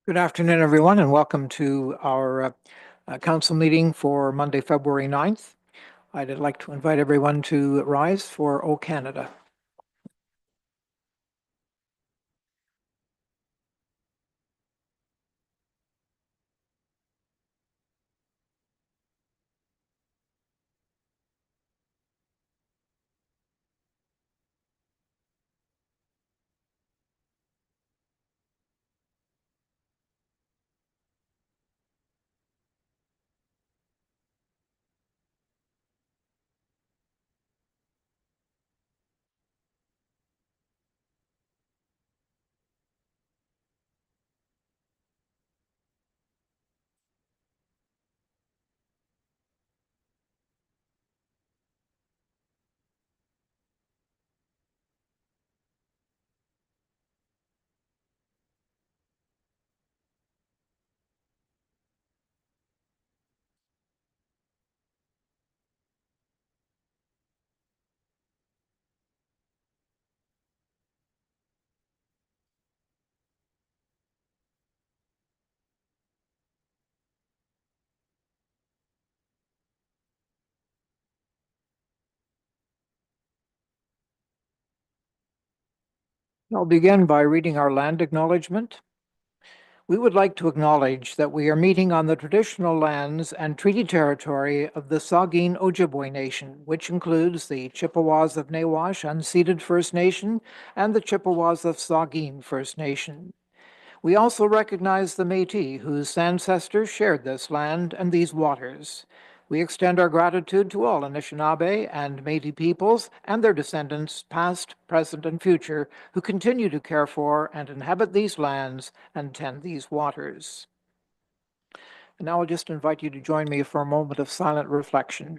Good afternoon, everyone, and welcome to our council meeting for Monday, February 9th. I'd like to invite everyone to rise for O Canada. I'll begin by reading our land acknowledgement. We would like to acknowledge that we are meeting on the traditional lands and treaty territory of the Saugeen Ojibwe Nation, which includes the Chippewas of Nawash Unceded First Nation and the Chippewas of Saugeen First Nation. We also recognize the Métis, whose ancestors shared this land and these waters. We extend our gratitude to all Anishinaabe and Métis peoples and their descendants, past, present, and future, who continue to care for and inhabit these lands and tend these waters. And now I'll just invite you to join me for a moment of silent reflection.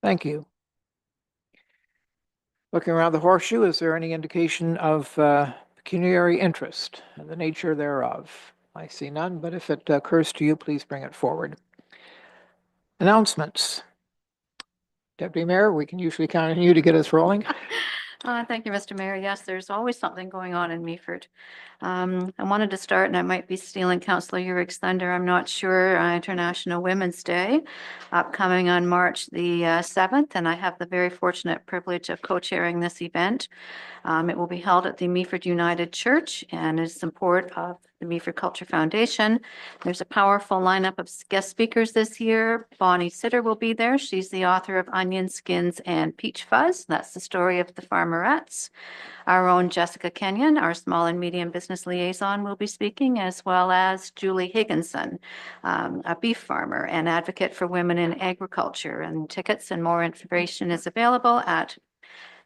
Thank you. Looking around the horseshoe, is there any indication of pecuniary interest and the nature thereof? I see none, but if it occurs to you, please bring it forward. Announcements. Deputy Mayor, we can usually count on you to get us rolling. Thank you, Mr. Mayor. Yes, there's always something going on in Meaford. I wanted to start, and I might be stealing Councillor Urick's thunder, I'm not sure, International Women's Day, upcoming on March the 7th, and I have the very fortunate privilege of co-chairing this event. It will be held at the Meaford United Church and is support of the Meaford Culture Foundation. There's a powerful lineup of guest speakers this year. Bonnie Sitter will be there. She's the author of Onion Skins and Peach Fuzz. That's the story of the farmerettes. Our own Jessica Kenyon, our small and medium business liaison, will be speaking, as well as Julie Higginson, a beef farmer and advocate for women in agriculture. And tickets and more information is available at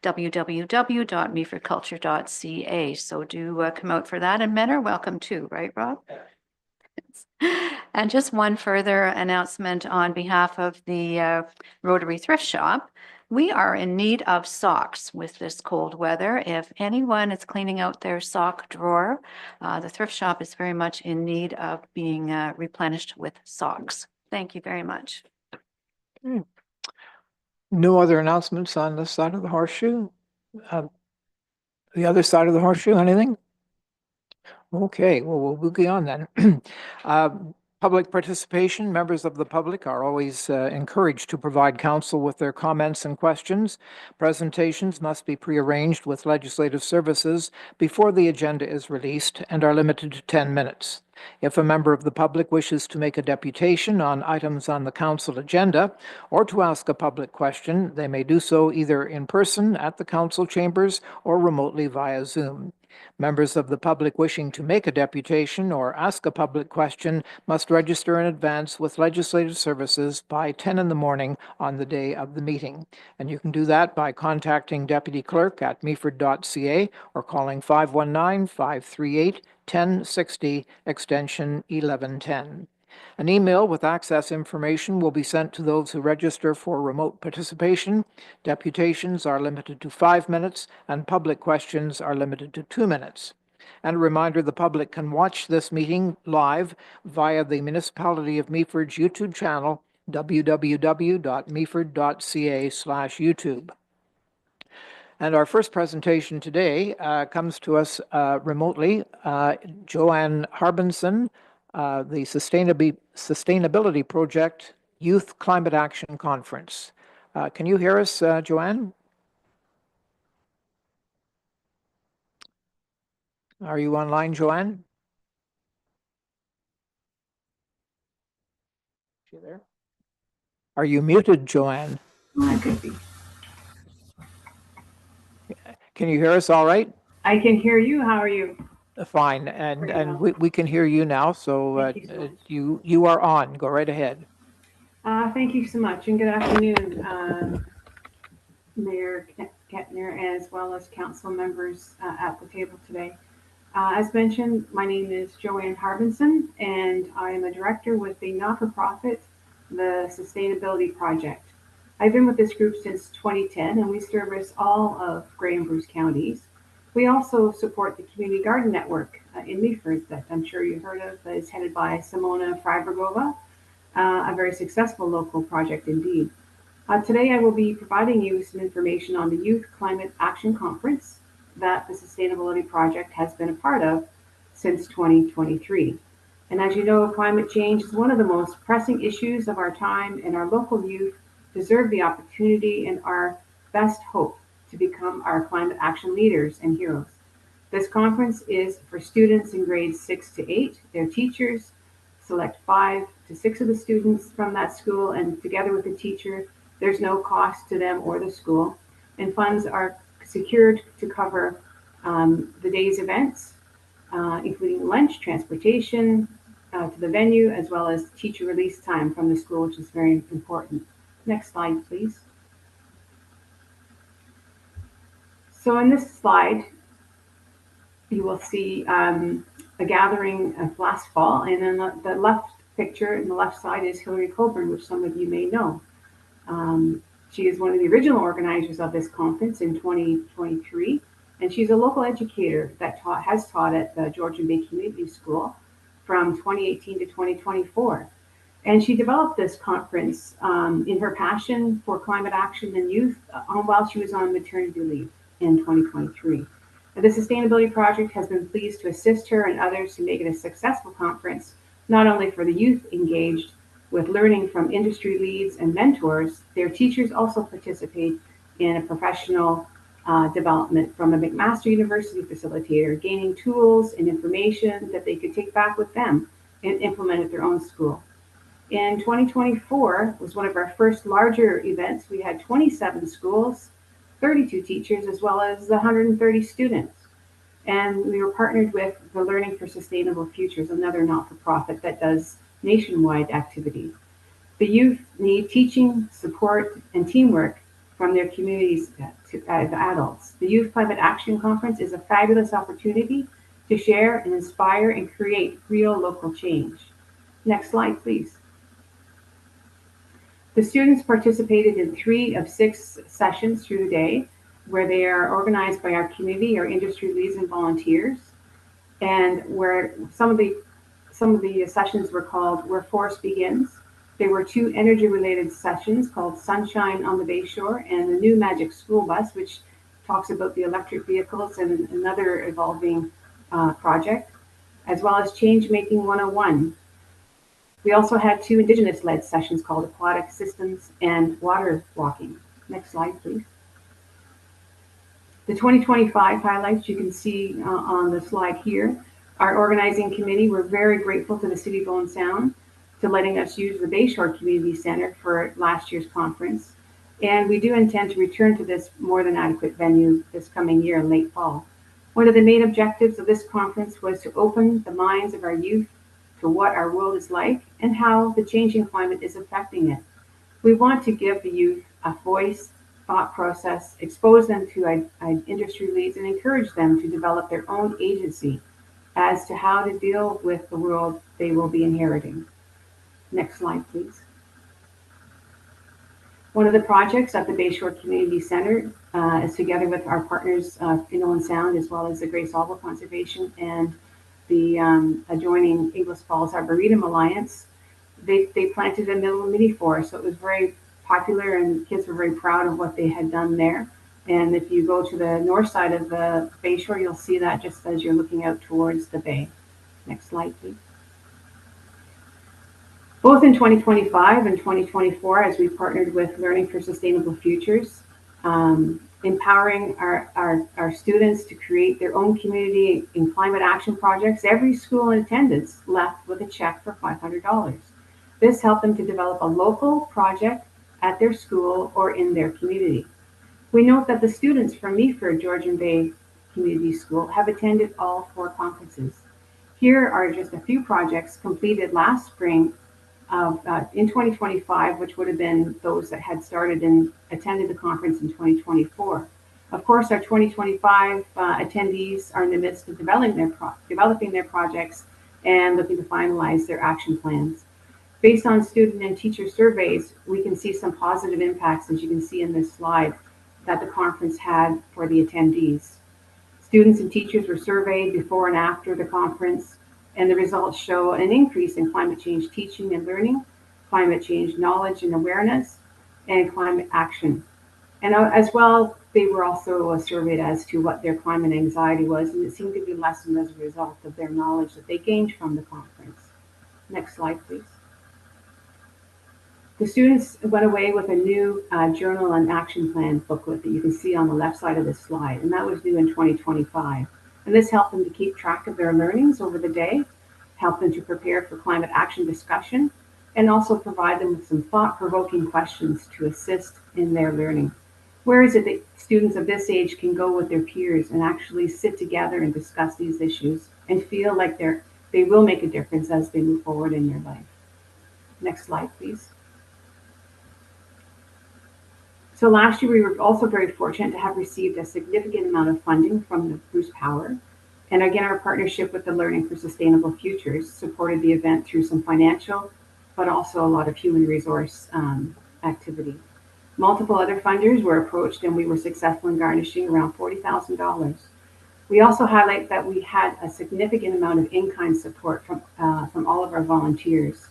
www.meafordculture.ca. So do come out for that, and men are welcome too, right, Rob? And just one further announcement on behalf of the Rotary Thrift Shop. We are in need of socks with this cold weather. If anyone is cleaning out their sock drawer, the thrift shop is very much in need of being replenished with socks. Thank you very much. No other announcements on this side of the horseshoe? The other side of the horseshoe, anything? Okay, well, we'll move on then. Public participation, members of the public are always encouraged to provide council with their comments and questions. Presentations must be prearranged with legislative services before the agenda is released and are limited to 10 minutes. If a member of the public wishes to make a deputation on items on the council agenda or to ask a public question, they may do so either in person at the council chambers or remotely via Zoom. Members of the public wishing to make a deputation or ask a public question must register in advance with Legislative Services by 10 in the morning on the day of the meeting. And you can do that by contacting Deputy Clerk at meaford.ca or calling 519-538-1060, extension 1110. An email with access information will be sent to those who register for remote participation. Deputations are limited to 5 minutes, and public questions are limited to 2 minutes. And a reminder, the public can watch this meeting live via the Municipality of Meaford's YouTube channel, www.meaford.ca/YouTube. And our first presentation today comes to us remotely. Joanne Harbinson, the Sustainability Project Youth Climate Action Conference. Can you hear us, Joanne? Are you online, Joanne? Is she there? Are you muted, Joanne? I could be. Can you hear us all right? I can hear you. How are you? Fine, Very and well. we can hear you now, so Thank you so much. you are on. Go right ahead. Thank you so much, and good afternoon, Mayor Kettner, as well as council members at the table today. As mentioned, my name is Joanne Harbinson, and I am a director with the not-for-profit, the Sustainability Project. I've been with this group since 2010, and we service all of Grey and Bruce counties. We also support the Community Garden Network in Meaford that I'm sure you've heard of, that is headed by Simona Freibergova, a very successful local project indeed. Today I will be providing you some information on the Youth Climate Action Conference that the Sustainability Project has been a part of since 2023. And as you know, climate change is one of the most pressing issues of our time, and our local youth deserve the opportunity and our best hope to become our climate action leaders and heroes. This conference is for students in grades 6 to 8, their teachers, select 5 to 6 of the students from that school, and together with the teacher, there's no cost to them or the school, and funds are secured to cover the day's events, including lunch, transportation to the venue, as well as teacher release time from the school, which is very important. Next slide, please. So in this slide, you will see a gathering of last fall, and then the left picture in the left side is Hillary Coburn, which some of you may know. She is one of the original organizers of this conference in 2023, and she's a local educator that has taught at the Georgian Bay Community School from 2018 to 2024. And she developed this conference in her passion for climate action and youth while she was on maternity leave in 2023. The Sustainability Project has been pleased to assist her and others to make it a successful conference, not only for the youth engaged with learning from industry leads and mentors. Their teachers also participate in a professional development from a McMaster University facilitator, gaining tools and information that they could take back with them and implement at their own school. In 2024 was one of our first larger events. We had 27 schools, 32 teachers, as well as 130 students. And we were partnered with the Learning for Sustainable Futures, another not-for-profit that does nationwide activities. The youth need teaching, support, and teamwork from their communities to the adults. The Youth Climate Action Conference is a fabulous opportunity to share and inspire and create real local change. Next slide, please. The students participated in 3 of 6 sessions through the day, where they are organized by our community, our industry leads and volunteers, and where some of the sessions were called Where Forest Begins. There were 2 energy-related sessions called Sunshine on the Bayshore and the New Magic School Bus, which talks about the electric vehicles and another evolving project, as well as Change Making 101. We also had 2 Indigenous-led sessions called Aquatic Systems and Water Walking. Next slide, please. The 2025 highlights you can see on the slide here. Our organizing committee, we're very grateful to the City of Owen Sound to letting us use the Bayshore Community Center for last year's conference. And we do intend to return to this more than adequate venue this coming year in late fall. One of the main objectives of this conference was to open the minds of our youth to what our world is like and how the changing climate is affecting it. We want to give the youth a voice, thought process, expose them to industry leads, and encourage them to develop their own agency as to how to deal with the world they will be inheriting. Next slide, please. One of the projects at the Bayshore Community Center is together with our partners in Owen Sound, as well as the Grace Olive Conservation and the adjoining Inglis Falls Arboretum Alliance. They planted a middle mini forest, so it was very popular and kids were very proud of what they had done there. And if you go to the north side of the bayshore, you'll see that just as you're looking out towards the bay. Next slide, please. Both in 2025 and 2024, as we partnered with Learning for Sustainable Futures, empowering our students to create their own community and climate action projects, every school in attendance left with a check for $500. This helped them to develop a local project at their school or in their community. We note that the students from Meaford Georgian Bay Community School have attended all 4 conferences. Here are just a few projects completed last spring in 2025, which would have been those that had started and attended the conference in 2024. Of course, our 2025 attendees are in the midst of developing their projects and looking to finalize their action plans. Based on student and teacher surveys, we can see some positive impacts, as you can see in this slide, that the conference had for the attendees. Students and teachers were surveyed before and after the conference, and the results show an increase in climate change teaching and learning, climate change knowledge and awareness, and climate action. And as well, they were also surveyed as to what their climate anxiety was, and it seemed to be lessened as a result of their knowledge that they gained from the conference. Next slide, please. The students went away with a new journal and action plan booklet that you can see on the left side of this slide, and that was due in 2025. And this helped them to keep track of their learnings over the day, helped them to prepare for climate action discussion, and also provide them with some thought-provoking questions to assist in their learning. Where is it that students of this age can go with their peers and actually sit together and discuss these issues and feel like they will make a difference as they move forward in their life? Next slide, please. So last year, we were also very fortunate to have received a significant amount of funding from the Bruce Power. And again, our partnership with the Learning for Sustainable Futures supported the event through some financial, but also a lot of human resource activity. Multiple other funders were approached, and we were successful in garnishing around $40,000. We also highlight that we had a significant amount of in-kind support from all of our volunteers.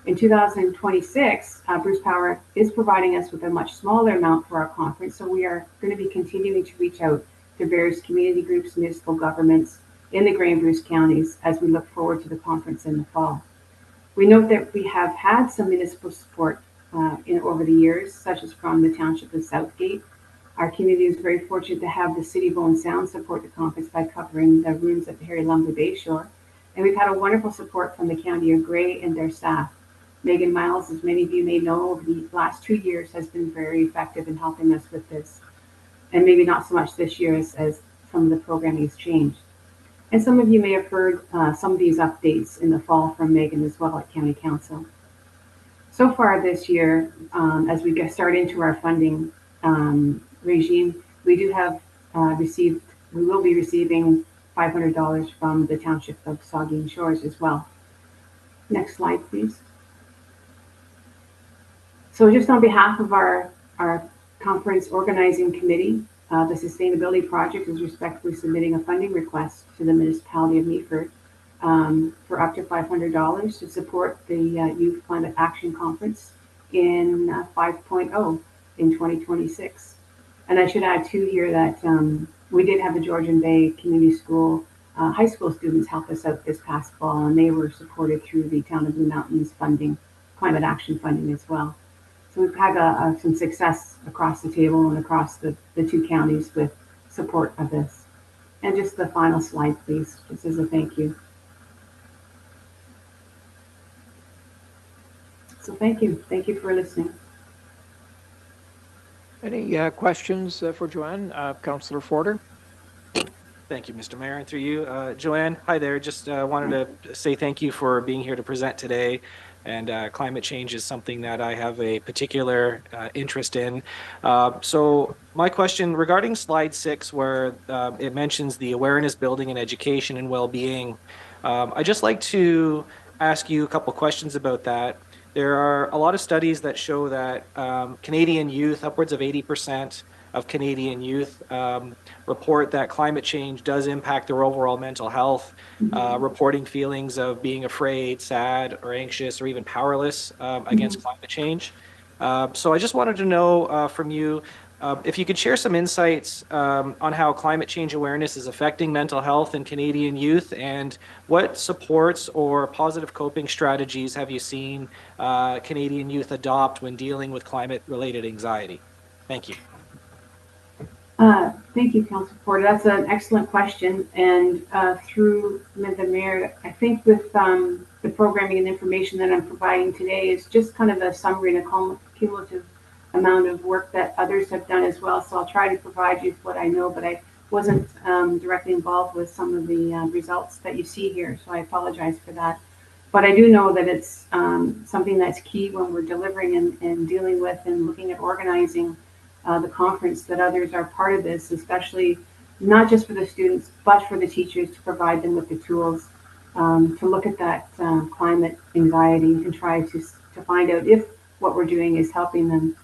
In 2026, Bruce Power is providing us with a much smaller amount for our conference, so we are going to be continuing to reach out to various community groups, municipal governments in the Grey and Bruce counties as we look forward to the conference in the fall. We note that we have had some municipal support over the years, such as from the Township of Southgate. Our community is very fortunate to have the City of Owen Sound support the conference by covering the rooms at the Harry Lumley Bayshore. And we've had a wonderful support from the County of Grey and their staff. Megan Miles, as many of you may know, over the last 2 years has been very effective in helping us with this. And maybe not so much this year as some of the programming has changed. And some of you may have heard some of these updates in the fall from Megan as well at County Council. So far this year, as we start into our funding regime, we will be receiving $500 from the Township of Saugeen Shores as well. Next slide, please. So just on behalf of our conference organizing committee, the Sustainability Project is respectfully submitting a funding request to the municipality of Meaford for up to $500 to support the Youth Climate Action Conference in 5.0 in 2026. And I should add too here that we did have the Georgian Bay Community School high school students help us out this past fall, and they were supported through the Town of Blue Mountains funding, climate action funding as well. So we've had some success across the table and across the 2 counties with support of this. And just the final slide, please, just as a thank you. So thank you. Thank you for listening. Any questions for Joanne? Councillor Forder? Thank you, Mr. Mayor, and through you, Joanne. Hi there. Just wanted to say thank you for being here to present today. And climate change is something that I have a particular interest in. So my question regarding slide 6, where it mentions the awareness building and education and well-being, I'd just like to ask you a couple questions about that. There are a lot of studies that show that Canadian youth, upwards of 80% of Canadian youth report that climate change does impact their overall mental health, reporting feelings of being afraid, sad, or anxious, or even powerless against climate change. So I just wanted to know from you, If you could share some insights on how climate change awareness is affecting mental health in Canadian youth, and what supports or positive coping strategies have you seen Canadian youth adopt when dealing with climate-related anxiety? Thank you. Thank you, Councillor Porter. That's an excellent question. And through the Mayor, I think with the programming and information that I'm providing today is just kind of a summary and a cumulative amount of work that others have done as well. So I'll try to provide you with what I know, but I wasn't directly involved with some of the results that you see here. So I apologize for that. But I do know that it's something that's key when we're delivering and dealing with and looking at organizing the conference, that others are part of this, especially not just for the students, but for the teachers, to provide them with the tools to look at that climate anxiety and try to find out if what we're doing is helping them.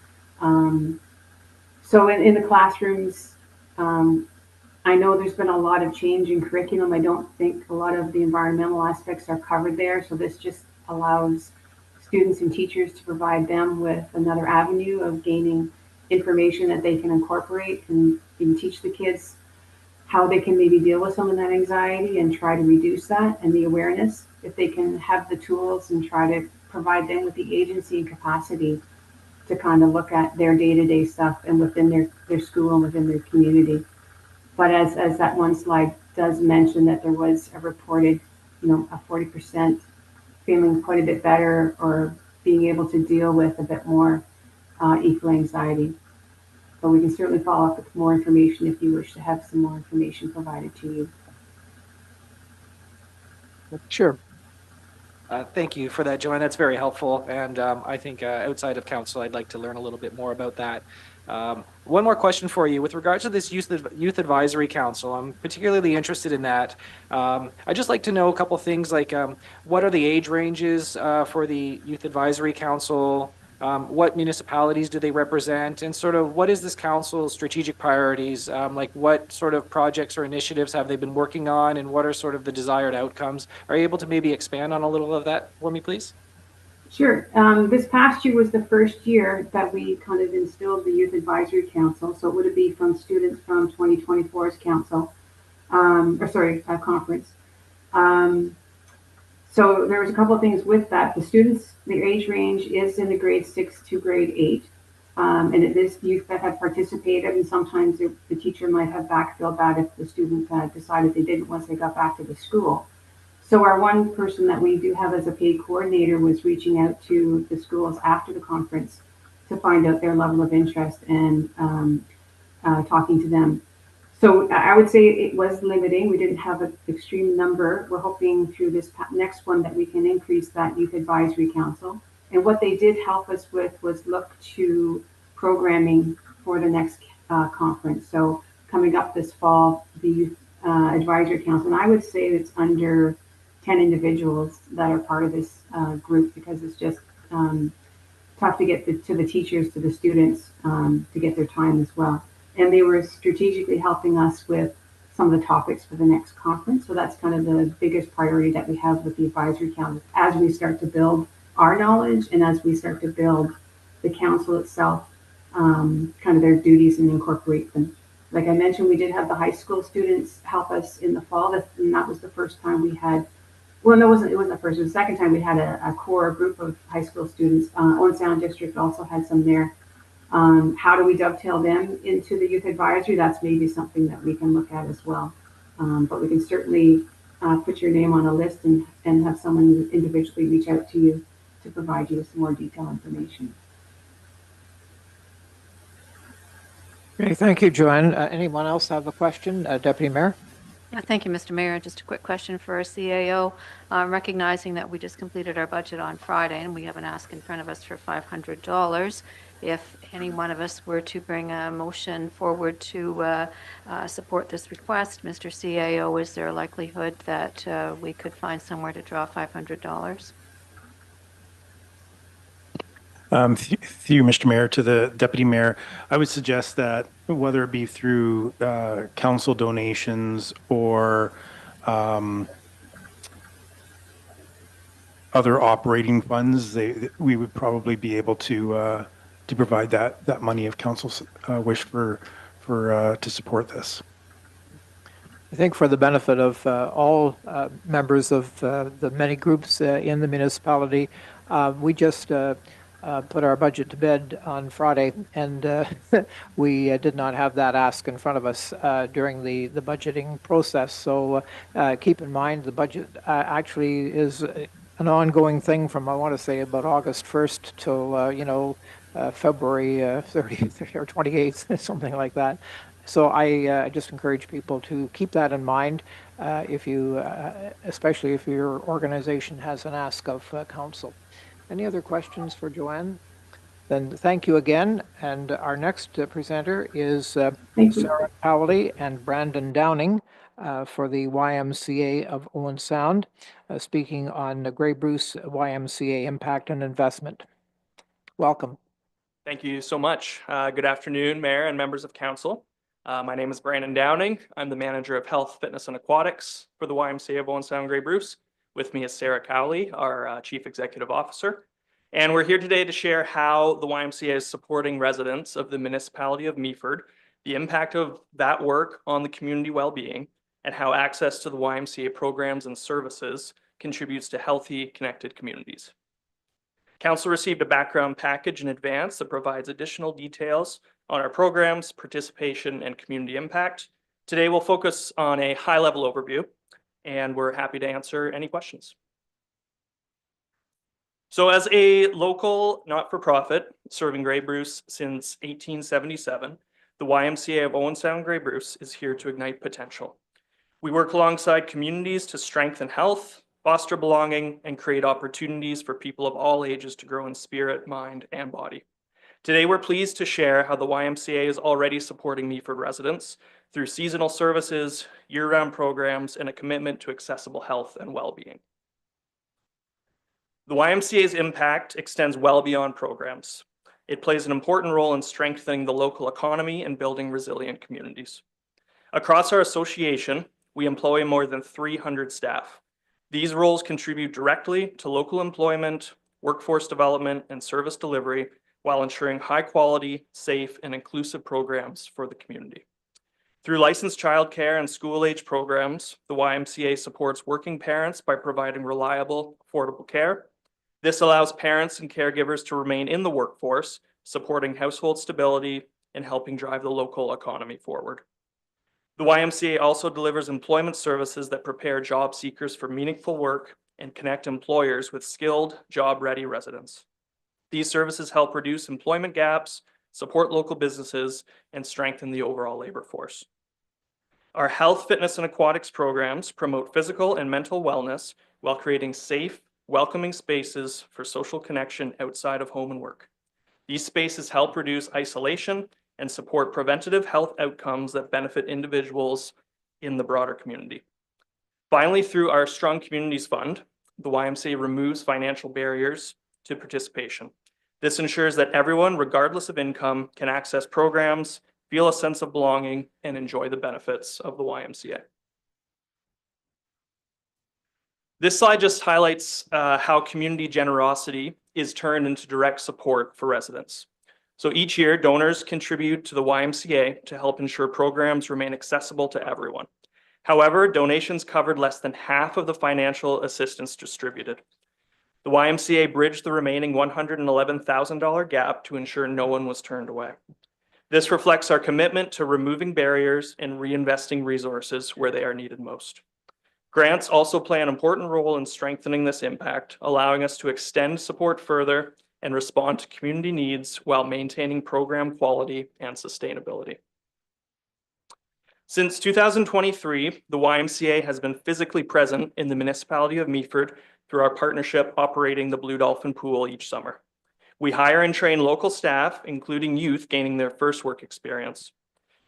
So in the classrooms, I know there's been a lot of change in curriculum. I don't think a lot of the environmental aspects are covered there. So this just allows students and teachers to provide them with another avenue of gaining information that they can incorporate and teach the kids how they can maybe deal with some of that anxiety and try to reduce that, and the awareness, if they can have the tools and try to provide them with the agency and capacity to kind of look at their day-to-day stuff and within their school and within their community. But as that one slide does mention, that there was a reported, a 40% feeling quite a bit better or being able to deal with a bit more equal anxiety. But we can certainly follow up with more information if you wish to have some more information provided to you. Sure. Thank you for that, Joanne. That's very helpful. And I think outside of council, I'd like to learn a little bit more about that. One more question for you. With regards to this Youth Advisory Council, I'm particularly interested in that. I'd just like to know a couple things, like what are the age ranges for the Youth Advisory Council? What municipalities do they represent? And sort of what is this council's strategic priorities? Like what sort of projects or initiatives have they been working on, and what are sort of the desired outcomes? Are you able to maybe expand on a little of that for me, please? Sure. This past year was the first year that we kind of instilled the Youth Advisory Council. So it would be from students from 2024's council, conference. So there was a couple of things with that. The students, the age range is in the grade 6 to grade 8. And it is youth that have participated, and sometimes the teacher might have backfilled that if the student decided they didn't once they got back to the school. So our one person that we do have as a paid coordinator was reaching out to the schools after the conference to find out their level of interest and talking to them. So I would say it was limiting. We didn't have an extreme number. We're hoping through this next one that we can increase that Youth Advisory Council. And what they did help us with was look to programming for the next conference. So coming up this fall, the Youth Advisory Council, and I would say it's under 10 individuals that are part of this group, because it's just tough to get to the teachers, to the students, to get their time as well. And they were strategically helping us with some of the topics for the next conference. So that's kind of the biggest priority that we have with the advisory council as we start to build our knowledge and as we start to build the council itself, kind of their duties and incorporate them. Like I mentioned, we did have the high school students help us in the fall, and that was the first time we had, well, no, it wasn't the first, it was the second time we had a core group of high school students. Owen Sound District also had some there. How do we dovetail them into the youth advisory? That's maybe something that we can look at as well. But we can certainly put your name on a list and have someone individually reach out to you to provide you with some more detailed information. Okay, thank you, Joanne. Anyone else have a question? Deputy Mayor? Yeah, thank you, Mr. Mayor. Just a quick question for our CAO. Recognizing that we just completed our budget on Friday and we have an ask in front of us for $500. If any one of us were to bring a motion forward to support this request, Mr. CAO, is there a likelihood that we could find somewhere to draw $500? Through Mr. Mayor to the Deputy Mayor, I would suggest that whether it be through council donations or other operating funds, we would probably be able to to provide that money if council's wish to support this. I think for the benefit of all members of the many groups in the municipality, we just put our budget to bed on Friday, and we did not have that ask in front of us during the budgeting process. So keep in mind the budget actually is an ongoing thing from, I want to say, about August 1st till, February 30th or 28th, something like that. So I just encourage people to keep that in mind if you, especially if your organization has an ask of council. Any other questions for Joanne? Then thank you again. And our next presenter is Thank you. Sarah Cowley and Brandon Downing for the YMCA of Owen Sound, speaking on the Grey Bruce YMCA impact and investment. Welcome. Thank you so much. Good afternoon, Mayor and members of council. My name is Brandon Downing. I'm the manager of health, fitness, and aquatics for the YMCA of Owen Sound Grey Bruce. With me is Sarah Cowley, our chief executive officer. And we're here today to share how the YMCA is supporting residents of the municipality of Meaford, the impact of that work on the community well-being, and how access to the YMCA programs and services contributes to healthy, connected communities. Council received a background package in advance that provides additional details on our programs, participation, and community impact. Today, we'll focus on a high-level overview, and we're happy to answer any questions. So as a local not-for-profit serving Grey Bruce since 1877, the YMCA of Owen Sound Grey Bruce is here to ignite potential. We work alongside communities to strengthen health, foster belonging, and create opportunities for people of all ages to grow in spirit, mind, and body. Today, we're pleased to share how the YMCA is already supporting Meaford residents through seasonal services, year-round programs, and a commitment to accessible health and well-being. The YMCA's impact extends well beyond programs. It plays an important role in strengthening the local economy and building resilient communities. Across our association, we employ more than 300 staff. These roles contribute directly to local employment, workforce development, and service delivery, while ensuring high quality, safe, and inclusive programs for the community. Through licensed childcare and school-age programs, the YMCA supports working parents by providing reliable, affordable care. This allows parents and caregivers to remain in the workforce, supporting household stability and helping drive the local economy forward. The YMCA also delivers employment services that prepare job seekers for meaningful work and connect employers with skilled, job-ready residents. These services help reduce employment gaps, support local businesses, and strengthen the overall labor force. Our health, fitness, and aquatics programs promote physical and mental wellness while creating safe, welcoming spaces for social connection outside of home and work. These spaces help reduce isolation and support preventative health outcomes that benefit individuals in the broader community. Finally, through our Strong Communities Fund, the YMCA removes financial barriers to participation. This ensures that everyone, regardless of income, can access programs, feel a sense of belonging, and enjoy the benefits of the YMCA. This slide just highlights how community generosity is turned into direct support for residents. So each year, donors contribute to the YMCA to help ensure programs remain accessible to everyone. However, donations covered less than half of the financial assistance distributed. The YMCA bridged the remaining $111,000 gap to ensure no one was turned away. This reflects our commitment to removing barriers and reinvesting resources where they are needed most. Grants also play an important role in strengthening this impact, allowing us to extend support further and respond to community needs while maintaining program quality and sustainability. Since 2023, the YMCA has been physically present in the municipality of Meaford through our partnership operating the Blue Dolphin Pool each summer. We hire and train local staff, including youth gaining their first work experience.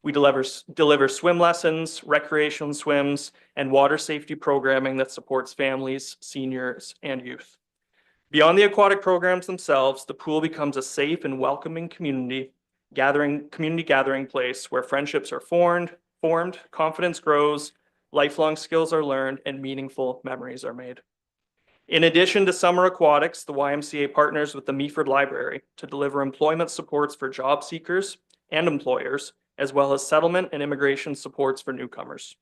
We deliver swim lessons, recreational swims, and water safety programming that supports families, seniors, and youth. Beyond the aquatic programs themselves, the pool becomes a safe and welcoming community gathering place where friendships are formed, confidence grows, lifelong skills are learned, and meaningful memories are made. In addition to summer aquatics, the YMCA partners with the Meaford Library to deliver employment supports for job seekers and employers, as well as settlement and immigration supports for newcomers.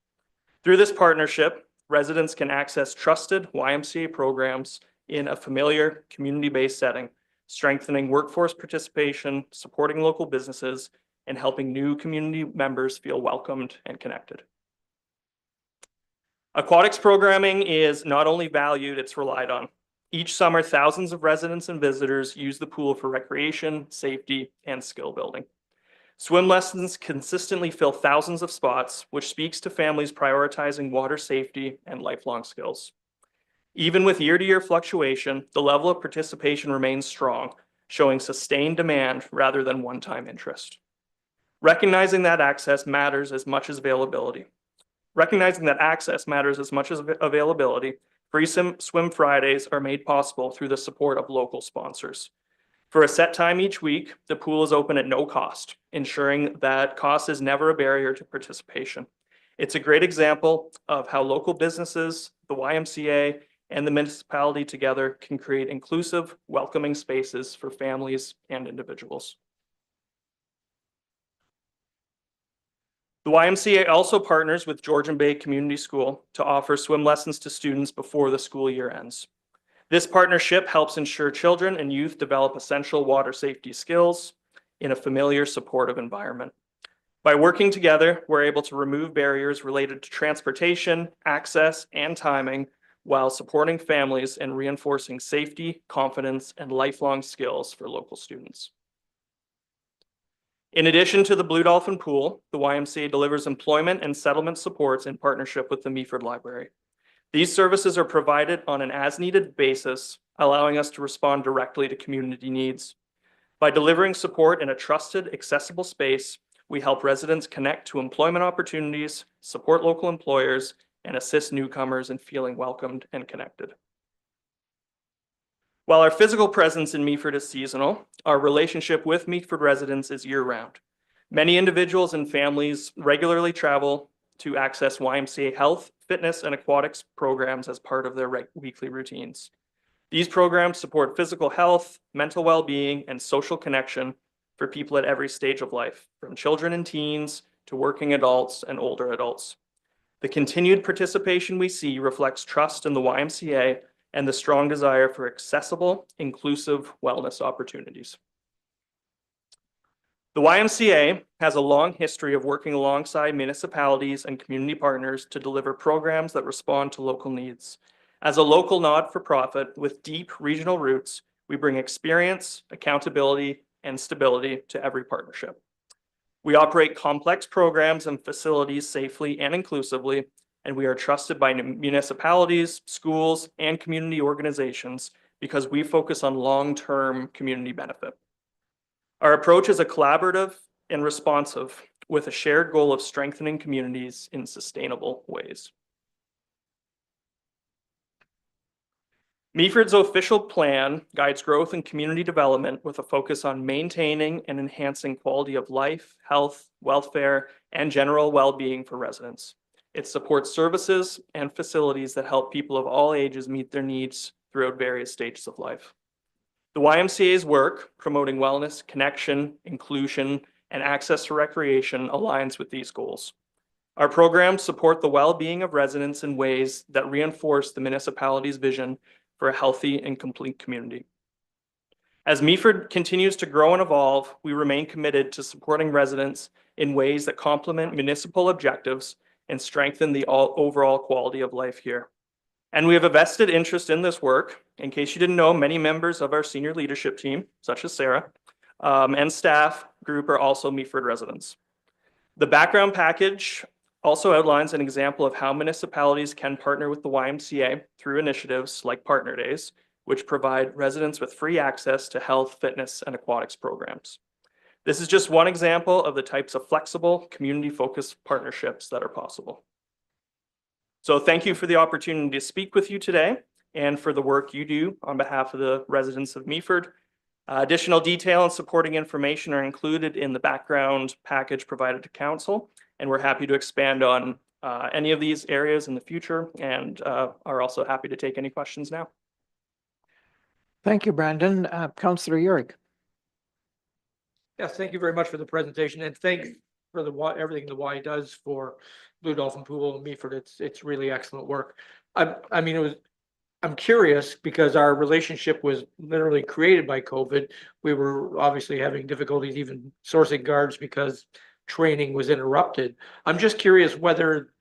Through this partnership, residents can access trusted YMCA programs in a familiar, community-based setting, strengthening workforce participation, supporting local businesses, and helping new community members feel welcomed and connected. Aquatics programming is not only valued, it's relied on. Each summer, thousands of residents and visitors use the pool for recreation, safety, and skill building. Swim lessons consistently fill thousands of spots, which speaks to families prioritizing water safety and lifelong skills. Even with year-to-year fluctuation, the level of participation remains strong, showing sustained demand rather than one-time interest. Recognizing that access matters as much as availability. Free Swim Fridays are made possible through the support of local sponsors. For a set time each week, the pool is open at no cost, ensuring that cost is never a barrier to participation. It's a great example of how local businesses, the YMCA, and the municipality together can create inclusive, welcoming spaces for families and individuals. The YMCA also partners with Georgian Bay Community School to offer swim lessons to students before the school year ends. This partnership helps ensure children and youth develop essential water safety skills in a familiar, supportive environment. By working together, we're able to remove barriers related to transportation, access, and timing while supporting families and reinforcing safety, confidence, and lifelong skills for local students. In addition to the Blue Dolphin Pool, the YMCA delivers employment and settlement supports in partnership with the Meaford Library. These services are provided on an as-needed basis, allowing us to respond directly to community needs. By delivering support in a trusted, accessible space, we help residents connect to employment opportunities, support local employers, and assist newcomers in feeling welcomed and connected. While our physical presence in Meaford is seasonal, our relationship with Meaford residents is year-round. Many individuals and families regularly travel to access YMCA health, fitness, and aquatics programs as part of their weekly routines. These programs support physical health, mental well-being, and social connection for people at every stage of life, from children and teens to working adults and older adults. The continued participation we see reflects trust in the YMCA and the strong desire for accessible, inclusive wellness opportunities. The YMCA has a long history of working alongside municipalities and community partners to deliver programs that respond to local needs. As a local not-for-profit with deep regional roots, we bring experience, accountability, and stability to every partnership. We operate complex programs and facilities safely and inclusively, and we are trusted by municipalities, schools, and community organizations because we focus on long-term community benefit. Our approach is a collaborative and responsive with a shared goal of strengthening communities in sustainable ways. Meaford's official plan guides growth and community development with a focus on maintaining and enhancing quality of life, health, welfare, and general well-being for residents. It supports services and facilities that help people of all ages meet their needs throughout various stages of life. The YMCA's work promoting wellness, connection, inclusion, and access to recreation aligns with these goals. Our programs support the well-being of residents in ways that reinforce the municipality's vision for a healthy and complete community. As Meaford continues to grow and evolve, we remain committed to supporting residents in ways that complement municipal objectives and strengthen the overall quality of life here. And we have a vested interest in this work. In case you didn't know, many members of our senior leadership team, such as Sarah, and staff group are also Meaford residents. The background package also outlines an example of how municipalities can partner with the YMCA through initiatives like Partner Days, which provide residents with free access to health, fitness, and aquatics programs. This is just one example of the types of flexible, community-focused partnerships that are possible. So thank you for the opportunity to speak with you today and for the work you do on behalf of the residents of Meaford. Additional detail and supporting information are included in the background package provided to Council, and we're happy to expand on any of these areas in the future and are also happy to take any questions now. Thank you, Brandon. Councillor Yurick. Yes, thank you very much for the presentation, and thanks for everything the Y does for Blue Dolphin Pool and Meaford. It's really excellent work. I mean, I'm curious because our relationship was literally created by COVID. We were obviously having difficulties even sourcing guards because training was interrupted. I'm just curious whether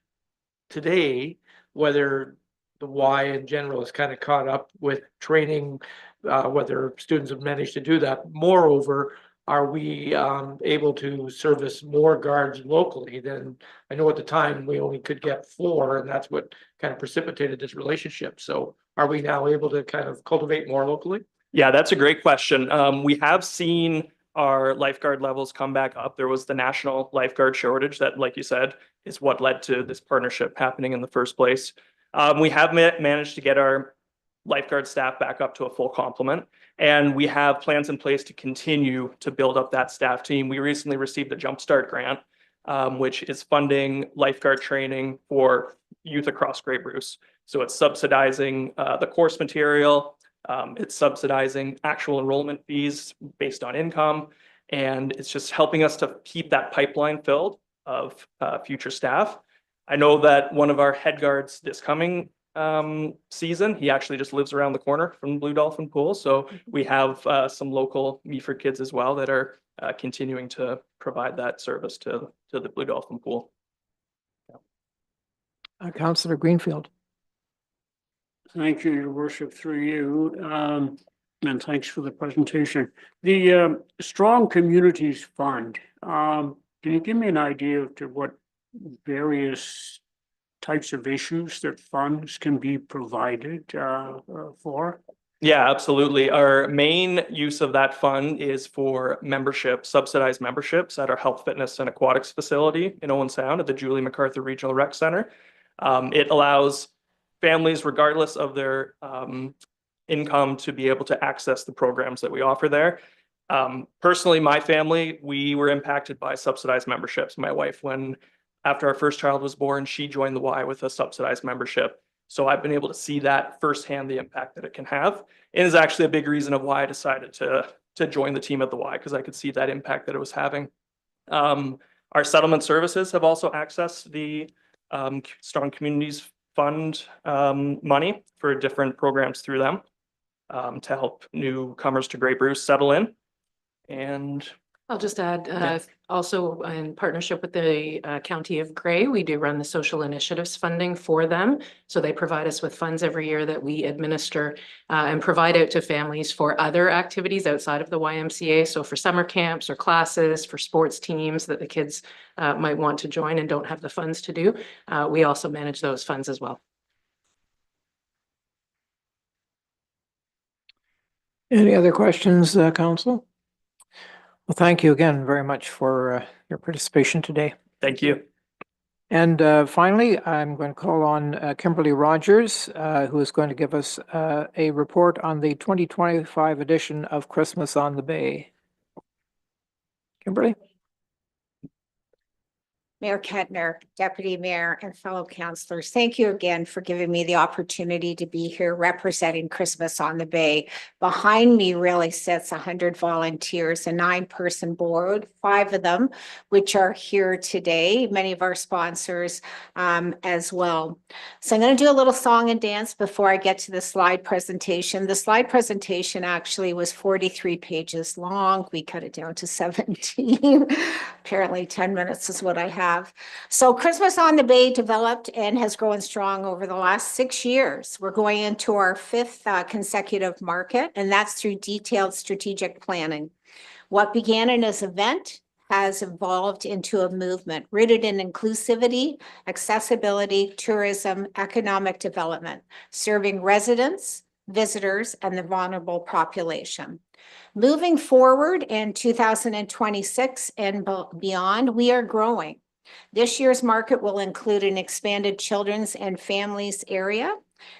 today, whether the Y in general is kind of caught up with training, whether students have managed to do that. Moreover, are we able to service more guards locally than, I know at the time we only could get 4, and that's what kind of precipitated this relationship. So are we now able to kind of cultivate more locally? Yeah, that's a great question. We have seen our lifeguard levels come back up. There was the national lifeguard shortage that, like you said, is what led to this partnership happening in the first place. We have managed to get our lifeguard staff back up to a full complement, and we have plans in place to continue to build up that staff team. We recently received a Jumpstart grant, which is funding lifeguard training for youth across Grey Bruce. So it's subsidizing the course material, it's subsidizing actual enrollment fees based on income, and it's just helping us to keep that pipeline filled of future staff. I know that one of our head guards this coming season, he actually just lives around the corner from Blue Dolphin Pool. So we have some local Meaford kids as well that are continuing to provide that service to the Blue Dolphin Pool. Councillor Greenfield. Thank you, Your Worship, through you, and thanks for the presentation. The Strong Communities Fund, can you give me an idea of to what various types of issues that funds can be provided for? Yeah, absolutely. Our main use of that fund is for membership, subsidized memberships at our health, fitness, and aquatics facility in Owen Sound at the Julie MacArthur Regional Rec Center. It allows families, regardless of their income, to be able to access the programs that we offer there. Personally, my family, we were impacted by subsidized memberships. My wife, after our first child was born, she joined the Y with a subsidized membership. So I've been able to see that firsthand, the impact that it can have. It is actually a big reason of why I decided to join the team at the Y, because I could see that impact that it was having. Our settlement services have also accessed the Strong Communities Fund money for different programs through them to help newcomers to Grey Bruce settle in. And I'll just add, also in partnership with the County of Grey, we do run the social initiatives funding for them. So they provide us with funds every year that we administer and provide out to families for other activities outside of the YMCA. So for summer camps or classes, for sports teams that the kids might want to join and don't have the funds to do. We also manage those funds as well. Any other questions, Council? Well, thank you again very much for your participation today. thank you. And finally, I'm going to call on Kimberly Rogers, who is going to give us a report on the 2025 edition of Christmas on the Bay. Kimberly? Mayor Kettner, Deputy Mayor, and fellow councillors, thank you again for giving me the opportunity to be here representing Christmas on the Bay. Behind me really sits 100 volunteers, a 9-person board, 5 of them, which are here today, many of our sponsors as well. So I'm going to do a little song and dance before I get to the slide presentation. The slide presentation actually was 43 pages long. We cut it down to 17. Apparently 10 minutes is what I have. So Christmas on the Bay developed and has grown strong over the last 6 years. We're going into our 5th consecutive market, and that's through detailed strategic planning. What began as an event has evolved into a movement rooted in inclusivity, accessibility, tourism, economic development, serving residents, visitors, and the vulnerable population. Moving forward in 2026 and beyond, we are growing. This year's market will include an expanded children's and families area,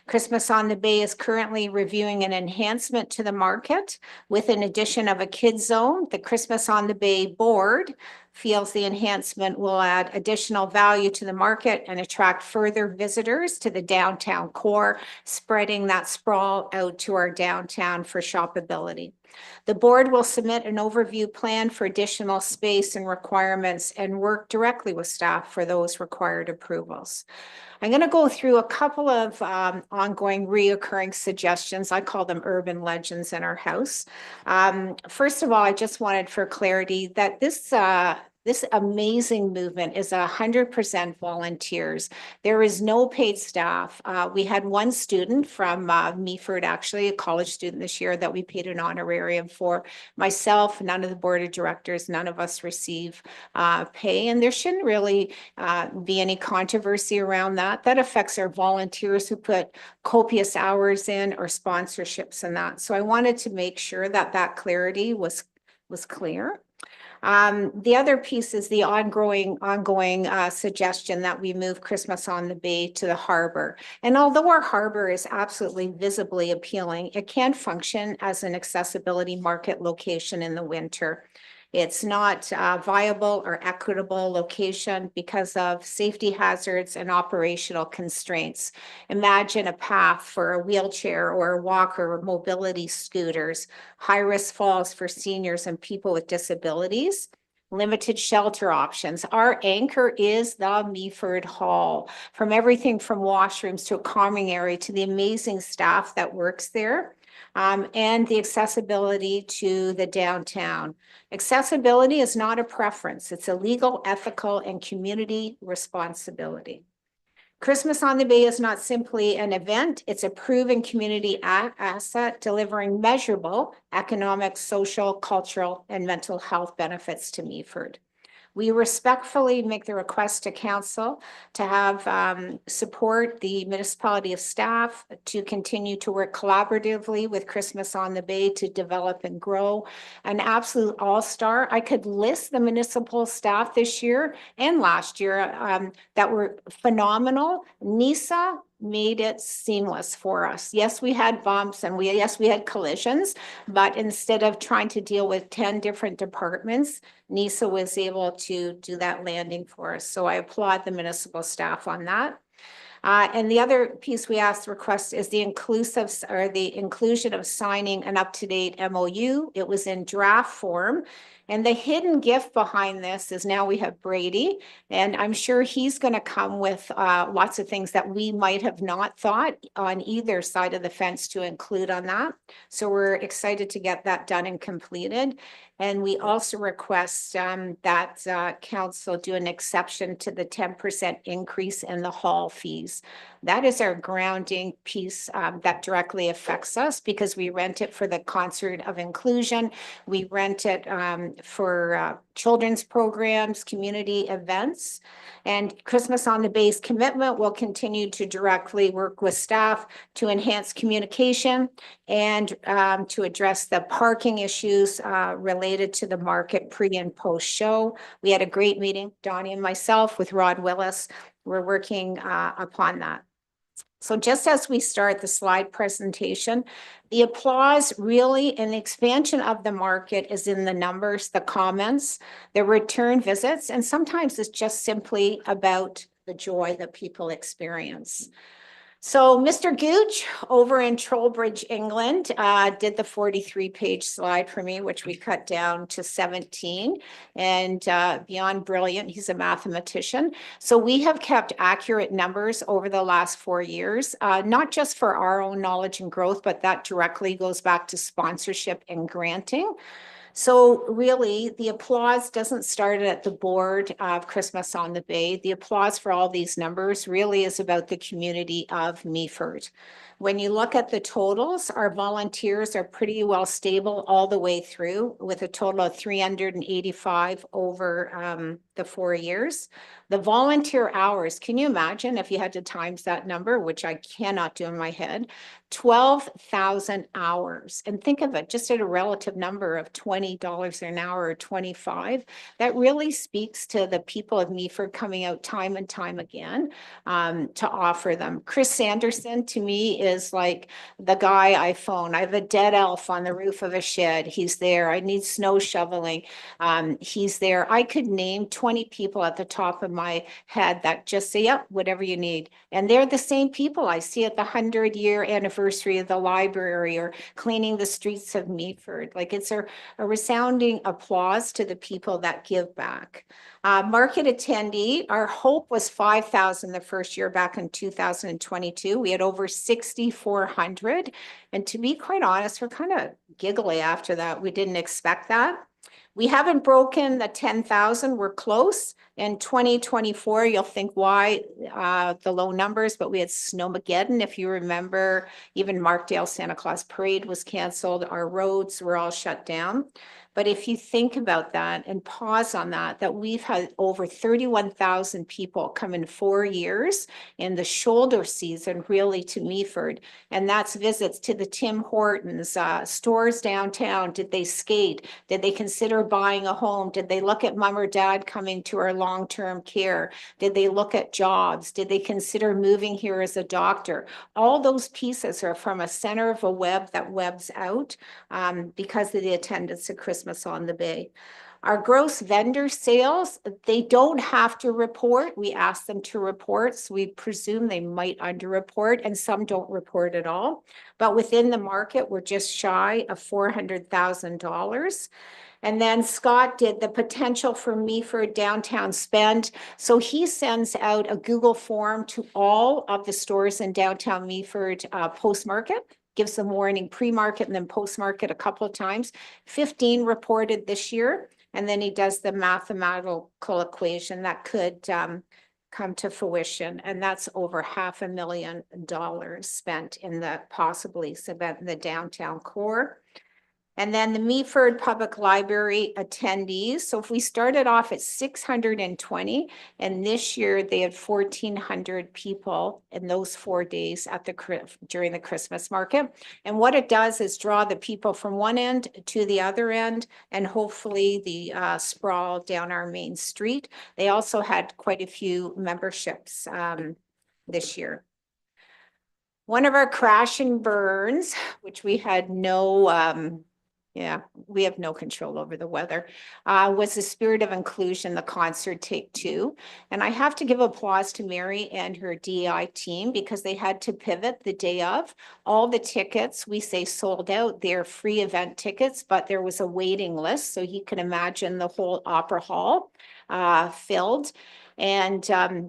Christmas on the Bay is currently reviewing an enhancement to the market with an addition of a kids zone. The Christmas on the Bay board feels the enhancement will add additional value to the market and attract further visitors to the downtown core, spreading that sprawl out to our downtown for shoppability. The board will submit an overview plan for additional space and requirements and work directly with staff for those required approvals. I'm going to go through a couple of ongoing reoccurring suggestions. I call them urban legends in our house. First of all, I just wanted for clarity that this amazing movement is 100% volunteers. There is no paid staff. We had one student from Meaford, actually a college student this year, that we paid an honorarium for. Myself, none of the board of directors, none of us receive pay, and there shouldn't really be any controversy around that. That affects our volunteers who put copious hours in, or sponsorships and that. So I wanted to make sure that that clarity was clear. The other piece is the ongoing suggestion that we move Christmas on the Bay to the harbor. And although our harbor is absolutely visibly appealing, it can function as an accessibility market location in the winter. It's not viable or equitable location because of safety hazards and operational constraints. Imagine a path for a wheelchair or a walker or mobility scooters, high-risk falls for seniors and people with disabilities, limited shelter options. Our anchor is the Meaford Hall, from everything from washrooms to a calming area to the amazing staff that works there. And the accessibility to the downtown. Accessibility is not a preference. It's a legal, ethical, and community responsibility. Christmas on the Bay is not simply an event. It's a proven community asset delivering measurable economic, social, cultural, and mental health benefits to Meaford. We respectfully make the request to council to have support the municipality of staff to continue to work collaboratively with Christmas on the Bay to develop and grow an absolute all-star. I could list the municipal staff this year and last year that were phenomenal. NISA made it seamless for us. Yes, we had bumps and yes, we had collisions, but instead of trying to deal with 10 different departments, NISA was able to do that landing for us. So I applaud the municipal staff on that. And the other piece we asked request is the inclusion of signing an up-to-date MOU. It was in draft form. And the hidden gift behind this is now we have Brady, and I'm sure he's going to come with lots of things that we might have not thought on either side of the fence to include on that. So we're excited to get that done and completed. And we also request that council do an exception to the 10% increase in the hall fees. That is our grounding piece that directly affects us because we rent it for the concert of inclusion. We rent it for children's programs, community events. And Christmas on the Bay's commitment will continue to directly work with staff to enhance communication and to address the parking issues related to the market pre and post show. We had a great meeting, Donnie and myself, with Rod Willis. We're working upon that. So just as we start the slide presentation, the applause really and the expansion of the market is in the numbers, the comments, the return visits, and sometimes it's just simply about the joy that people experience. So Mr. Gooch over in Trowbridge, England, did the 43-page slide for me, which we cut down to 17, and beyond brilliant, he's a mathematician. So we have kept accurate numbers over the last 4 years, not just for our own knowledge and growth, but that directly goes back to sponsorship and granting. So really, the applause doesn't start at the board of Christmas on the Bay. The applause for all these numbers really is about the community of Meaford. When you look at the totals, our volunteers are pretty well stable all the way through with a total of 385 over the 4 years. The volunteer hours, can you imagine if you had to times that number, which I cannot do in my head, 12,000 hours. And think of it, just at a relative number of $20 an hour or 25. That really speaks to the people of Meaford coming out time and time again to offer them. Chris Sanderson to me is like the guy I phone. I have a dead elf on the roof of a shed. He's there. I need snow shoveling. He's there. I could name 20 people at the top of my head that just say, yep, whatever you need. And they're the same people I see at the 100-year anniversary of the library or cleaning the streets of Meaford. Like it's a resounding applause to the people that give back. Market attendee, our hope was 5,000 the first year back in 2022. We had over 6,400. And to be quite honest, we're kind of giggly after that. We didn't expect that. We haven't broken the 10,000. We're close. In 2024, you'll think why the low numbers, but we had Snowmageddon. If you remember, even Markdale Santa Claus Parade was canceled. Our roads were all shut down. But if you think about that and pause on that we've had over 31,000 people come in 4 years in the shoulder season, really, to Meaford. And that's visits to the Tim Hortons, stores downtown. Did they skate? Did they consider buying a home? Did they look at mom or dad coming to our long-term care? Did they look at jobs? Did they consider moving here as a doctor? All those pieces are from a center of a web that webs out because of the attendance at Christmas on the Bay. Our gross vendor sales, they don't have to report. We ask them to report, so we presume they might underreport, and some don't report at all. But within the market, we're just shy of $400,000. And then Scott did the potential for Meaford downtown spend. So he sends out a Google form to all of the stores in downtown Meaford post-market. Gives them warning pre-market and then post-market a couple of times. 15 reported this year. And then he does the mathematical equation that could come to fruition. And that's over $500,000 spent in the possibly spent in the downtown core. And then the Meaford Public Library attendees. So if we started off at 620, and this year they had 1,400 people in those 4 days at during the Christmas market. And what it does is draw the people from one end to the other end, and hopefully the sprawl down our main street. They also had quite a few memberships this year. One of our crash and burns, which we had no we have no control over the weather, was the Spirit of Inclusion, the concert Take Two. And I have to give applause to Mary and her DEI team because they had to pivot the day of. All the tickets, we say sold out, they're free event tickets, but there was a waiting list. So you can imagine the whole Opera Hall filled. And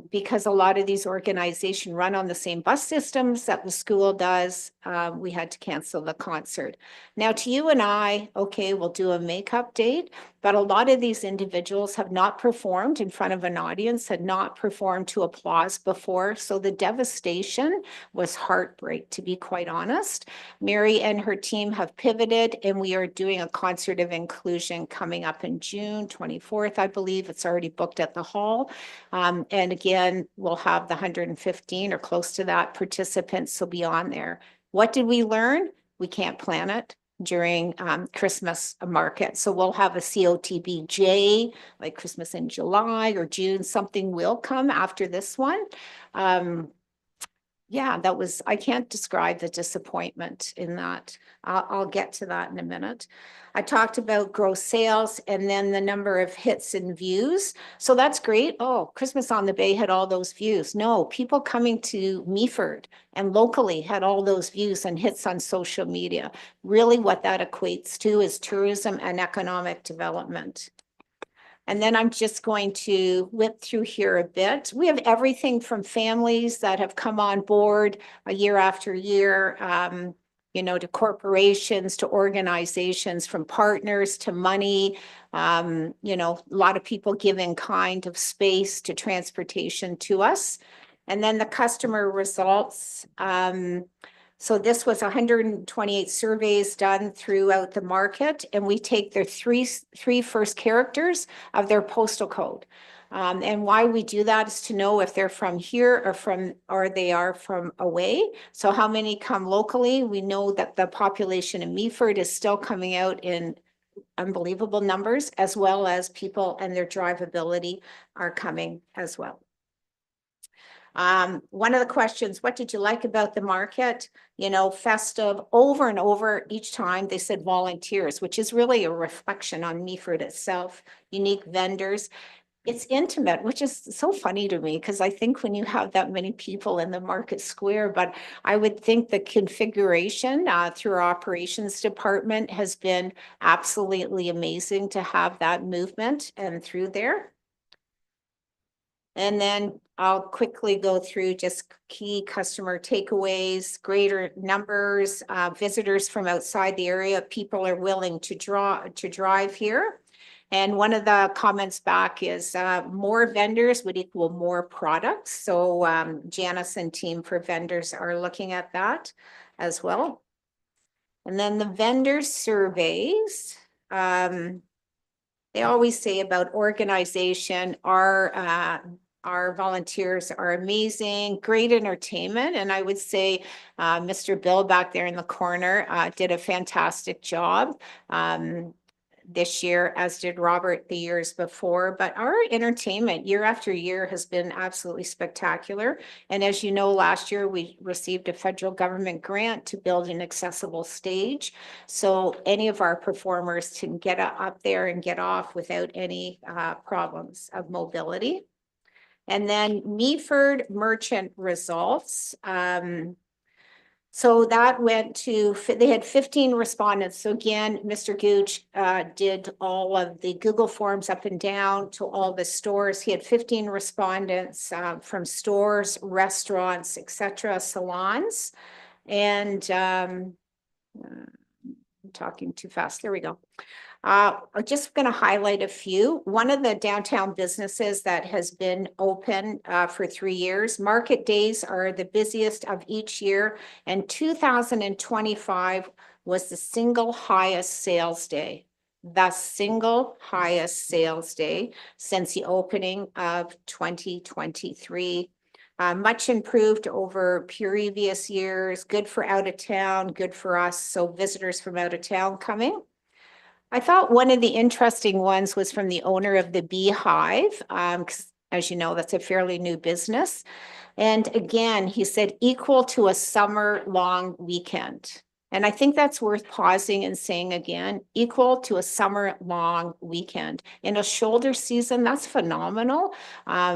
because a lot of these organizations run on the same bus systems that the school does, we had to cancel the concert. Now to you and I, okay, we'll do a makeup date, but a lot of these individuals have not performed in front of an audience, had not performed to applause before. So the devastation was heartbreak, to be quite honest. Mary and her team have pivoted, and we are doing a concert of inclusion coming up in June 24th, I believe. It's already booked at the hall. And again, we'll have the 115 or close to that participants will be on there. What did we learn? We can't plan it during Christmas market. So we'll have a COTBJ, like Christmas in July or June, something will come after this one. Yeah, that was, I can't describe the disappointment in that. I'll get to that in a minute. I talked about gross sales and then the number of hits and views. So that's great. Oh, Christmas on the Bay had all those views. No, people coming to Meaford and locally had all those views and hits on social media. Really what that equates to is tourism and economic development. And then I'm just going to whip through here a bit. We have everything from families that have come on board year after year, you know, to corporations, to organizations, from partners to money, you know, a lot of people giving kind of space to transportation to us. And then the customer results. So this was 128 surveys done throughout the market, and we take their three first characters of their postal code. And why we do that is to know if they're from here or they are from away. So how many come locally? We know that the population in Meaford is still coming out in unbelievable numbers, as well as people and their drivability are coming as well. One of the questions, what did you like about the market? You know, festive, over and over each time they said volunteers, which is really a reflection on Meaford itself, unique vendors. It's intimate, which is so funny to me because I think when you have that many people in the market square, but I would think the configuration through our operations department has been absolutely amazing to have that movement and through there. And then I'll quickly go through just key customer takeaways, greater numbers, visitors from outside the area. People are willing to drive here. And one of the comments back is more vendors would equal more products. So Janice and team for vendors are looking at that as well. And then the vendor surveys. They always say about organization, our volunteers are amazing, great entertainment. And I would say Mr. Bill back there in the corner did a fantastic job this year, as did Robert the years before. But our entertainment year after year has been absolutely spectacular. And as you know, last year we received a federal government grant to build an accessible stage. So any of our performers can get up there and get off without any problems of mobility. And then Meaford merchant results. So that went to, they had 15 respondents. So again, Mr. Gooch did all of the Google Forms up and down to all the stores. He had 15 respondents from stores, restaurants, etc., salons. And I'm talking too fast. There we go. I'm just going to highlight a few. One of the downtown businesses that has been open for 3 years, market days are the busiest of each year, and 2025 was the single highest sales day. The single highest sales day since the opening of 2023. Much improved over previous years, good for out of town, good for us. So visitors from out of town coming. I thought one of the interesting ones was from the owner of the Beehive. As you know, that's a fairly new business. And again, he said equal to a summer long weekend. And I think that's worth pausing and saying again, equal to a summer long weekend. In a shoulder season, that's phenomenal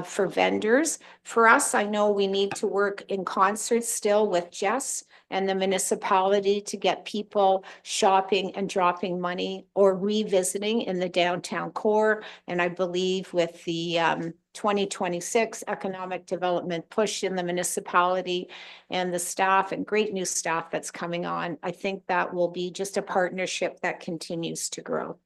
for vendors. For us, I know we need to work in concert still with Jess and the municipality to get people shopping and dropping money or revisiting in the downtown core. And I believe with the 2026 economic development push in the municipality and the staff and great new staff that's coming on, I think that will be just a partnership that continues to grow.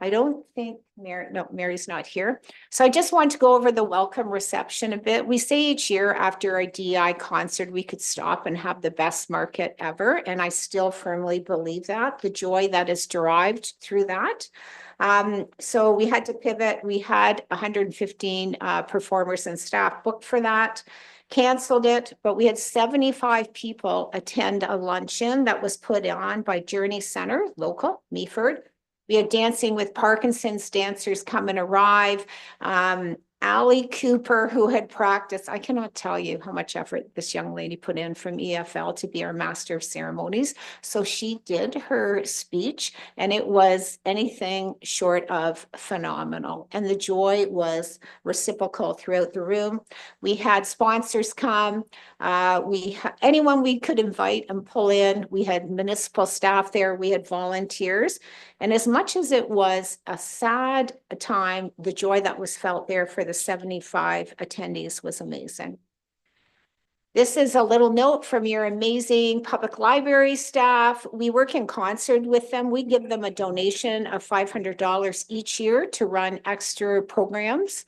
I don't think Mary's not here. So I just want to go over the welcome reception a bit. We say each year after a DI concert, we could stop and have the best market ever. And I still firmly believe that, the joy that is derived through that. So we had to pivot. We had 115 performers and staff booked for that. Canceled it, but we had 75 people attend a luncheon that was put on by Journey Center, local, Meaford. We had Dancing with Parkinson's dancers come and arrive. Allie Cooper, who had practiced, I cannot tell you how much effort this young lady put in from EFL to be our master of ceremonies. So she did her speech and it was anything short of phenomenal. And the joy was reciprocal throughout the room. We had sponsors come. Anyone we could invite and pull in. We had municipal staff there. We had volunteers. And as much as it was a sad time, the joy that was felt there for the 75 attendees was amazing. This is a little note from your amazing public library staff. We work in concert with them. We give them a donation of $500 each year to run extra programs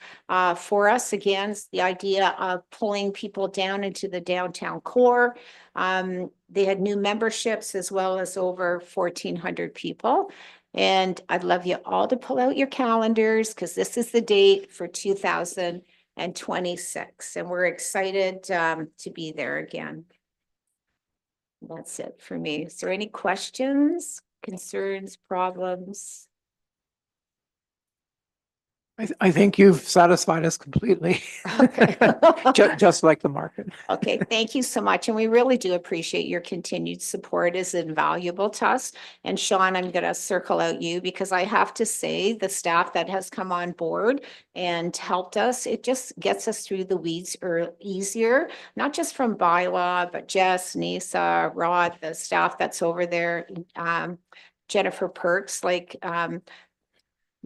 for us. Again, the idea of pulling people down into the downtown core. They had new memberships as well as over 1,400 people. And I'd love you all to pull out your calendars because this is the date for 2026. And we're excited to be there again. That's it for me. Is there any questions, concerns, problems? I think you've satisfied us completely. Okay. Just like the market. Okay, thank you so much. And we really do appreciate your continued support. It's invaluable to us. And Sean, I'm going to circle out you because I have to say the staff that has come on board and helped us, it just gets us through the weeds easier, not just from bylaw, but Jess, Nisa, Rod, the staff that's over there, Jennifer Perks,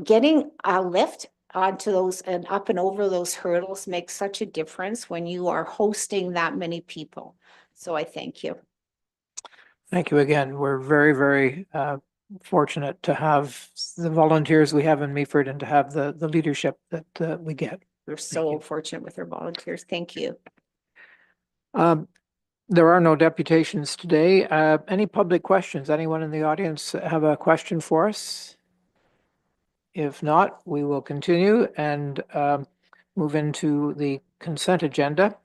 getting a lift onto those and up and over those hurdles makes such a difference when you are hosting that many people. So I thank you. Thank you again. We're very, very fortunate to have the volunteers we have in Meaford and to have the leadership that we get. We're so fortunate with our volunteers. Thank you. There are no deputations today. Any public questions? Anyone in the audience have a question for us? If not, we will continue and move into the consent agenda.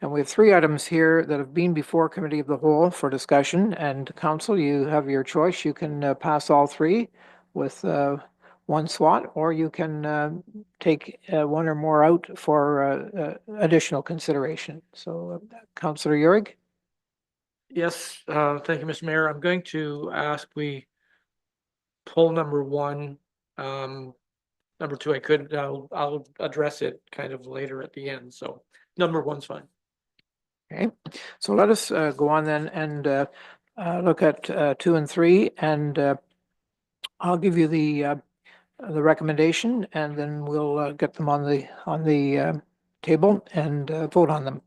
And we have 3 items here that have been before Committee of the Whole for discussion. And Council, you have your choice. You can pass all 3 with one swat, or you can take one or more out for additional consideration. So, Councillor Urick? Yes, thank you, Mr. Mayor. I'm going to ask we pull number 1. Number 2, I'll address it kind of later at the end. So number 1's fine. Okay, so let us go on then and look at 2 and 3, and I'll give you the recommendation, and then we'll get them on the table and vote on them.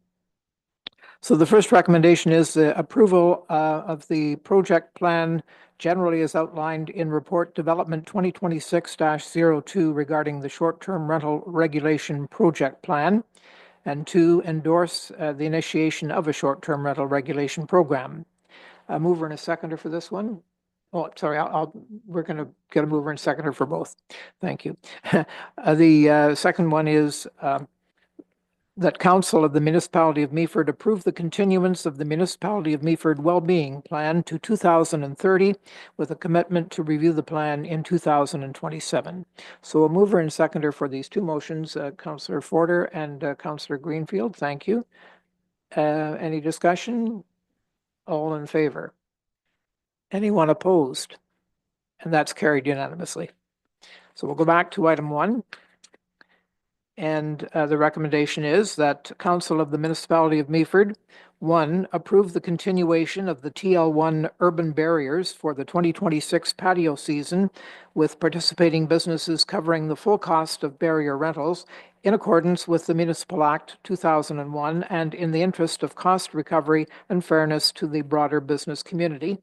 So the first recommendation is the approval of the project plan generally as outlined in Report Development 2026-02 regarding the short-term rental regulation project plan. And 2, endorse the initiation of a short-term rental regulation program. A mover and a seconder for this one. Oh, sorry, we're going to get a mover and seconder for both. Thank you. The second one is that Council of the Municipality of Meaford approve the continuance of the Municipality of Meaford Wellbeing Plan to 2030 with a commitment to review the plan in 2027. So a mover and seconder for these 2 motions, Councillor Forder and Councillor Greenfield. Thank you. Any discussion? All in favor? Anyone opposed? And that's carried unanimously. So we'll go back to item 1. And the recommendation is that Council of the Municipality of Meaford, 1, approve the continuation of the TL1 urban barriers for the 2026 patio season with participating businesses covering the full cost of barrier rentals in accordance with the Municipal Act 2001 and in the interest of cost recovery and fairness to the broader business community.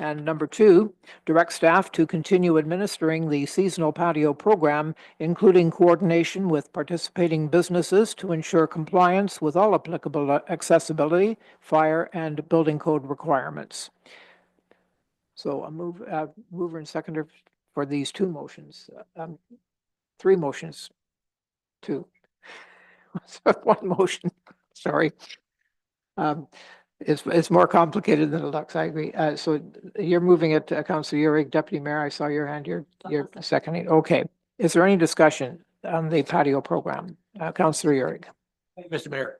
And number 2, direct staff to continue administering the seasonal patio program, including coordination with participating businesses to ensure compliance with all applicable accessibility, fire, and building code requirements. So a mover and seconder for these 2 motions. 3 motions. 2. 1 motion. Sorry. It's more complicated than it looks. I agree. So you're moving it, Councillor Urick, Deputy Mayor. I saw your hand. You're seconding. Okay. Is there any discussion on the patio program, Councillor Urick? Thank you, Mr. Mayor.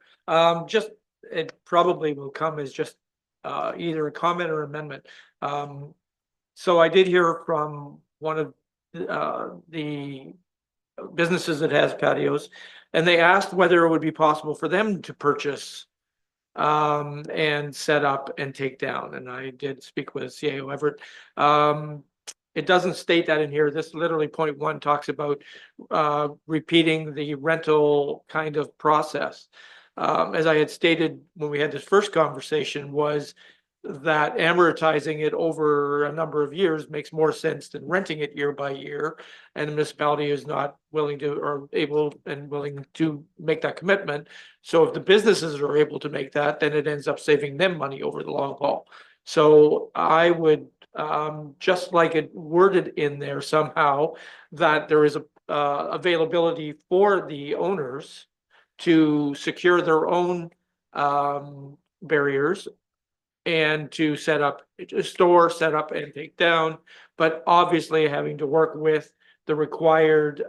Just it probably will come as just either a comment or amendment. So I did hear from one of the businesses that has patios, and they asked whether it would be possible for them to purchase and set up and take down. And I did speak with CAO Everett. It doesn't state that in here. This literally point 1 talks about repeating the rental kind of process. As I had stated when we had this first conversation, was that amortizing it over a number of years makes more sense than renting it year by year, and the municipality is not willing to or able and willing to make that commitment. So if the businesses are able to make that, then it ends up saving them money over the long haul. So I would just like it worded in there somehow, that there is a availability for the owners to secure their own barriers and to set up, store, set up and take down, but obviously having to work with the required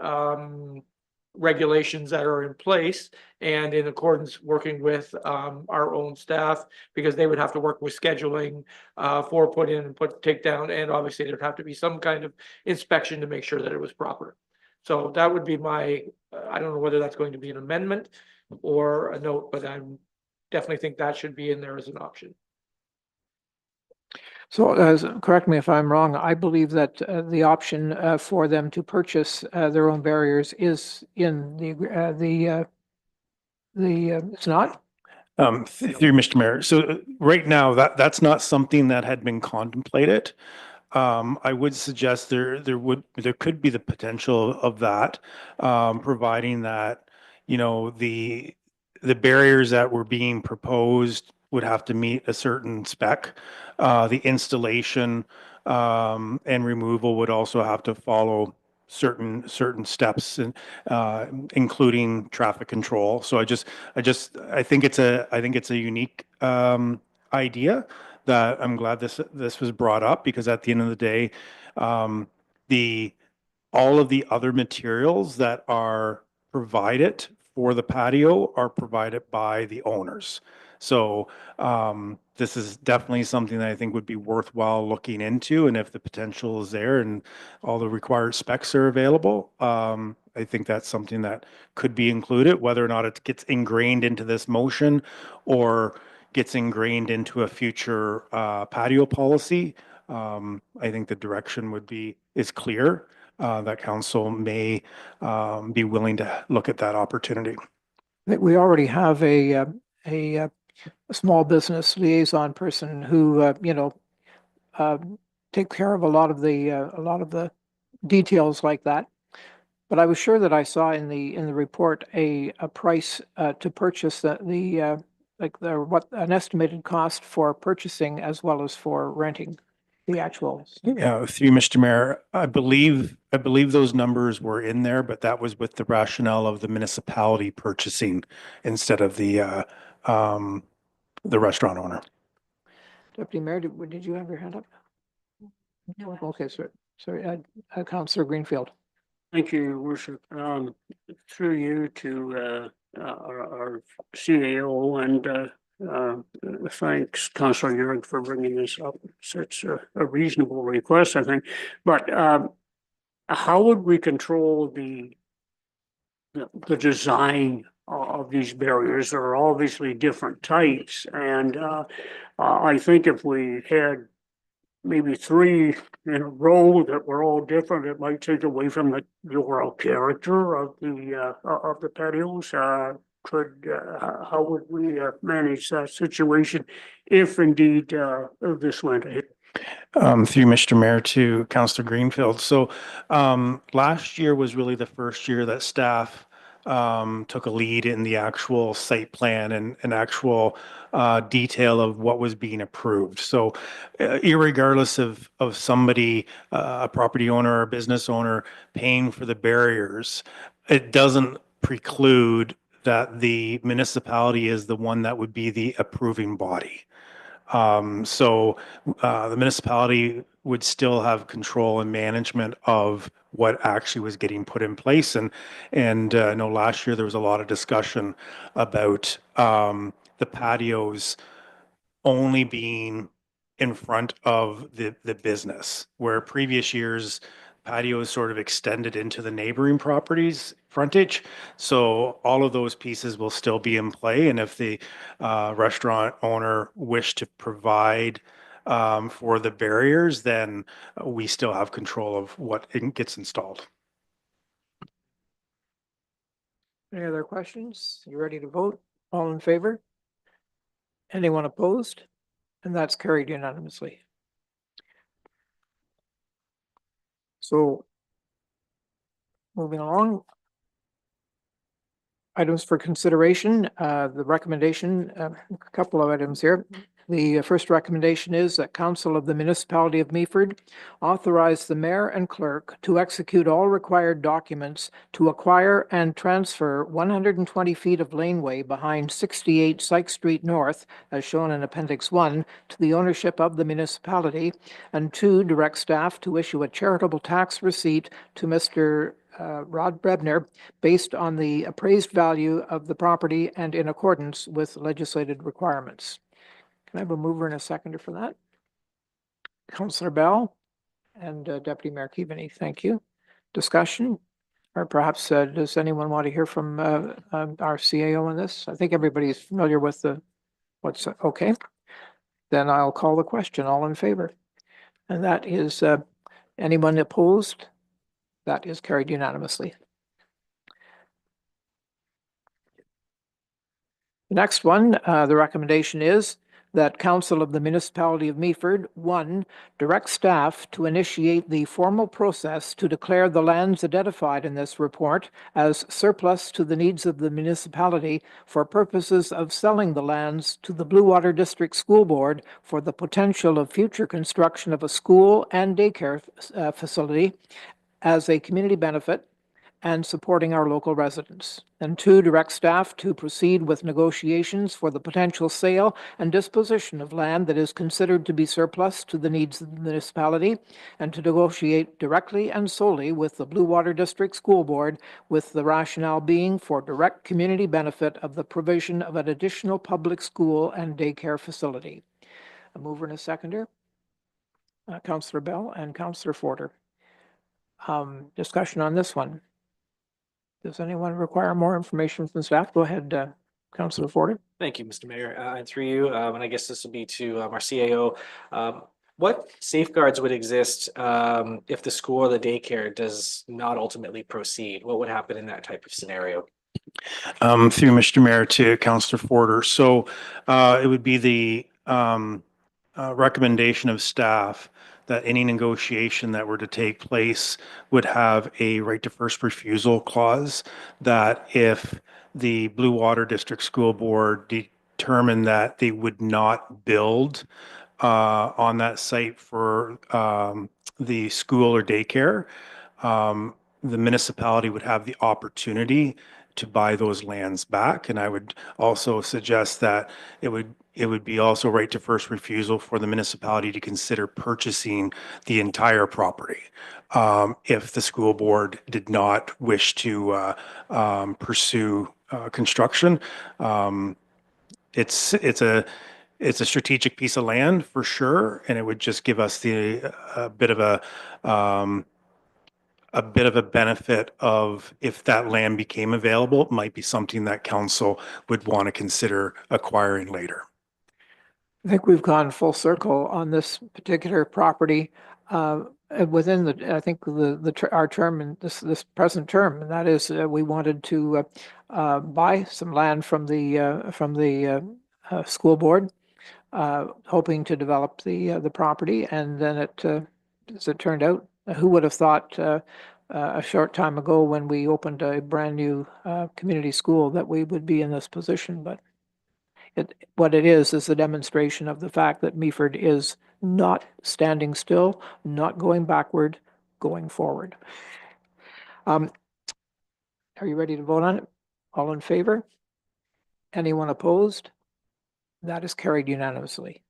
regulations that are in place and in accordance working with our own staff, because they would have to work with scheduling for put in and take down, and obviously there'd have to be some kind of inspection to make sure that it was proper. So that would be my, I don't know whether that's going to be an amendment or a note, but I definitely think that should be in there as an option. So, correct me if I'm wrong, I believe that the option for them to purchase their own barriers is in it's not? Through Mr. Mayor. So right now, that's not something that had been contemplated. I would suggest there could be the potential of that, providing that, the barriers that were being proposed would have to meet a certain spec. The installation and removal would also have to follow certain steps, and including traffic control. So I think it's a unique idea that I'm glad this was brought up, because at the end of the day, the all of the other materials that are provided for the patio are provided by the owners. So this is definitely something that I think would be worthwhile looking into, and if the potential is there and all the required specs are available, I think that's something that could be included. Whether or not it gets ingrained into this motion or gets ingrained into a future patio policy, I think the direction is clear, that council may be willing to look at that opportunity. That we already have a small business liaison person who take care of a lot of the details like that. But I was sure that I saw in the report a price to purchase what an estimated cost for purchasing as well as for renting the actual. Yeah, through Mr. Mayor, I believe those numbers were in there, but that was with the rationale of the municipality purchasing instead of the restaurant owner. Deputy Mayor, did you have your hand up? No. Okay, sorry, Councillor Greenfield. Thank you, Your Worship. Through you to our CAO, and thanks, Councillor Yurg, for bringing this up. It's a reasonable request, I think. But how would we control the design of these barriers? There are obviously different types, and I think if we had maybe three in a row that were all different, it might take away from the overall character of the patios. How would we manage that situation if indeed this went ahead? Through Mr. Mayor to Councillor Greenfield. So last year was really the first year that staff took a lead in the actual site plan and actual detail of what was being approved. So irregardless of somebody, a property owner or a business owner paying for the barriers, it doesn't preclude that the municipality is the one that would be the approving body. So the municipality would still have control and management of what actually was getting put in place. And I know last year there was a lot of discussion about the patios only being in front of the business, where previous years patios sort of extended into the neighboring properties frontage. So all of those pieces will still be in play. And if the restaurant owner wish to provide for the barriers, then we still have control of what gets installed. Any other questions? You ready to vote? All in favor? Anyone opposed? And that's carried unanimously. So moving along. Items for consideration, the recommendation, a couple of items here. The first recommendation is that Council of the Municipality of Meaford authorize the mayor and clerk to execute all required documents to acquire and transfer 120 feet of laneway behind 68 Sykes Street North, as shown in Appendix 1, to the ownership of the municipality, and 2, direct staff to issue a charitable tax receipt to Mr. Rod Brebner based on the appraised value of the property and in accordance with legislated requirements. Can I have a mover and a seconder for that? Councillor Bell and Deputy Mayor Keaveney, thank you. Discussion? Or perhaps does anyone want to hear from our CAO on this? I think everybody is familiar with what's okay. Then I'll call the question. All in favor? And that is anyone opposed? That is carried unanimously. The next one, the recommendation is that Council of the Municipality of Meaford, 1, direct staff to initiate the formal process to declare the lands identified in this report as surplus to the needs of the municipality for purposes of selling the lands to the Blue Water District School Board for the potential of future construction of a school and daycare facility as a community benefit and supporting our local residents. And 2, direct staff to proceed with negotiations for the potential sale and disposition of land that is considered to be surplus to the needs of the municipality, and to negotiate directly and solely with the Blue Water District School Board, with the rationale being for direct community benefit of the provision of an additional public school and daycare facility. A mover and a seconder, Councillor Bell and Councillor Forder. Discussion on this one. Does anyone require more information from staff? Go ahead, Councillor Forder. Thank you, Mr. Mayor. And through you, and I guess this will be to our CAO. What safeguards would exist if the school or the daycare does not ultimately proceed? What would happen in that type of scenario? Through Mr. Mayor to Councillor Forder. So it would be the recommendation of staff that any negotiation that were to take place would have a right to first refusal clause, that if the Blue Water District School Board determined that they would not build on that site for the school or daycare, the municipality would have the opportunity to buy those lands back. And I would also suggest that it would be also right to first refusal for the municipality to consider purchasing the entire property if the school board did not wish to pursue construction. It's a strategic piece of land for sure, and it would just give us a bit of a benefit of, if that land became available, it might be something that council would want to consider acquiring later. I think we've gone full circle on this particular property within our term in this present term, and that is we wanted to buy some land from the school board, hoping to develop the property, and then as it turned out, who would have thought a short time ago when we opened a brand new community school that we would be in this position? But what it is a demonstration of the fact that Meaford is not standing still, not going backward, going forward. Are you ready to vote on it? All in favor? Anyone opposed? That is carried unanimously.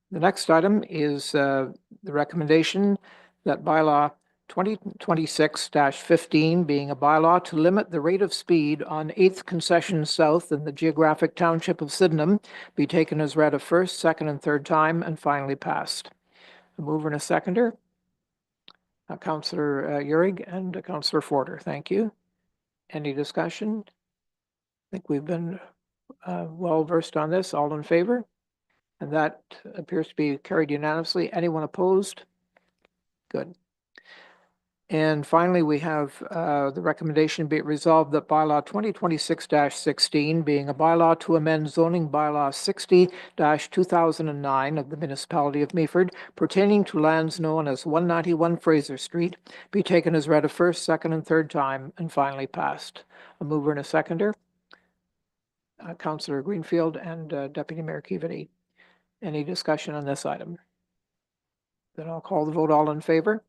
The next item is the recommendation that bylaw 2026-15, being a bylaw to limit the rate of speed on 8th Concession South in the geographic township of Sydenham, be taken as read a first, second, and third time, and finally passed. A mover and a seconder, Councillor Uhrig and Councillor Forder. Thank you. Any discussion? I think we've been well versed on this. All in favor? And that appears to be carried unanimously. Anyone opposed? Good. And finally, we have the recommendation be it resolved that bylaw 2026-16, being a bylaw to amend zoning bylaw 60-2009 of the municipality of Meaford, pertaining to lands known as 191 Fraser Street, be taken as read a first, second, and third time, and finally passed. A mover and a seconder. Councillor Greenfield and Deputy Mayor Keaveney. Any discussion on this item? Then I'll call the vote. All in favor?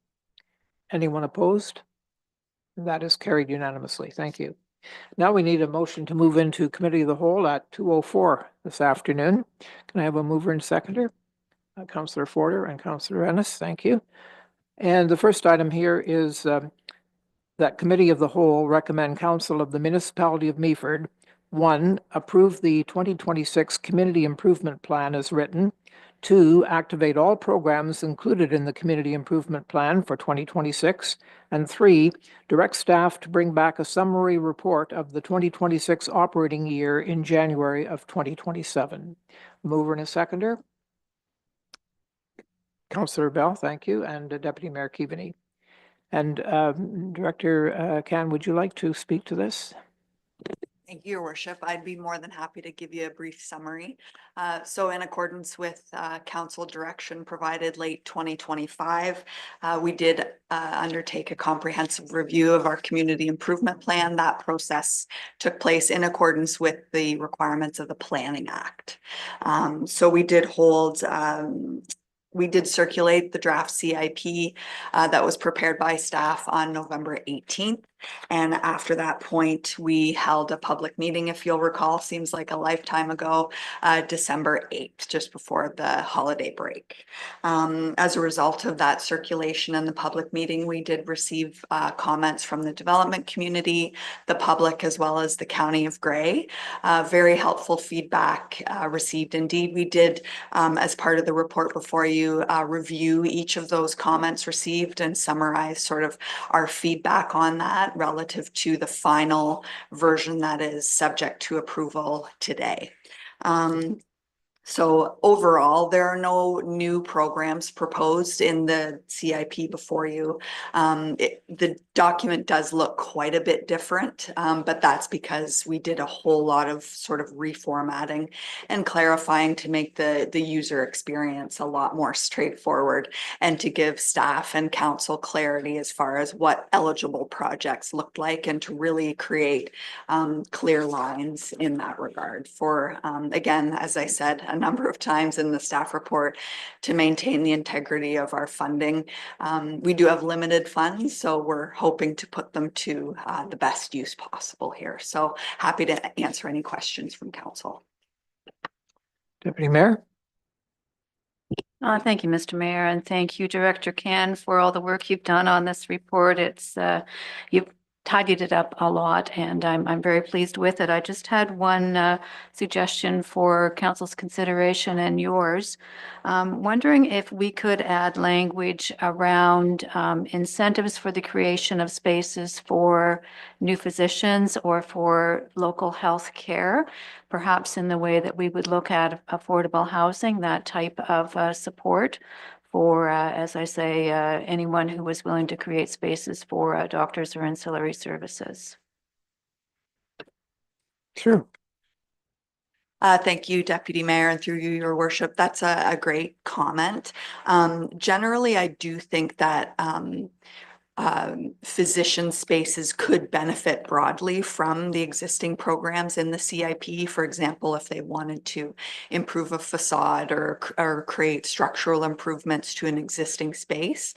Anyone opposed? That is carried unanimously. Thank you. Now we need a motion to move into Committee of the Whole at 2:04 this afternoon. Can I have a mover and seconder? Councillor Forder and Councillor Ennis, thank you. And the first item here is that Committee of the Whole recommend Council of the Municipality of Meaford, 1, approve the 2026 Community Improvement Plan as written. 2, activate all programs included in the Community Improvement Plan for 2026. And 3, direct staff to bring back a summary report of the 2026 operating year in January of 2027. Mover and a seconder. Councillor Bell, thank you, and Deputy Mayor Keaveney. And Director Can, would you like to speak to this? Thank you, Your Worship. I'd be more than happy to give you a brief summary. So in accordance with council direction provided late 2025, we did undertake a comprehensive review of our community improvement plan. That process took place in accordance with the requirements of the Planning Act. So we did hold we did circulate the draft CIP that was prepared by staff on November 18th. And after that point, we held a public meeting, if you'll recall, seems like a lifetime ago, December 8th, just before the holiday break. As a result of that circulation and the public meeting, we did receive comments from the development community, the public, as well as the County of Grey. Very helpful feedback received indeed. We did, as part of the report before you, review each of those comments received and summarize sort of our feedback on that relative to the final version that is subject to approval today. So overall, there are no new programs proposed in the CIP before you. The document does look quite a bit different, but that's because we did a whole lot of sort of reformatting and clarifying to make the user experience a lot more straightforward and to give staff and council clarity as far as what eligible projects looked like and to really create clear lines in that regard for, again, as I said, a number of times in the staff report, to maintain the integrity of our funding. We do have limited funds, so we're hoping to put them to the best use possible here. So happy to answer any questions from council. Deputy Mayor? Thank you, Mr. Mayor, and thank you, Director Can, for all the work you've done on this report. It's you've tidied it up a lot, and I'm very pleased with it. I just had one suggestion for council's consideration and yours. Wondering if we could add language around incentives for the creation of spaces for new physicians or for local health care, perhaps in the way that we would look at affordable housing, that type of support for, as I say, anyone who was willing to create spaces for doctors or ancillary services. Sure. Thank you, Deputy Mayor, and through you, Your Worship. That's a great comment. Generally, I do think that physician spaces could benefit broadly from the existing programs in the CIP. For example, if they wanted to improve a facade or create structural improvements to an existing space.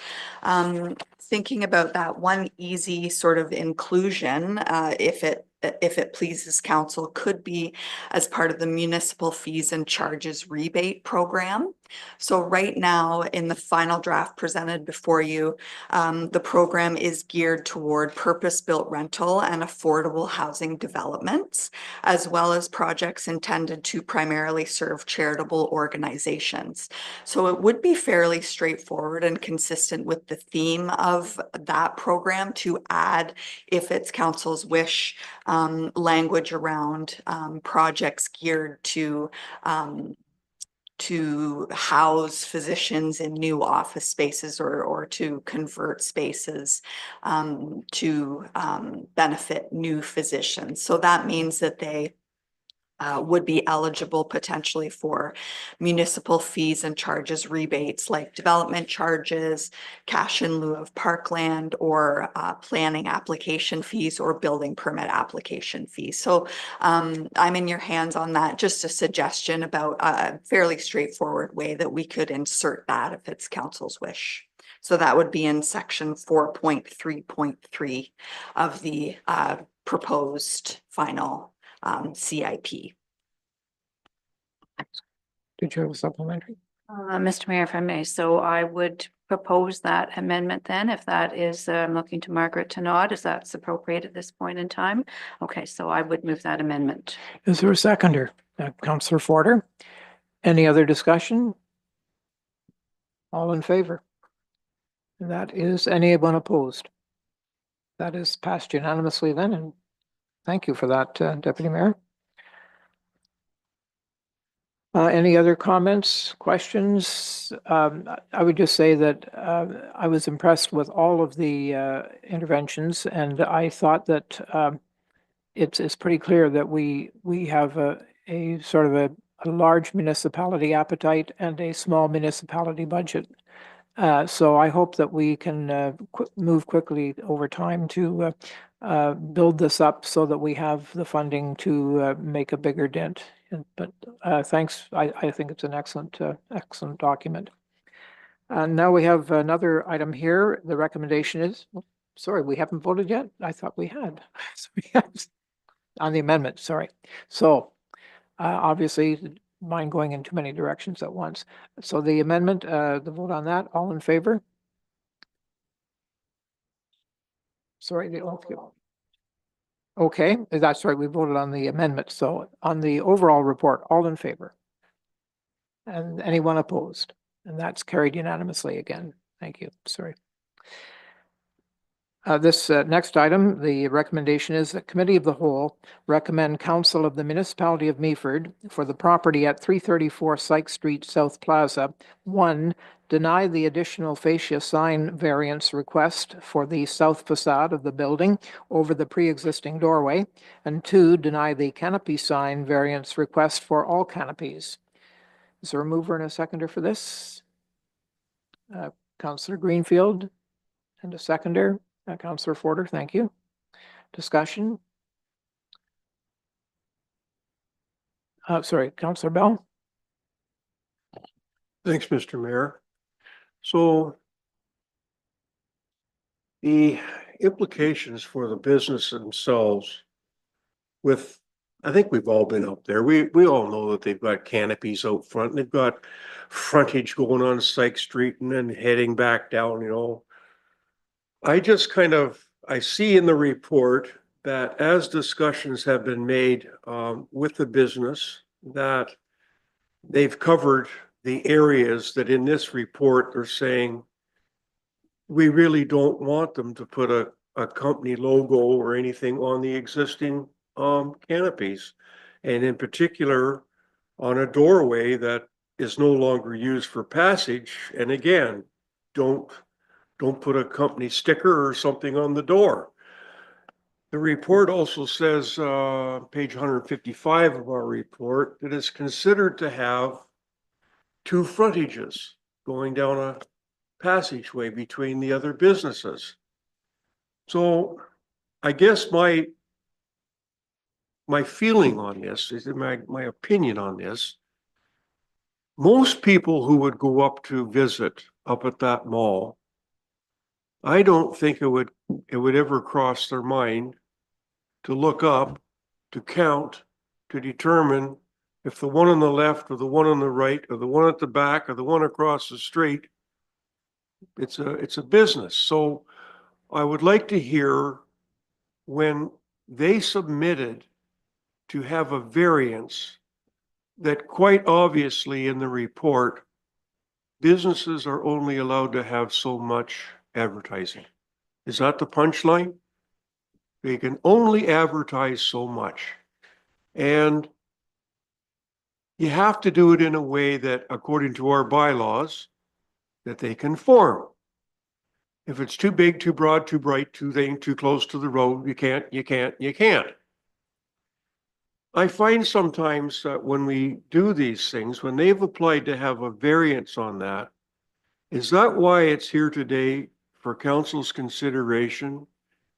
Thinking about that, one easy sort of inclusion, if it pleases council, could be as part of the municipal fees and charges rebate program. So right now, in the final draft presented before you, the program is geared toward purpose-built rental and affordable housing developments, as well as projects intended to primarily serve charitable organizations. So it would be fairly straightforward and consistent with the theme of that program to add, if it's council's wish, language around projects geared to house physicians in new office spaces or to convert spaces to benefit new physicians. So that means that they would be eligible potentially for municipal fees and charges rebates like development charges, cash in lieu of parkland, or planning application fees or building permit application fees. So I'm in your hands on that. Just a suggestion about a fairly straightforward way that we could insert that if it's council's wish. So that would be in section 4.3.3 of the proposed final CIP. Did you have a supplementary? Mr. Mayor, if I may, so I would propose that amendment then, if that is, I'm looking to Margaret to nod, is that's appropriate at this point in time? Okay, so I would move that amendment. Is there a seconder? Councillor Forder. Any other discussion? All in favor? That is, anyone opposed? That is passed unanimously then, and thank you for that, Deputy Mayor. Any other comments, questions? I would just say that I was impressed with all of the interventions, and I thought that it's pretty clear that we have a sort of a large municipality appetite and a small municipality budget. So I hope that we can move quickly over time to build this up so that we have the funding to make a bigger dent. But thanks. I think it's an excellent document. Now we have another item here. The recommendation is, sorry, we haven't voted yet. I thought we had. On the amendment, sorry. So obviously mind going in too many directions at once. So the amendment, the vote on that, all in favor? Sorry, okay, that's right, we voted on the amendment. So on the overall report, all in favor? And anyone opposed? And that's carried unanimously again. Thank you, sorry. This next item, the recommendation is that Committee of the Whole recommend Council of the Municipality of Meaford for the property at 334 Sykes Street South Plaza. 1, deny the additional fascia sign variance request for the south facade of the building over the pre-existing doorway. And 2, deny the canopy sign variance request for all canopies. Is there a mover and a seconder for this? Councillor Greenfield and a seconder. Councillor Forder, thank you. Discussion? Sorry, Councillor Bell. Thanks, Mr. Mayor. So the implications for the business themselves with, I think we've all been up there. We all know that they've got canopies out front and they've got frontage going on Sykes Street and then heading back down, you know. I see in the report that as discussions have been made with the business, that they've covered the areas that in this report they're saying we really don't want them to put a company logo or anything on the existing canopies. And in particular, on a doorway that is no longer used for passage. And again, don't put a company sticker or something on the door. The report also says, page 155 of our report, that it's considered to have 2 frontages going down a passageway between the other businesses. So I guess my feeling on this is my opinion on this. Most people who would go up to visit up at that mall, I don't think it would ever cross their mind to look up, to count, to determine if the one on the left or the one on the right or the one at the back or the one across the street, it's a business. So I would like to hear when they submitted to have a variance that quite obviously in the report, businesses are only allowed to have so much advertising. Is that the punchline? They can only advertise so much. And you have to do it in a way that, according to our bylaws, that they conform. If it's too big, too broad, too bright, too close to the road, you can't. I find sometimes that when we do these things, when they've applied to have a variance on that, is that why it's here today for council's consideration?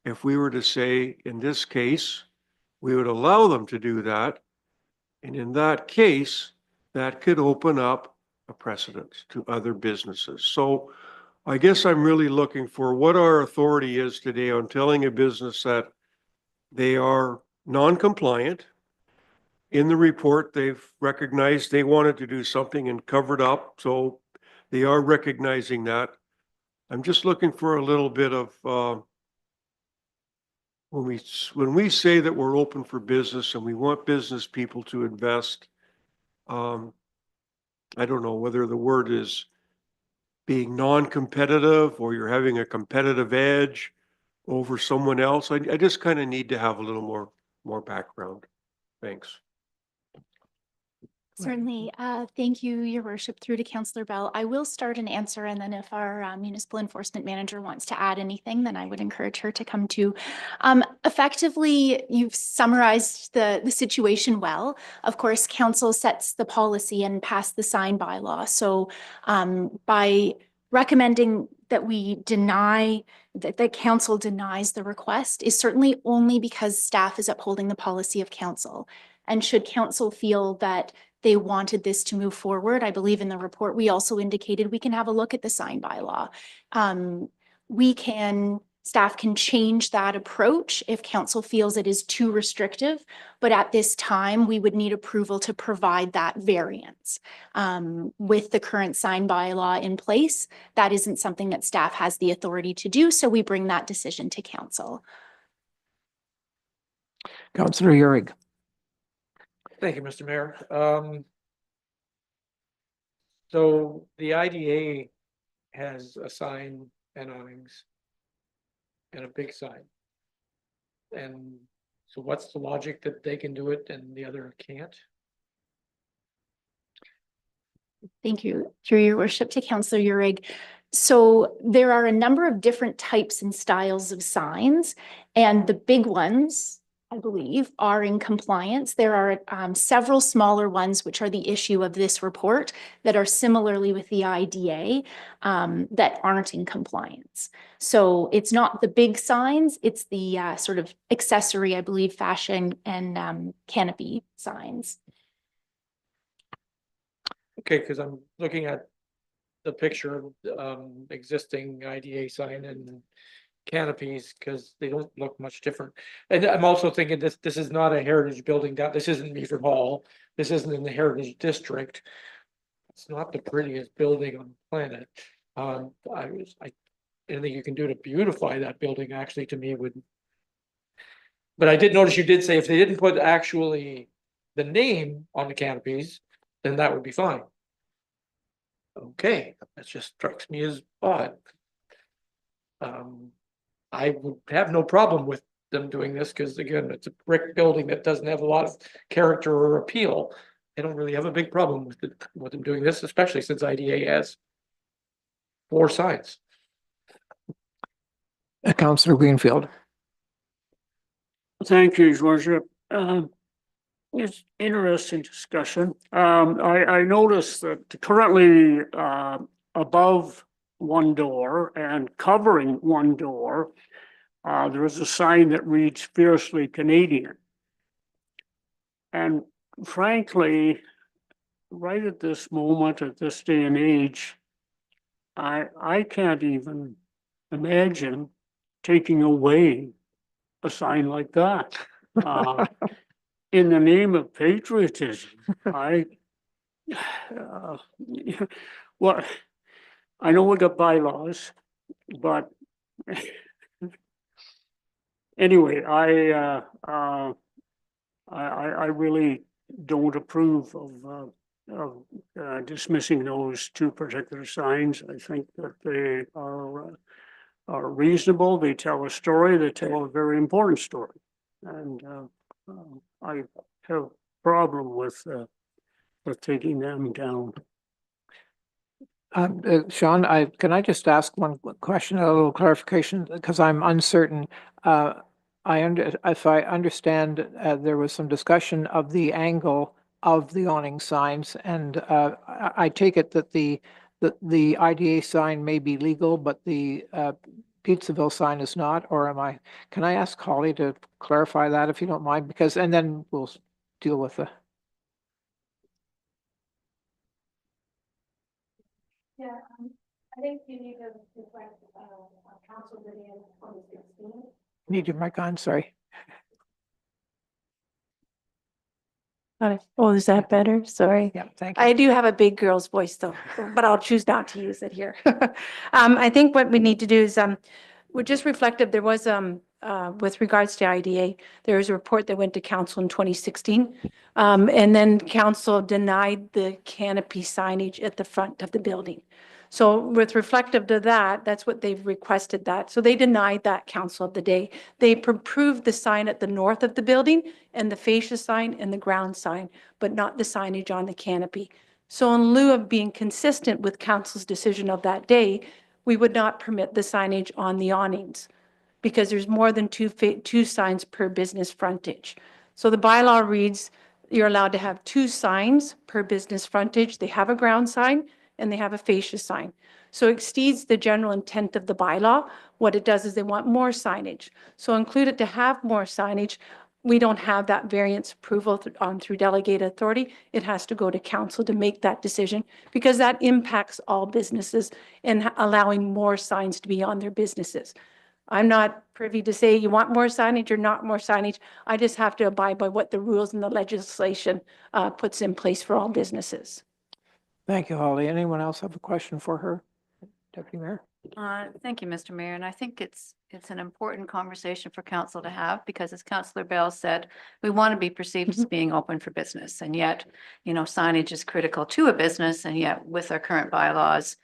If we were to say, in this case, we would allow them to do that. And in that case, that could open up a precedent to other businesses. So I guess I'm really looking for what our authority is today on telling a business that they are non-compliant. In the report, they've recognized they wanted to do something and covered up, so they are recognizing that. I'm just looking for a little bit of, when we say that we're open for business and we want business people to invest, I don't know whether the word is being non-competitive or you're having a competitive edge over someone else. I just kind of need to have a little more background. Thanks. Certainly. Thank you, Your Worship, through to Councillor Bell. I will start an answer, and then if our municipal enforcement manager wants to add anything, then I would encourage her to come to. Effectively, you've summarized the situation well. Of course, council sets the policy and passed the sign bylaw. So by recommending that we deny, that council denies the request is certainly only because staff is upholding the policy of council. And should council feel that they wanted this to move forward, I believe in the report, we also indicated we can have a look at the sign bylaw. Staff can change that approach if council feels it is too restrictive, but at this time, we would need approval to provide that variance. With the current sign bylaw in place, that isn't something that staff has the authority to do, so we bring that decision to council. Councillor Urick. Thank you, Mr. Mayor. So the IDA has a sign and awnings and a big sign. And so what's the logic that they can do it and the other can't? Thank you, through your worship, to Councillor Urick. So there are a number of different types and styles of signs, and the big ones, I believe, are in compliance. There are several smaller ones, which are the issue of this report, that are similarly with the IDA that aren't in compliance. So it's not the big signs, it's the sort of accessory, I believe, fashion and canopy signs. Okay, because I'm looking at the picture of existing IDA sign and canopies, because they don't look much different. And I'm also thinking this is not a heritage building down. This isn't Meaford Hall. This isn't in the Heritage District. It's not the prettiest building on the planet. Anything you can do to beautify that building actually to me would. But I did notice you did say if they didn't put actually the name on the canopies, then that would be fine. Okay, that just strikes me as odd. I would have no problem with them doing this because again, it's a brick building that doesn't have a lot of character or appeal. I don't really have a big problem with them doing this, especially since IDA has 4 signs. Councillor Greenfield. Thank you, Your Worship. It's interesting discussion. I noticed that currently above one door and covering one door, there is a sign that reads "Fiercely Canadian." And frankly, right at this moment, at this day and age, I can't even imagine taking away a sign like that. In the name of patriotism, well, I know we got bylaws, but anyway, I really don't approve of dismissing those 2 particular signs. I think that they are reasonable. They tell a story. They tell a very important story, and I have a problem with taking them down. Sean, can I just ask one question, a little clarification, because I'm uncertain. if I understand, there was some discussion of the angle of the awning signs, and I take it that the IDA sign may be legal, but the Pizzaville sign is not, or can I ask Holly to clarify that if you don't mind? Because, and then we'll deal with the. Yeah, I think you need to reflect, council did in 2016. Need your mic on, sorry. Oh, is that better? Sorry. Yeah, thank you. I do have a big girl's voice though, but I'll choose not to use it here. I think what we need to do is, we're just reflective. There was, with regards to IDA, there was a report that went to council in 2016. And then council denied the canopy signage at the front of the building. So with reflective to that, that's what they've requested that. So they denied that council of the day. They approved the sign at the north of the building and the fascia sign and the ground sign, but not the signage on the canopy. So in lieu of being consistent with council's decision of that day, we would not permit the signage on the awnings because there's more than two signs per business frontage. So the bylaw reads, you're allowed to have 2 signs per business frontage. They have a ground sign and they have a fascia sign. So it exceeds the general intent of the bylaw. What it does is they want more signage. So included to have more signage, we don't have that variance approval through delegated authority. It has to go to council to make that decision because that impacts all businesses and allowing more signs to be on their businesses. I'm not privy to say you want more signage or not more signage. I just have to abide by what the rules and the legislation puts in place for all businesses. Thank you, Holly. Anyone else have a question for her? Deputy Mayor? Thank you, Mr. Mayor. And I think it's an important conversation for council to have because as Councillor Bell said, we want to be perceived as being open for business. And yet, signage is critical to a business. And yet with our current bylaws,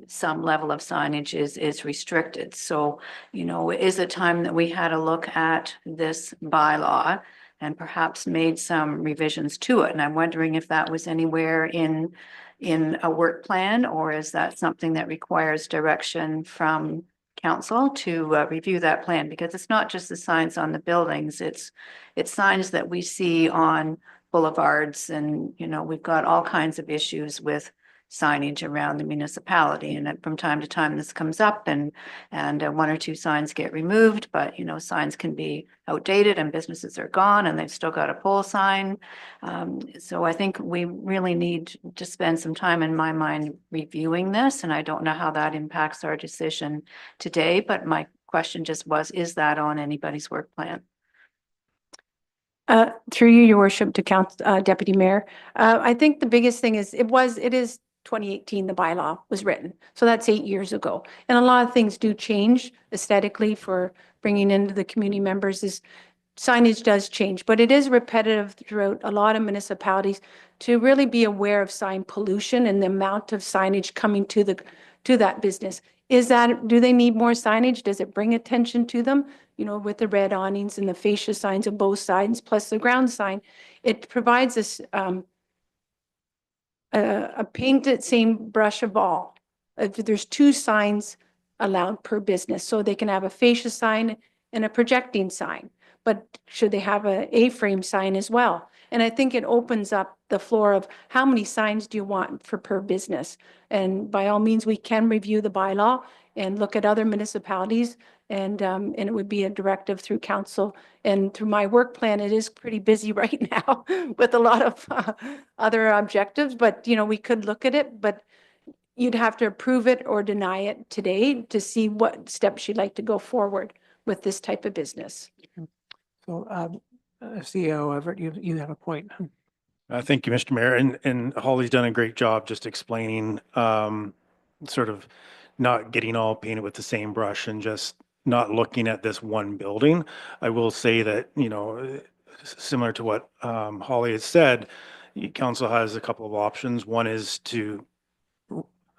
some level of signage is restricted. So, is it time that we had a look at this bylaw and perhaps made some revisions to it? And I'm wondering if that was anywhere in a work plan, or is that something that requires direction from council to review that plan? Because it's not just the signs on the buildings, it's signs that we see on boulevards, and we've got all kinds of issues with signage around the municipality, and from time to time this comes up, and 1 or 2 signs get removed, but signs can be outdated and businesses are gone and they've still got a pole sign. So I think we really need to spend some time, in my mind, reviewing this, and I don't know how that impacts our decision today, but my question just was, is that on anybody's work plan? Through you, your worship, to Deputy Mayor. I think the biggest thing is it is 2018, the bylaw was written. So that's 8 years ago. And a lot of things do change aesthetically for bringing into the community members. Is signage does change, but it is repetitive throughout a lot of municipalities to really be aware of sign pollution and the amount of signage coming to that business. Do they need more signage? Does it bring attention to them? With the red awnings and the fascia signs of both sides, plus the ground sign, it provides us a painted same brush of all. There's 2 signs allowed per business, so they can have a fascia sign and a projecting sign. But should they have a A-frame sign as well? And I think it opens up the floor of how many signs do you want per business? And by all means, we can review the bylaw and look at other municipalities, and it would be a directive through council and through my work plan. It is pretty busy right now with a lot of other objectives, but we could look at it, but you'd have to approve it or deny it today to see what steps you'd like to go forward with this type of business. So, CEO Everett, you have a point. Thank you, Mr. Mayor. And Holly's done a great job just explaining sort of not getting all painted with the same brush and just not looking at this one building. I will say that, similar to what Holly has said, council has a couple of options. One is to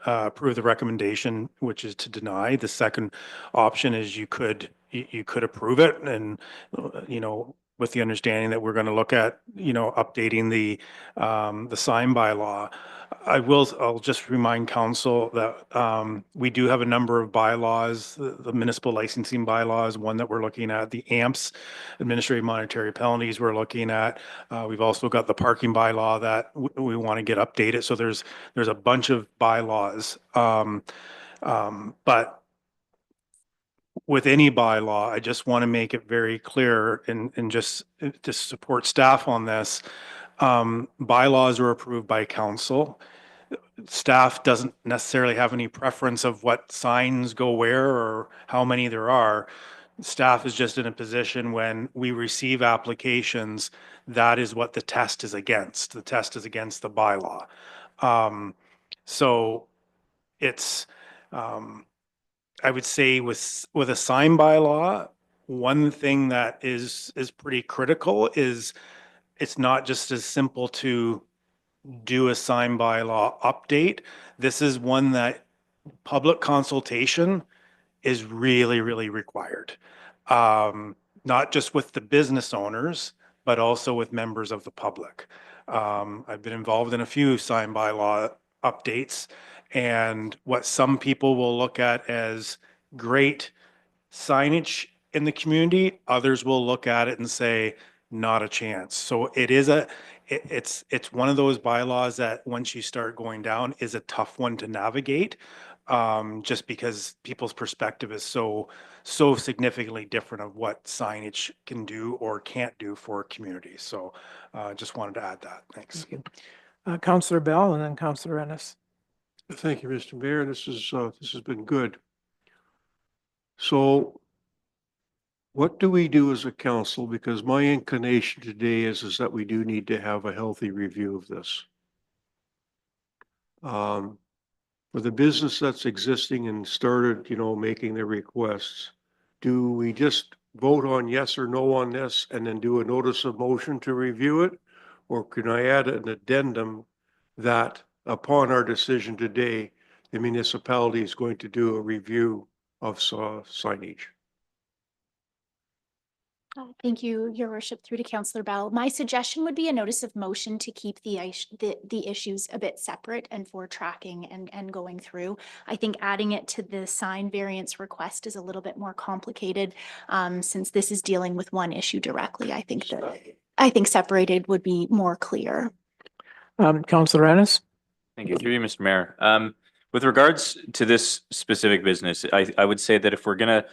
approve the recommendation, which is to deny. The second option is you could approve it, and with the understanding that we're going to look at, updating the sign bylaw. I'll just remind council that we do have a number of bylaws, the municipal licensing bylaws, one that we're looking at, the AMPS, administrative monetary penalties we're looking at. We've also got the parking bylaw that we want to get updated. So there's a bunch of bylaws. But with any bylaw, I just want to make it very clear and just to support staff on this. Bylaws are approved by council. Staff doesn't necessarily have any preference of what signs go where or how many there are. Staff is just in a position when we receive applications, that is what the test is against. The test is against the bylaw. So it's, I would say with a sign bylaw, one thing that is pretty critical is it's not just as simple to do a sign bylaw update. This is one that public consultation is really, really required. Not just with the business owners, but also with members of the public. I've been involved in a few sign bylaw updates, and what some people will look at as great signage in the community, others will look at it and say, not a chance. So it's one of those bylaws that once you start going down is a tough one to navigate, just because people's perspective is so significantly different of what signage can do or can't do for a community. So just wanted to add that. Thanks. Thank you. Councillor Bell and then Councillor Ennis. Thank you, Mr. Mayor. This has been good. So what do we do as a council? Because my inclination today is that we do need to have a healthy review of this. For the business that's existing and started, making their requests, do we just vote on yes or no on this and then do a notice of motion to review it? Or can I add an addendum that upon our decision today, the municipality is going to do a review of signage? Thank you, Your Worship, through to Councillor Bell. My suggestion would be a notice of motion to keep the issues a bit separate and for tracking and going through. I think adding it to the sign variance request is a little bit more complicated, since this is dealing with one issue directly. I think separated would be more clear. Councillor Ennis. Thank you. Through you, Mr. Mayor. With regards to this specific business, I would say that if we're going to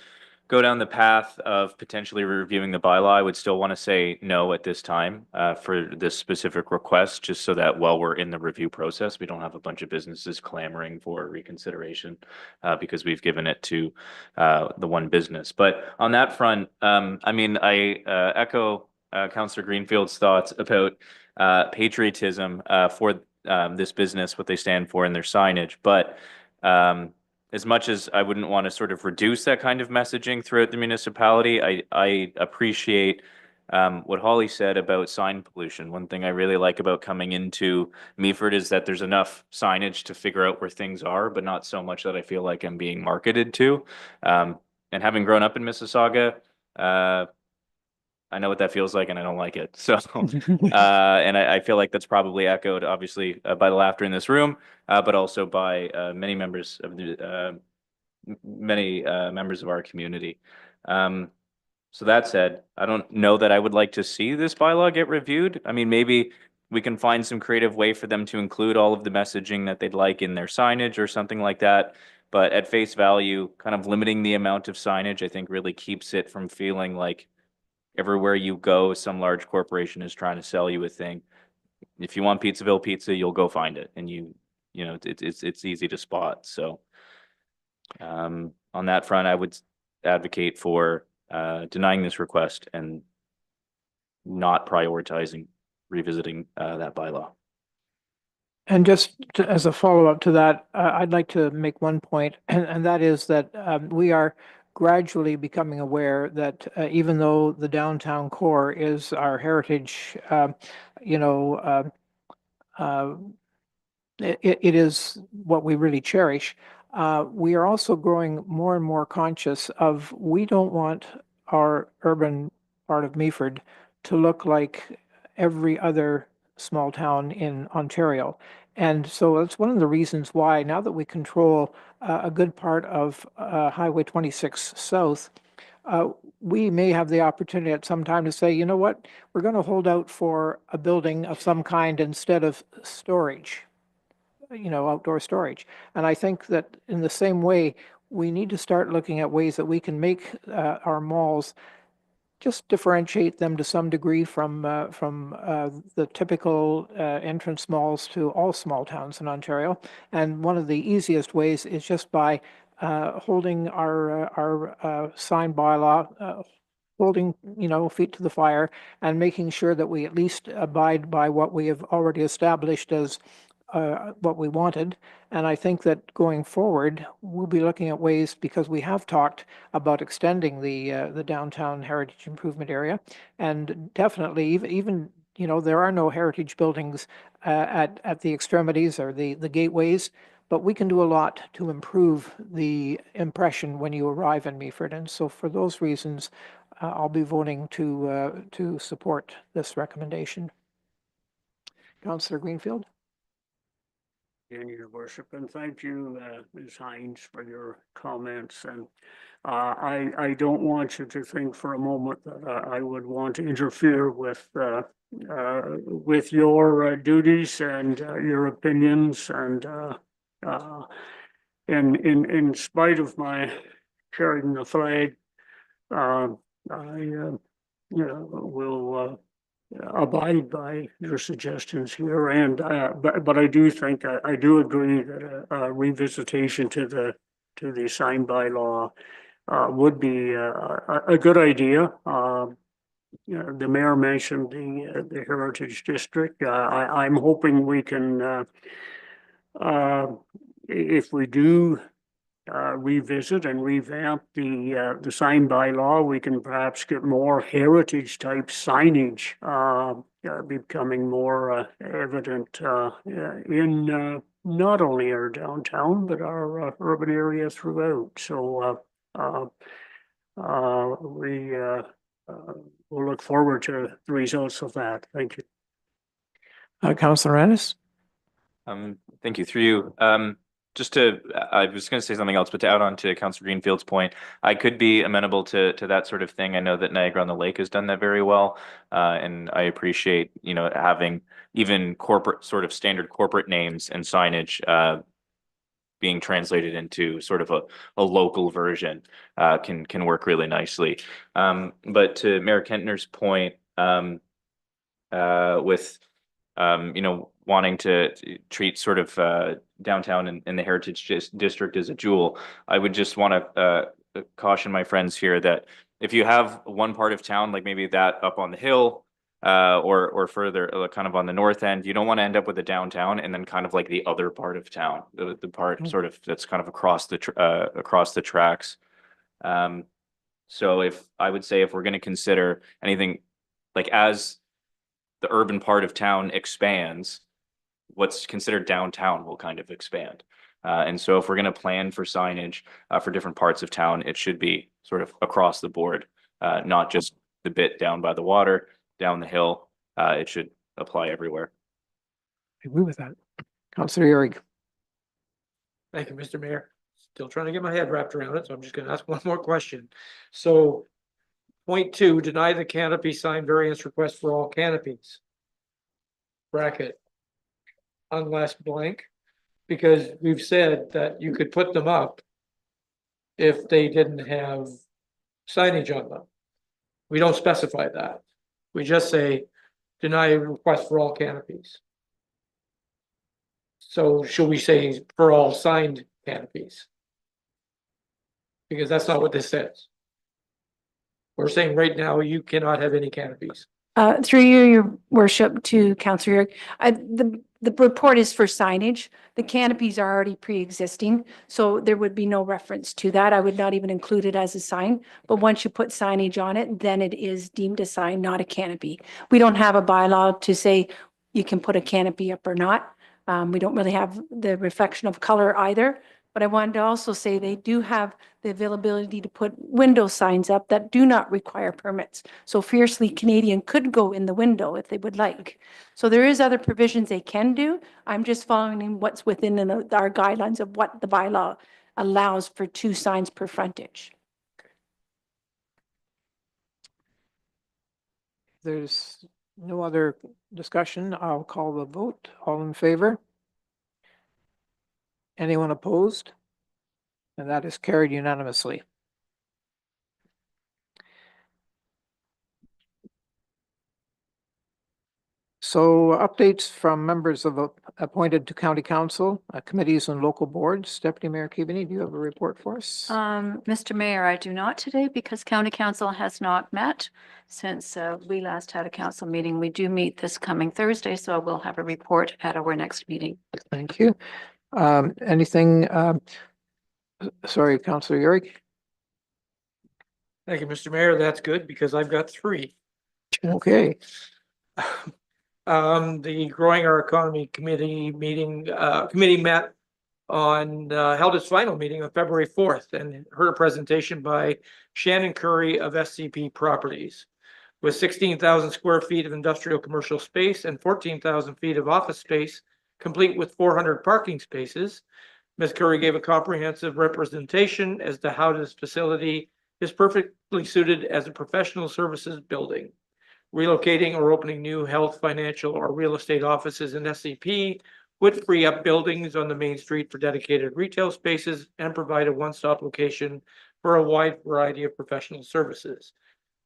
go down the path of potentially reviewing the bylaw, I would still want to say no at this time for this specific request, just so that while we're in the review process, we don't have a bunch of businesses clamoring for reconsideration because we've given it to the one business. But on that front, I echo Councillor Greenfield's thoughts about patriotism for this business, what they stand for in their signage. But as much as I wouldn't want to sort of reduce that kind of messaging throughout the municipality, I appreciate what Holly said about sign pollution. One thing I really like about coming into Meaford is that there's enough signage to figure out where things are, but not so much that I feel like I'm being marketed to. And having grown up in Mississauga, I know what that feels like and I don't like it. So, and I feel like that's probably echoed obviously by the laughter in this room, but also by many members of our community. So that said, I don't know that I would like to see this bylaw get reviewed. I mean, maybe we can find some creative way for them to include all of the messaging that they'd like in their signage or something like that. But at face value, kind of limiting the amount of signage, I think really keeps it from feeling like everywhere you go, some large corporation is trying to sell you a thing. If you want Pizzaville pizza, you'll go find it, and it's easy to spot. So, on that front, I would advocate for denying this request and not prioritizing revisiting that bylaw. And just as a follow-up to that, I'd like to make one point, and that is that we are gradually becoming aware that even though the downtown core is our heritage, it is what we really cherish. We are also growing more and more conscious of we don't want our urban part of Meaford to look like every other small town in Ontario. And so that's one of the reasons why, now that we control a good part of Highway 26 South, we may have the opportunity at some time to say, you know what, we're going to hold out for a building of some kind instead of storage, outdoor storage. And I think that in the same way, we need to start looking at ways that we can make our malls just differentiate them to some degree from the typical entrance malls to all small towns in Ontario. And one of the easiest ways is just by holding our sign bylaw, holding feet to the fire, and making sure that we at least abide by what we have already established as what we wanted. And I think that going forward, we'll be looking at ways, because we have talked about extending the downtown heritage improvement area. And definitely, even there are no heritage buildings at the extremities or the gateways, but we can do a lot to improve the impression when you arrive in Meaford. And so for those reasons, I'll be voting to support this recommendation. Councillor Greenfield? In your worship, and thank you, Ms. Hines, for your comments. And I don't want you to think for a moment that I would want to interfere with your duties and your opinions. And in spite of my carrying the flag, I will abide by your suggestions here. And but I do think I do agree that a revisitation to the sign bylaw would be a good idea. The mayor mentioned the Heritage District. I'm hoping we can, if we do revisit and revamp the sign bylaw, we can perhaps get more heritage type signage becoming more evident in not only our downtown, but our urban area throughout. So we will look forward to the results of that. Thank you. Councillor Ennis? Thank you. Through you. I was going to say something else, but to add on to Councillor Greenfield's point, I could be amenable to that sort of thing. I know that Niagara on the Lake has done that very well, and I appreciate having even corporate sort of standard corporate names and signage being translated into sort of a local version can work really nicely. But to Mayor Kentner's point, with wanting to treat sort of downtown and the Heritage District as a jewel, I would just want to caution my friends here that if you have one part of town, like maybe that up on the hill, or further, kind of on the north end, you don't want to end up with a downtown and then kind of like the other part of town, the part sort of that's kind of across the tracks. So I would say if we're going to consider anything, like as the urban part of town expands, what's considered downtown will kind of expand. And so if we're going to plan for signage for different parts of town, it should be sort of across the board, not just the bit down by the water, down the hill. It should apply everywhere. I agree with that. Councillor Urick? Thank you, Mr. Mayor. Still trying to get my head wrapped around it, so I'm just going to ask one more question. So, point 2, deny the canopy sign variance request for all canopies. Bracket. Unless blank, because we've said that you could put them up if they didn't have signage on them. We don't specify that. We just say deny a request for all canopies. So should we say for all signed canopies? Because that's not what this says. We're saying right now you cannot have any canopies. Through you, your worship, to Councillor Urick, the report is for signage. The canopies are already pre-existing, so there would be no reference to that. I would not even include it as a sign, but once you put signage on it, then it is deemed a sign, not a canopy. We don't have a bylaw to say you can put a canopy up or not. We don't really have the reflection of color either. But I wanted to also say they do have the availability to put window signs up that do not require permits. So Fiercely Canadian could go in the window if they would like. So there is other provisions they can do. I'm just following what's within our guidelines of what the bylaw allows for 2 signs per frontage. There's no other discussion. I'll call the vote. All in favor? Anyone opposed? And that is carried unanimously. So updates from members of appointed to county council, committees and local boards. Deputy Mayor Keaveney, do you have a report for us? Mr. Mayor, I do not today because county council has not met since we last had a council meeting. We do meet this coming Thursday, so we'll have a report at our next meeting. Thank you. Anything, sorry, Councillor Yurick? Thank you, Mr. Mayor. That's good because I've got 3. Okay. The Growing Our Economy Committee committee met on, held its final meeting on February 4th and heard a presentation by Shannon Curry of SCP Properties. With 16,000 square feet of industrial commercial space and 14,000 feet of office space, complete with 400 parking spaces, Ms. Curry gave a comprehensive representation as to how this facility is perfectly suited as a professional services building. Relocating or opening new health, financial, or real estate offices in SCP would free up buildings on the main street for dedicated retail spaces and provide a one-stop location for a wide variety of professional services.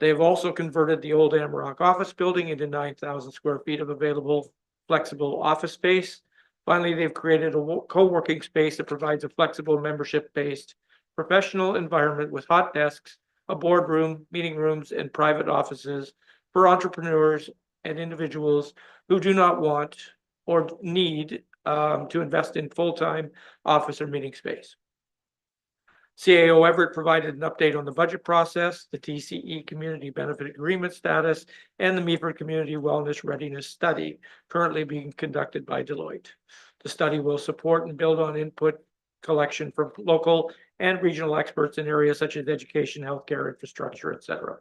They have also converted the old Amarok office building into 9,000 square feet of available flexible office space. Finally, they've created a co-working space that provides a flexible membership-based professional environment with hot desks, a boardroom, meeting rooms, and private offices for entrepreneurs and individuals who do not want or need to invest in full-time office or meeting space. CAO Everett provided an update on the budget process, the TCE Community Benefit Agreement status, and the Meaford Community Wellness Readiness Study currently being conducted by Deloitte. The study will support and build on input collection from local and regional experts in areas such as education, healthcare, infrastructure, etc.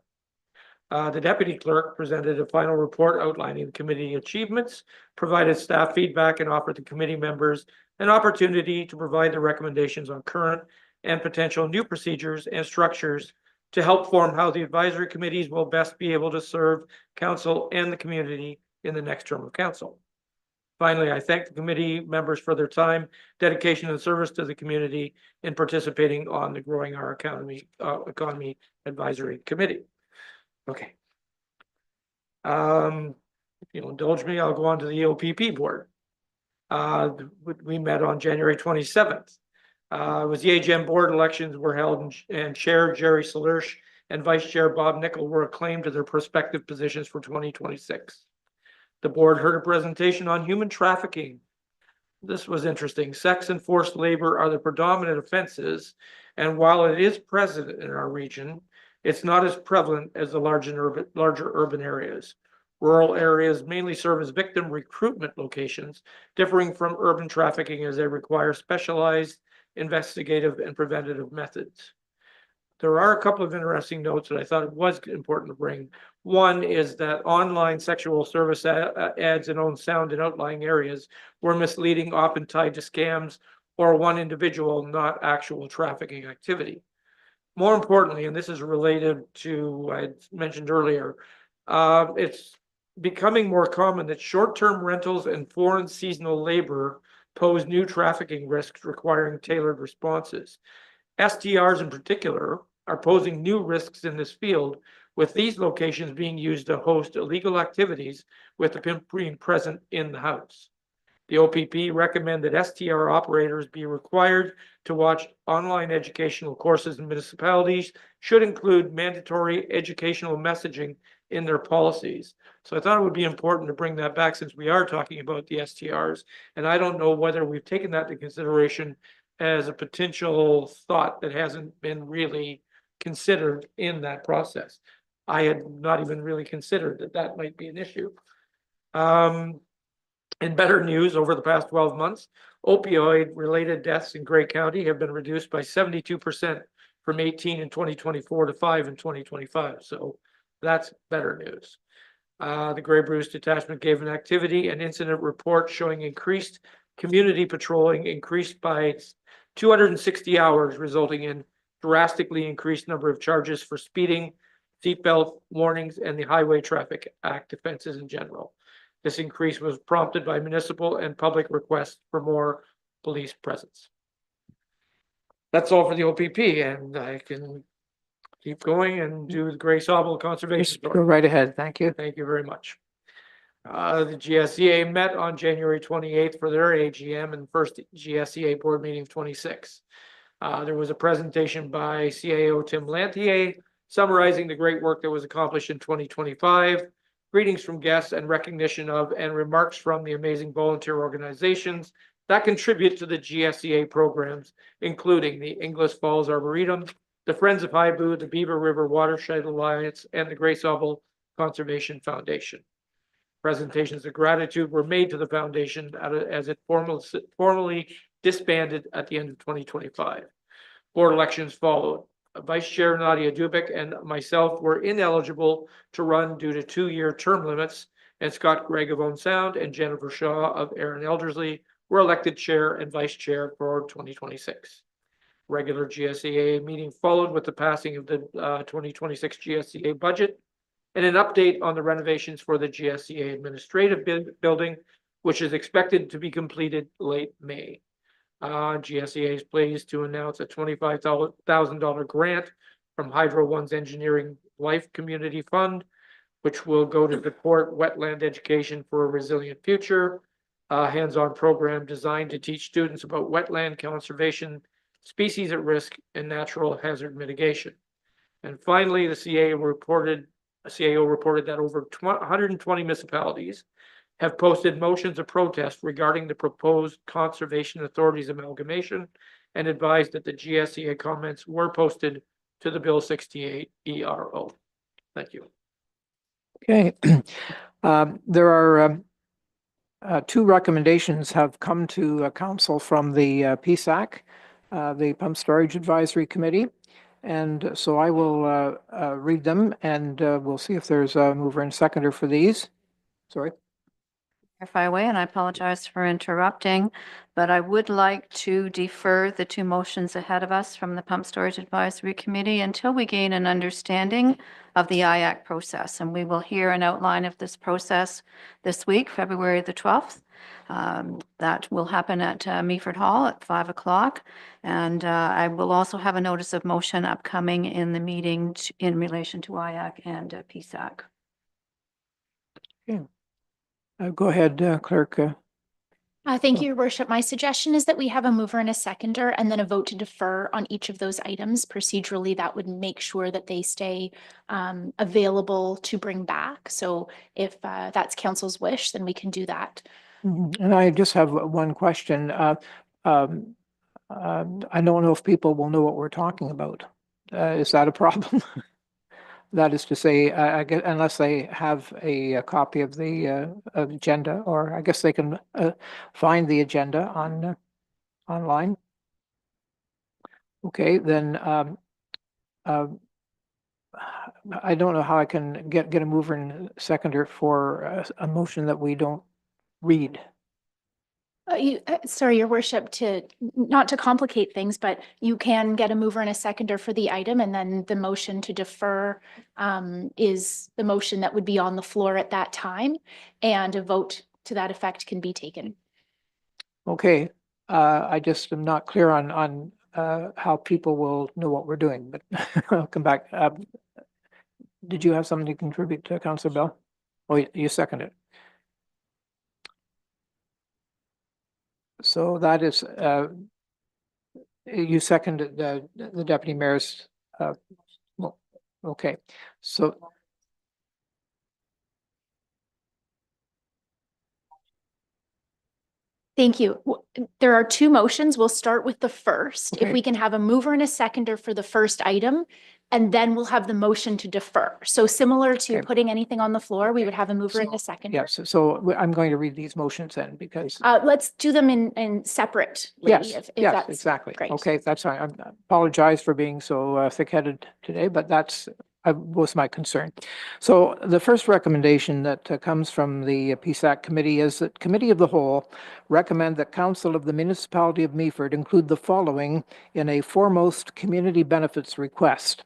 The deputy clerk presented a final report outlining the committee achievements, provided staff feedback, and offered the committee members an opportunity to provide their recommendations on current and potential new procedures and structures to help form how the advisory committees will best be able to serve council and the community in the next term of council. Finally, I thank the committee members for their time, dedication, and service to the community in participating on the Growing Our Economy Advisory Committee. Okay. If you'll indulge me, I'll go on to the OPP board. We met on January 27th. It was the AGM board elections were held and Chair Jerry Salersh and Vice Chair Bob Nickel were acclaimed to their prospective positions for 2026. The board heard a presentation on human trafficking. This was interesting. Sex and forced labor are the predominant offenses, and while it is present in our region, it's not as prevalent as the larger urban areas. Rural areas mainly serve as victim recruitment locations, differing from urban trafficking as they require specialized investigative and preventative methods. There are a couple of interesting notes that I thought it was important to bring. One is that online sexual service ads in own sound and outlying areas were misleading, often tied to scams or one individual, not actual trafficking activity. More importantly, and this is related to, I mentioned earlier, it's becoming more common that short-term rentals and foreign seasonal labor pose new trafficking risks requiring tailored responses. STRs in particular are posing new risks in this field, with these locations being used to host illegal activities with the pimp being present in the house. The OPP recommend that STR operators be required to watch online educational courses in municipalities should include mandatory educational messaging in their policies. So I thought it would be important to bring that back since we are talking about the STRs. And I don't know whether we've taken that into consideration as a potential thought that hasn't been really considered in that process. I had not even really considered that that might be an issue. In better news, over the past 12 months, opioid-related deaths in Grey County have been reduced by 72% from 18 in 2024 to 5 in 2025. So that's better news. The Grey Bruce Detachment gave an activity and incident report showing increased community patrolling, increased by 260 hours, resulting in drastically increased number of charges for speeding, seatbelt warnings, and the Highway Traffic Act offenses in general. This increase was prompted by municipal and public requests for more police presence. That's all for the OPP, and I can keep going and do the Grace Hobble Conservation Just Story. go right ahead. Thank you. Thank you very much. The GSEA met on January 28th for their AGM and first GSEA board meeting of 26. There was a presentation by CAO Tim Lantier summarizing the great work that was accomplished in 2025, greetings from guests and recognition of and remarks from the amazing volunteer organizations that contribute to the GSEA programs, including the Inglis Falls Arboretum, the Friends of Highboo, the Beaver River Watershed Alliance, and the Grace Hobble Conservation Foundation. Presentations of gratitude were made to the foundation as it formally disbanded at the end of 2025. Board elections followed. Vice Chair Nadia Dubik and myself were ineligible to run due to 2-year term limits, and Scott Gregg of Owen Sound and Jennifer Shaw of Aaron Eldersley were elected Chair and Vice Chair for 2026. Regular GSEA meeting followed with the passing of the 2026 GSEA budget and an update on the renovations for the GSEA administrative building, which is expected to be completed late May. GSEA is pleased to announce a $25,000 grant from Hydro One's Engineering Life Community Fund, which will go to support wetland education for a resilient future, a hands-on program designed to teach students about wetland conservation, species at risk, and natural hazard mitigation. And finally, the CAO reported that over 120 municipalities have posted motions of protest regarding the proposed Conservation Authorities amalgamation and advised that the GSEA comments were posted to the Bill 68 ERO. Thank you. Okay. There are 2 recommendations have come to council from the PSAC, the Pump Storage Advisory Committee. And so I will read them, and we'll see if there's a mover and seconder for these. Sorry. Clarify away, and I apologize for interrupting, but I would like to defer the 2 motions ahead of us from the Pump Storage Advisory Committee until we gain an understanding of the IAC process. And we will hear an outline of this process this week, February the 12th. That will happen at Meaford Hall at 5 o'clock. And I will also have a notice of motion upcoming in the meeting in relation to IAC and PSAC. Okay. Go ahead, Clerk. Thank you, Your Worship. My suggestion is that we have a mover and a seconder and then a vote to defer on each of those items. Procedurally, that would make sure that they stay available to bring back. So if that's council's wish, then we can do that. And I just have one question. I don't know if people will know what we're talking about. Is that a problem? That is to say, I guess, unless they have a copy of the agenda, or I guess they can find the agenda on online. Okay, then I don't know how I can get a mover and seconder for a motion that we don't read. Sorry, Your Worship, not to complicate things, but you can get a mover and a seconder for the item, and then the motion to defer is the motion that would be on the floor at that time, and a vote to that effect can be taken. Okay, I just am not clear on how people will know what we're doing, but I'll come back. Did you have something to contribute to, Councillor Bell? Oh, you seconded it. So that is, you seconded the deputy mayor's, well, okay, so. Thank you. There are two motions. We'll start with the first. If Okay. we can have a mover and a seconder for the first item, and then we'll have the motion to defer. So similar to Okay. putting anything on the floor, we would have a mover and a seconder. Yes, so I'm going to read these motions then because. Let's do them in separate. Yes, if yes, that's exactly. great. Okay, that's fine. I apologize for being so thick-headed today, but that's was my concern. So the first recommendation that comes from the PSAC committee is that Committee of the Whole recommend that Council of the Municipality of Meaford include the following in a foremost community benefits request.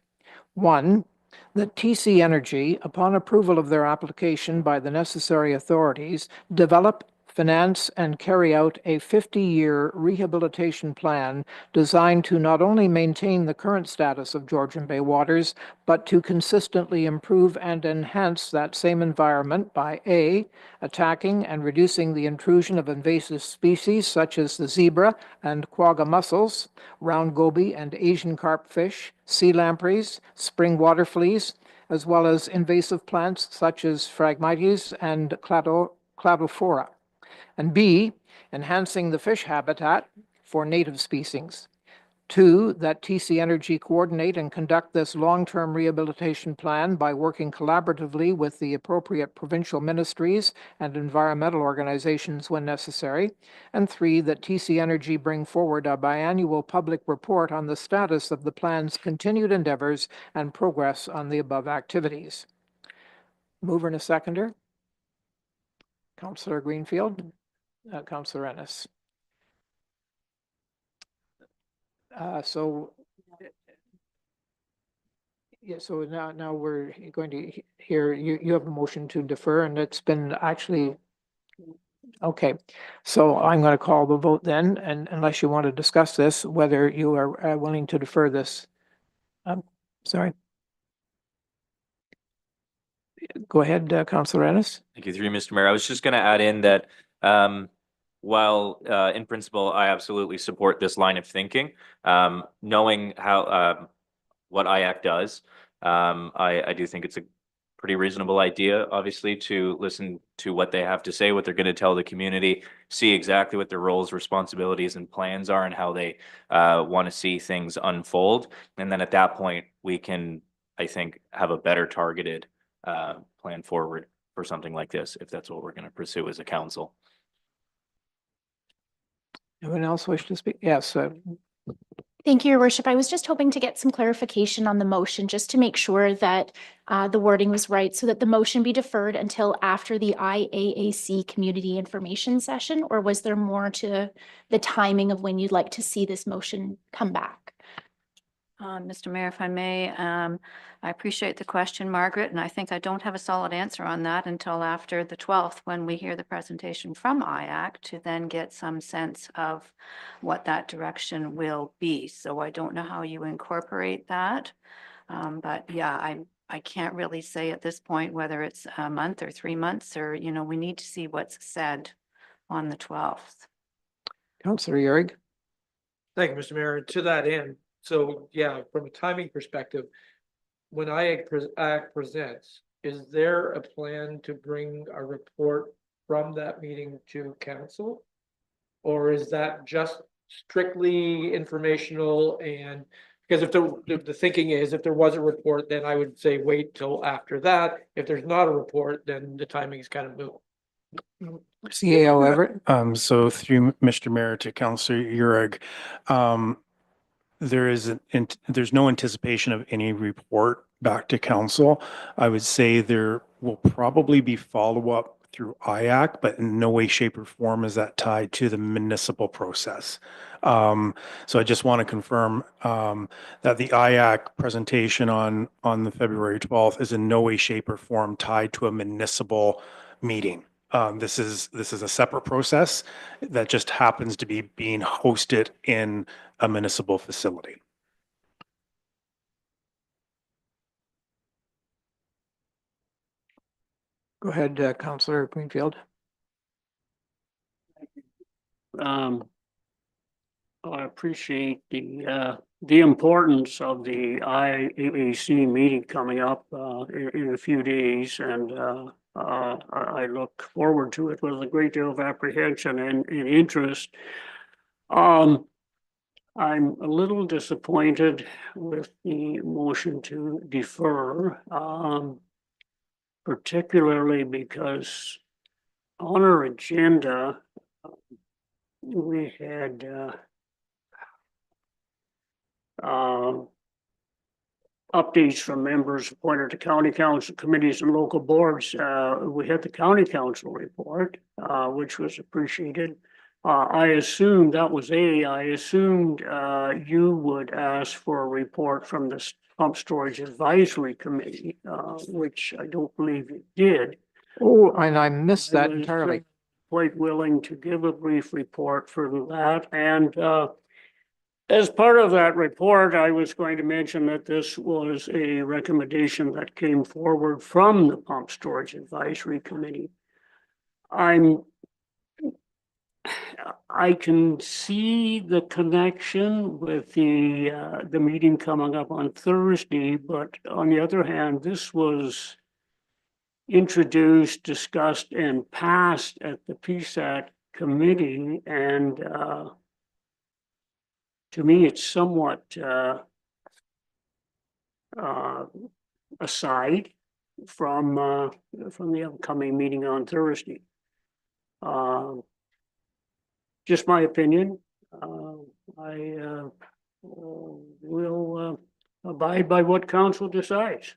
One, that TC Energy, upon approval of their application by the necessary authorities, develop, finance, and carry out a 50-year rehabilitation plan designed to not only maintain the current status of Georgian Bay waters, but to consistently improve and enhance that same environment by A, attacking and reducing the intrusion of invasive species such as the zebra and quagga mussels, round goby and Asian carp fish, sea lampreys, spring water fleas, as well as invasive plants such as Phragmites and cladophora. And B, enhancing the fish habitat for native species. Two, that TC Energy coordinate and conduct this long-term rehabilitation plan by working collaboratively with the appropriate provincial ministries and environmental organizations when necessary. And three, that TC Energy bring forward a biannual public report on the status of the plan's continued endeavors and progress on the above activities. Mover and a seconder. Councillor Greenfield, Councillor Ennis. So yeah, so now we're going to hear, you have a motion to defer and it's been actually, okay. So I'm going to call the vote then, and unless you want to discuss this, whether you are willing to defer this. Sorry. Go ahead, Councillor Ennis. Thank you, through you, Mr. Mayor. I was just going to add in that while in principle, I absolutely support this line of thinking, knowing how what IAC does, I do think it's a pretty reasonable idea, obviously, to listen to what they have to say, what they're going to tell the community, see exactly what their roles, responsibilities, and plans are, and how they want to see things unfold. And then at that point, we can, I think, have a better targeted plan forward for something like this, if that's what we're going to pursue as a council. Anyone else wish to speak? Yes. Thank you, Your Worship. I was just hoping to get some clarification on the motion, just to make sure that the wording was right, so that the motion be deferred until after the IAAC community information session, or was there more to the timing of when you'd like to see this motion come back? Mr. Mayor, if I may, I appreciate the question, Margaret, and I think I don't have a solid answer on that until after the 12th, when we hear the presentation from IAC, to then get some sense of what that direction will be. So I don't know how you incorporate that. But yeah, I can't really say at this point whether it's a month or 3 months, or, you know, we need to see what's said on the 12th. Councillor Yurg. Thank you, Mr. Mayor. To that end, so yeah, from a timing perspective, when IAC presents, is there a plan to bring a report from that meeting to council? Or is that just strictly informational? And because if the thinking is, if there was a report, then I would say wait till after that. If there's not a report, then the timing is kind of moot. CAO Everett. So through Mr. Mayor to Councillor Yurg, there's no anticipation of any report back to council. I would say there will probably be follow-up through IAC, but in no way, shape, or form is that tied to the municipal process. So I just want to confirm that the IAC presentation on the February 12th is in no way, shape, or form tied to a municipal meeting. This is a separate process that just happens to be being hosted in a municipal facility. Go ahead, Councillor Greenfield. I appreciate the importance of the IAAC meeting coming up in a few days, and I look forward to it with a great deal of apprehension and interest. I'm a little disappointed with the motion to defer, particularly because on our agenda, we had updates from members appointed to county council committees and local boards. We had the county council report, which was appreciated. I assumed I assumed you would ask for a report from the Pump Storage Advisory Committee, which I don't believe you did. Oh, and I missed I that was entirely. quite willing to give a brief report for that. And as part of that report, I was going to mention that this was a recommendation that came forward from the Pump Storage Advisory Committee. I can see the connection with the meeting coming up on Thursday, but on the other hand, this was introduced, discussed, and passed at the PSAT committee, and to me, it's somewhat aside from the upcoming meeting on Thursday. Just my opinion. I will abide by what council decides.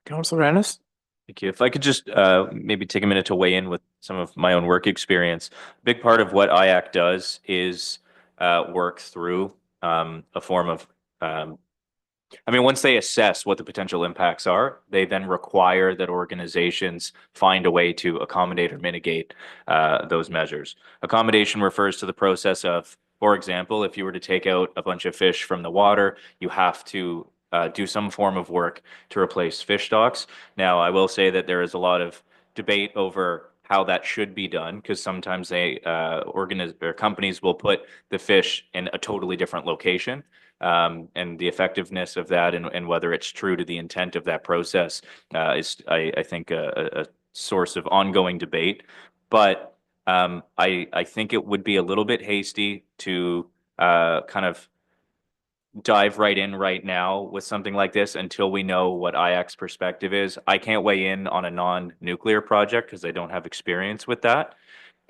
Councillor Ennis? Thank you. If I could just maybe take a minute to weigh in with some of my own work experience. A big part of what IAC does is work through a form of, once they assess what the potential impacts are, they then require that organizations find a way to accommodate or mitigate those measures. Accommodation refers to the process of, for example, if you were to take out a bunch of fish from the water, you have to do some form of work to replace fish stocks. Now, I will say that there is a lot of debate over how that should be done, because sometimes companies will put the fish in a totally different location. And the effectiveness of that and whether it's true to the intent of that process is, I think, a source of ongoing debate. But I think it would be a little bit hasty to kind of dive right in right now with something like this until we know what IAC's perspective is. I can't weigh in on a non-nuclear project because I don't have experience with that.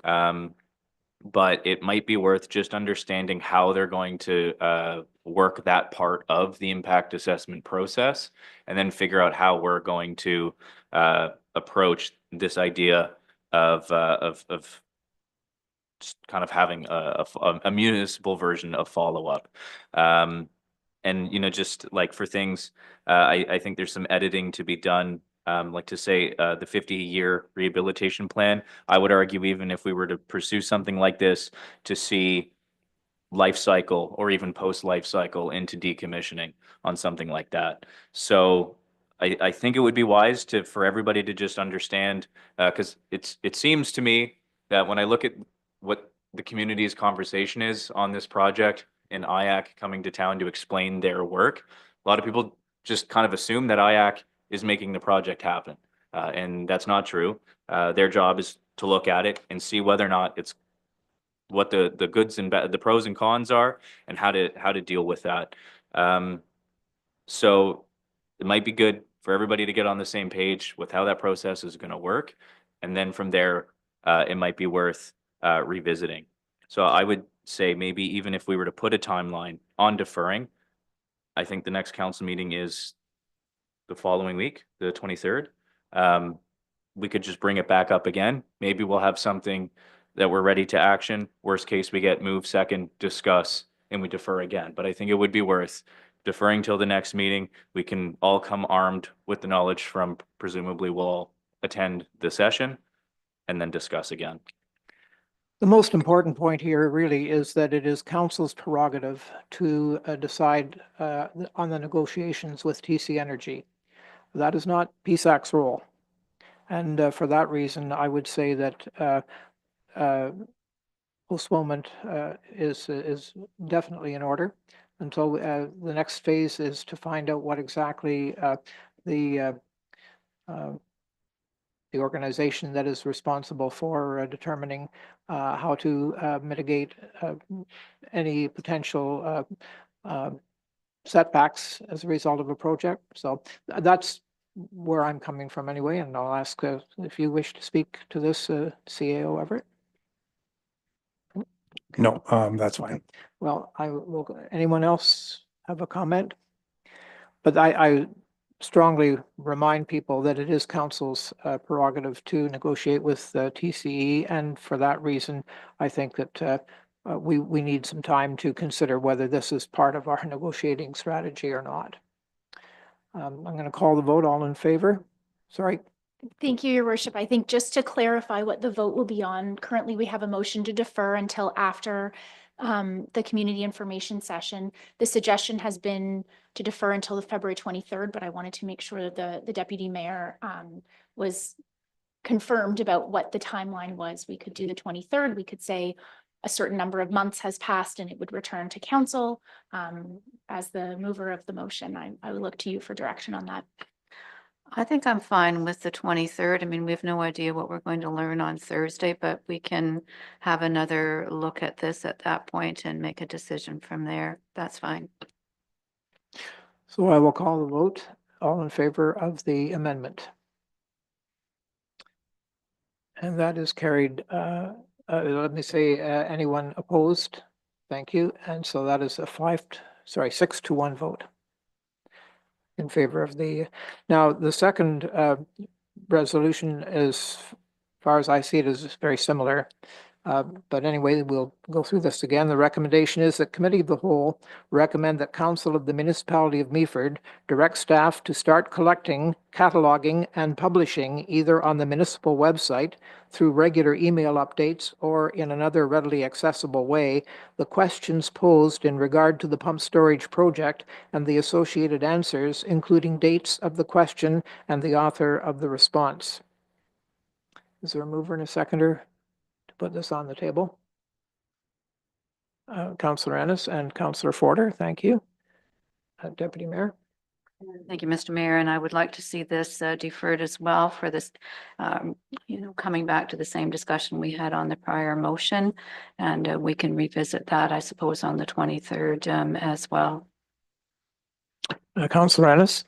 But it might be worth just understanding how they're going to work that part of the impact assessment process, and then figure out how we're going to approach this idea of just kind of having a municipal version of follow-up. And, just like for things, I think there's some editing to be done. Like to say the 50-year rehabilitation plan, I would argue even if we were to pursue something like this, to see life cycle or even post-life cycle into decommissioning on something like that. So I think it would be wise for everybody to just understand, because it seems to me that when I look at what the community's conversation is on this project and IAC coming to town to explain their work, a lot of people just kind of assume that IAC is making the project happen. And that's not true. Their job is to look at it and see whether or not it's what the goods and the pros and cons are, and how to deal with that. So it might be good for everybody to get on the same page with how that process is going to work. And then from there, it might be worth revisiting. So I would say maybe even if we were to put a timeline on deferring, I think the next council meeting is the following week, the 23rd. We could just bring it back up again. Maybe we'll have something that we're ready to action. Worst case, we get moved second, discuss, and we defer again. But I think it would be worth deferring till the next meeting. We can all come armed with the knowledge from, presumably we'll all attend the session, and then discuss again. The most important point here really is that it is council's prerogative to decide on the negotiations with TC Energy. That is not PSAC's role. And for that reason, I would say that postponement is definitely in order until the next phase is to find out what exactly the the organization that is responsible for determining how to mitigate any potential setbacks as a result of a project. So that's where I'm coming from anyway, and I'll ask if you wish to speak to this, CAO Everett. No, that's fine. Well, I will, anyone else have a comment? But I strongly remind people that it is council's prerogative to negotiate with TCE, and for that reason, I think that we need some time to consider whether this is part of our negotiating strategy or not. I'm going to call the vote. All in favor? Sorry. Thank you, Your Worship. I think just to clarify what the vote will be on, currently we have a motion to defer until after the community information session. The suggestion has been to defer until the February 23rd, but I wanted to make sure that the deputy mayor was confirmed about what the timeline was. We could do the 23rd. We could say a certain number of months has passed and it would return to council. As the mover of the motion, I would look to you for direction on that. I think I'm fine with the 23rd. I mean, we have no idea what we're going to learn on Thursday, but we can have another look at this at that point and make a decision from there. That's fine. So I will call the vote. All in favor of the amendment? And that is carried. Let me say, anyone opposed? Thank you. And so that is a 6-1 vote in favor of the, now the second resolution is, as far as I see it, is very similar. But anyway, we'll go through this again. The recommendation is that Committee of the Whole recommend that Council of the Municipality of Meaford direct staff to start collecting, cataloging, and publishing either on the municipal website through regular email updates or in another readily accessible way the questions posed in regard to the pump storage project and the associated answers, including dates of the question and the author of the response. Is there a mover and a seconder to put this on the table? Councillor Ennis and Councillor Forder, thank you. Deputy Mayor. Thank you, Mr. Mayor, and I would like to see this deferred as well for this, coming back to the same discussion we had on the prior motion, and we can revisit that, I suppose, on the 23rd as well. Councillor Ennis.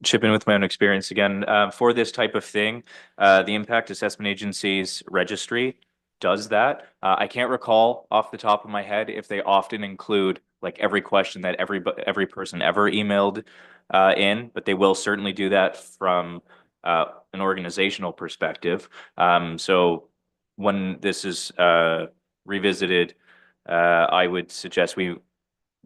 Chip in with my own experience again. For this type of thing, the Impact Assessment Agency's registry does that. I can't recall off the top of my head if they often include like every question that every person ever emailed in, but they will certainly do that from an organizational perspective. So when this is revisited, I would suggest we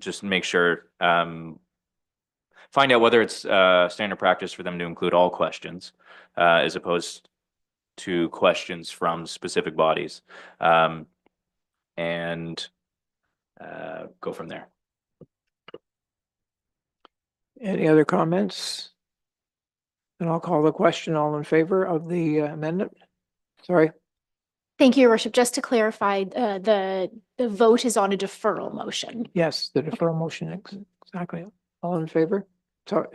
just make sure find out whether it's standard practice for them to include all questions as opposed to questions from specific bodies, and go from there. Any other comments? And I'll call the question. All in favor of the amendment? Sorry. Thank you, Your Worship. Just to clarify, the vote is on a deferral motion. Yes, the deferral motion, exactly. All in favor? Sorry.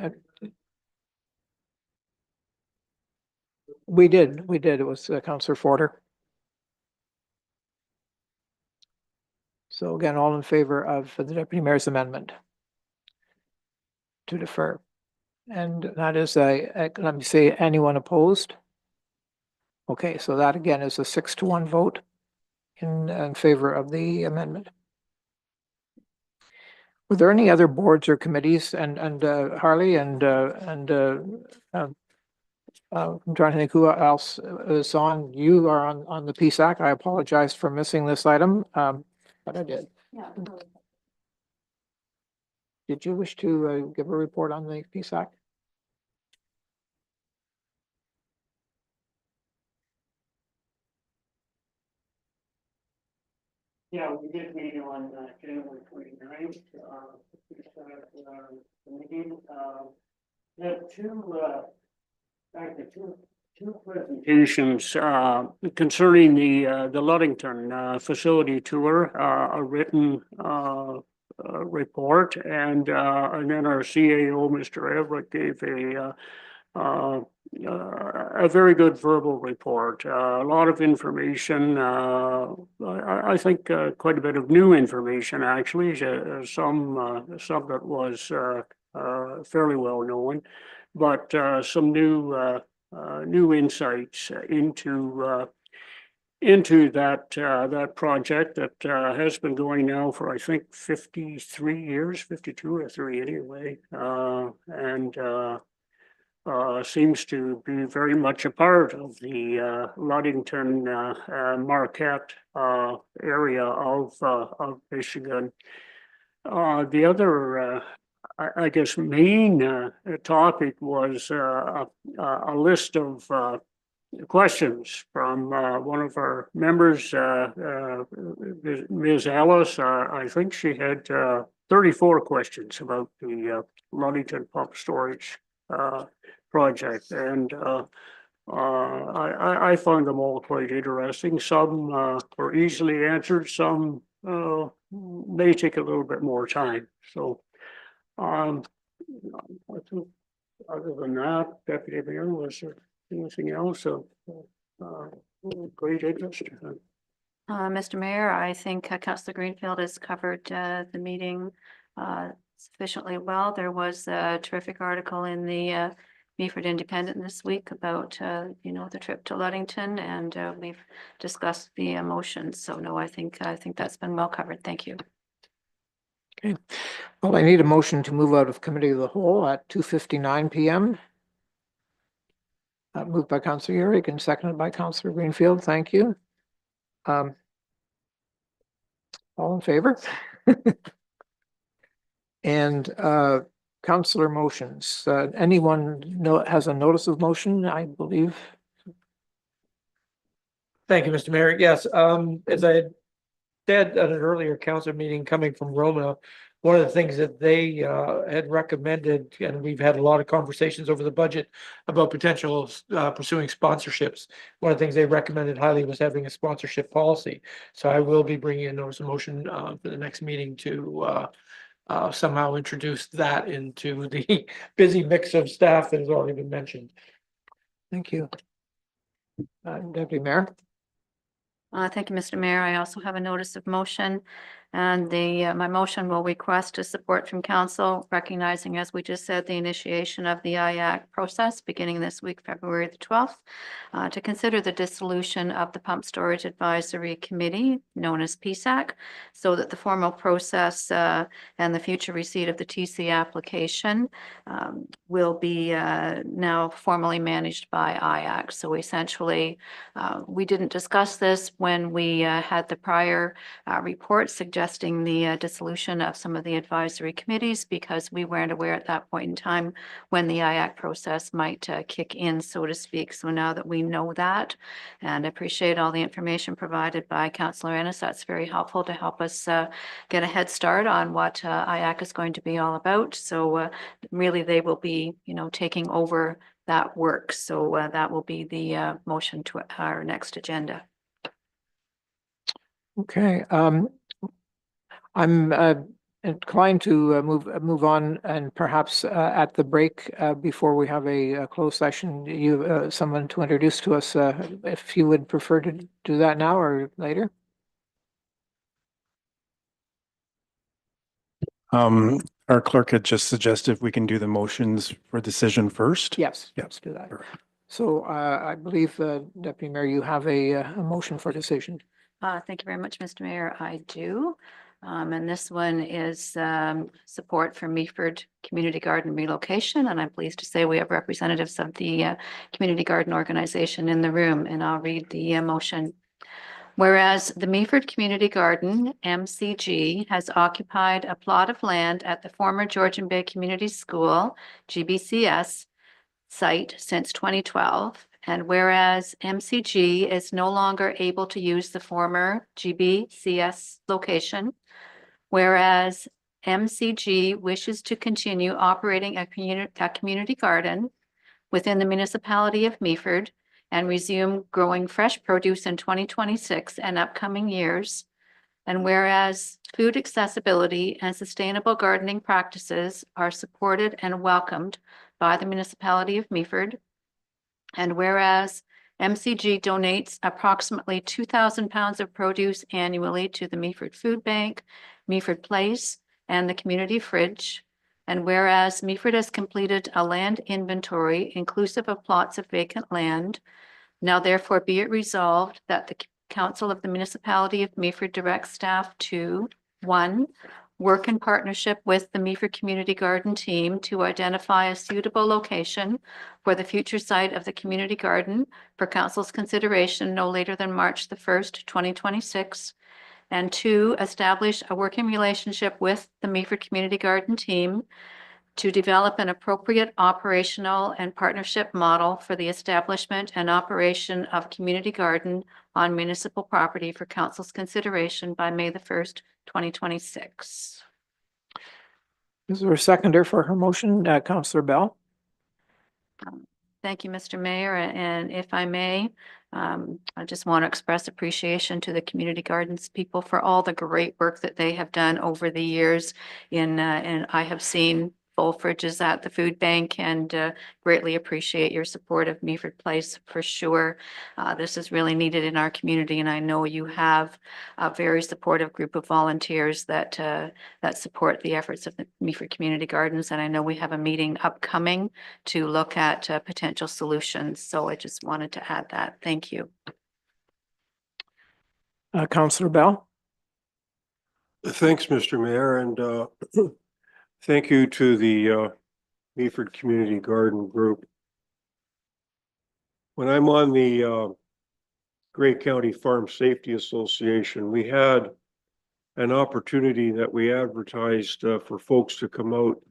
We did. It was Councillor Forder. So again, all in favor of the Deputy Mayor's amendment to defer. And that is let me say, anyone opposed? Okay, so that again is a 6-1 vote in favor of the amendment. Were there any other boards or committees, and Harley and I'm trying to think who else is on. You are on the PSAC. I apologize for missing this item, but I did. Yeah. Did you wish to give a report on the PSAC? Yeah, we did meet on January 29th. The meeting had two presentations concerning the Ludington facility tour, a written report, and then our CAO, Mr. Everett, gave a very good verbal report, a lot of information, I think quite a bit of new information, actually, some that was fairly well known, but some new insights into that project that has been going now for, I think, 53 years, 52 or 3 anyway, and seems to be very much a part of the Ludington Marquette area of Michigan. The other I guess main topic was a list of questions from one of our members, Ms. Ellis. I think she had 34 questions about the Ludington pump storage project, and I found them all quite interesting. Some were easily answered, some may take a little bit more time. So I think other than that, Deputy Mayor, was there anything else of great interest? Mr. Mayor, I think Councillor Greenfield has covered the meeting sufficiently well. There was a terrific article in the Meaford Independent this week about, the trip to Ludington, and we've discussed the emotions. So no, I think that's been well covered. Thank you. Okay. Well, I need a motion to move out of committee of the whole at 2:59 p.m. Moved by Councillor Urick and seconded by Councillor Greenfield. Thank you. All in favor? And Councillor motions. Anyone has a notice of motion, I believe? Thank you, Mr. Mayor. Yes, as I said at an earlier council meeting coming from Roma, one of the things that they had recommended, and we've had a lot of conversations over the budget about potential pursuing sponsorships. One of the things they recommended highly was having a sponsorship policy. So I will be bringing a notice of motion for the next meeting to somehow introduce that into the busy mix of staff that has already been mentioned. Thank you. Deputy Mayor? Thank you, Mr. Mayor. I also have a notice of motion, and my motion will request a support from council, recognizing, as we just said, the initiation of the IAC process beginning this week, February the 12th, to consider the dissolution of the Pump Storage Advisory Committee, known as PSAC, so that the formal process and the future receipt of the TC application will be now formally managed by IAC. So essentially, we didn't discuss this when we had the prior report suggesting the dissolution of some of the advisory committees, because we weren't aware at that point in time when the IAC process might kick in, so to speak. So now that we know that, and appreciate all the information provided by Councillor Ennis, that's very helpful to help us get a head start on what IAC is going to be all about. So really, they will be, taking over that work. So that will be the motion to our next agenda. Okay. I'm inclined to move on, and perhaps at the break before we have a closed session, someone to introduce to us, if you would prefer to do that now or later. Our clerk had just suggested if we can do the motions for decision first. Yes, let's do that. So I believe, Deputy Mayor, you have a motion for decision. Thank you very much, Mr. Mayor. I do. And this one is support for Meaford Community Garden relocation. And I'm pleased to say we have representatives of the Community Garden Organization in the room, and I'll read the motion. Whereas the Meaford Community Garden, MCG, has occupied a plot of land at the former Georgian Bay Community School, GBCS, site since 2012. And whereas MCG is no longer able to use the former GBCS location, whereas MCG wishes to continue operating a community garden within the municipality of Meaford and resume growing fresh produce in 2026 and upcoming years. And whereas food accessibility and sustainable gardening practices are supported and welcomed by the municipality of Meaford. And whereas MCG donates approximately 2,000 pounds of produce annually to the Meaford Food Bank, Meaford Place, and the community fridge. And whereas Meaford has completed a land inventory inclusive of plots of vacant land, now therefore be it resolved that the Council of the Municipality of Meaford directs staff to, 1, work in partnership with the Meaford Community Garden team to identify a suitable location for the future site of the community garden for council's consideration no later than March the 1st, 2026. And 2, establish a working relationship with the Meaford Community Garden team to develop an appropriate operational and partnership model for the establishment and operation of community garden on municipal property for council's consideration by May the 1st, 2026. Is there a seconder for her motion? Councillor Bell? Thank you, Mr. Mayor, and if I may, I just want to express appreciation to the community gardens people for all the great work that they have done over the years and I have seen full fridges at the food bank and greatly appreciate your support of Meaford Place for sure. This is really needed in our community, and I know you have a very supportive group of volunteers that support the efforts of the Meaford Community Gardens, and I know we have a meeting upcoming to look at potential solutions. So I just wanted to add that. Thank you. Councillor Bell? Thanks, Mr. Mayor, and thank you to the Meaford Community Garden Group. When I'm on the Grey County Farm Safety Association, we had an opportunity that we advertised for folks to come out.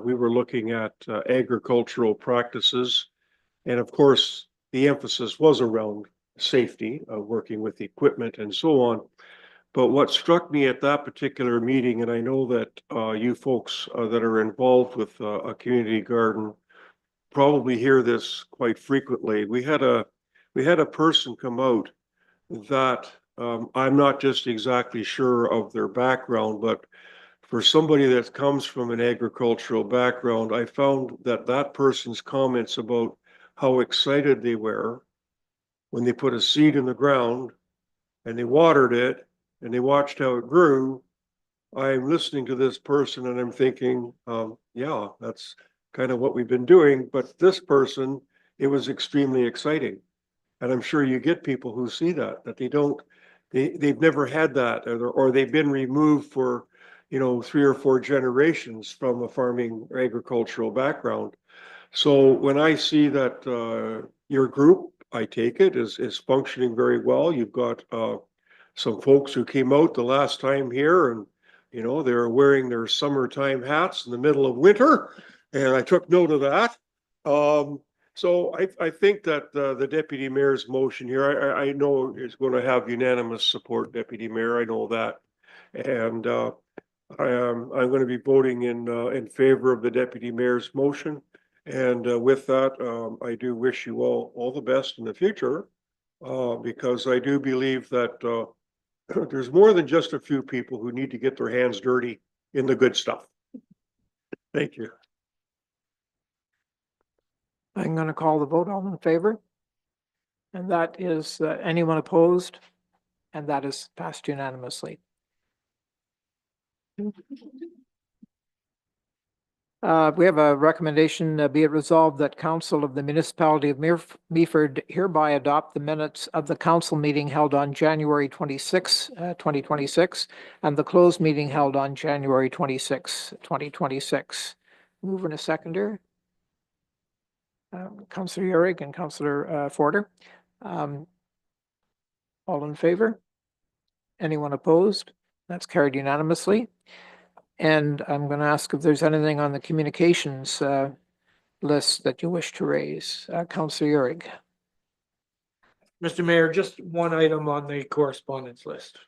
We were looking at agricultural practices, and of course, the emphasis was around safety, working with equipment and so on. But what struck me at that particular meeting, and I know that you folks that are involved with a community garden probably hear this quite frequently. We had a person come out that I'm not just exactly sure of their background, but for somebody that comes from an agricultural background, I found that that person's comments about how excited they were when they put a seed in the ground and they watered it and they watched how it grew. I'm listening to this person and I'm thinking, yeah, that's kind of what we've been doing. But this person, it was extremely exciting. And I'm sure you get people who see that they've never had that, or they've been removed for, 3 or 4 generations from a farming or agricultural background. So when I see that your group, I take it, is functioning very well. You've got some folks who came out the last time here and, they're wearing their summertime hats in the middle of winter. And I took note of that. So I think that the deputy mayor's motion here, I know is going to have unanimous support, Deputy Mayor. I know that. And I'm going to be voting in favor of the deputy mayor's motion. And with that, I do wish you all the best in the future, because I do believe that there's more than just a few people who need to get their hands dirty in the good stuff. Thank you. I'm going to call the vote. All in favor? And that is anyone opposed? And that is passed unanimously. We have a recommendation, be it resolved that Council of the Municipality of Meaford hereby adopt the minutes of the council meeting held on January 26, 2026, and the closed meeting held on January 26, 2026. Mover and a seconder. Councillor Urick and Councillor Forder. All in favor? Anyone opposed? That's carried unanimously. And I'm going to ask if there's anything on the communications list that you wish to raise. Councillor Urick. Mr. Mayor, just one item on the correspondence list.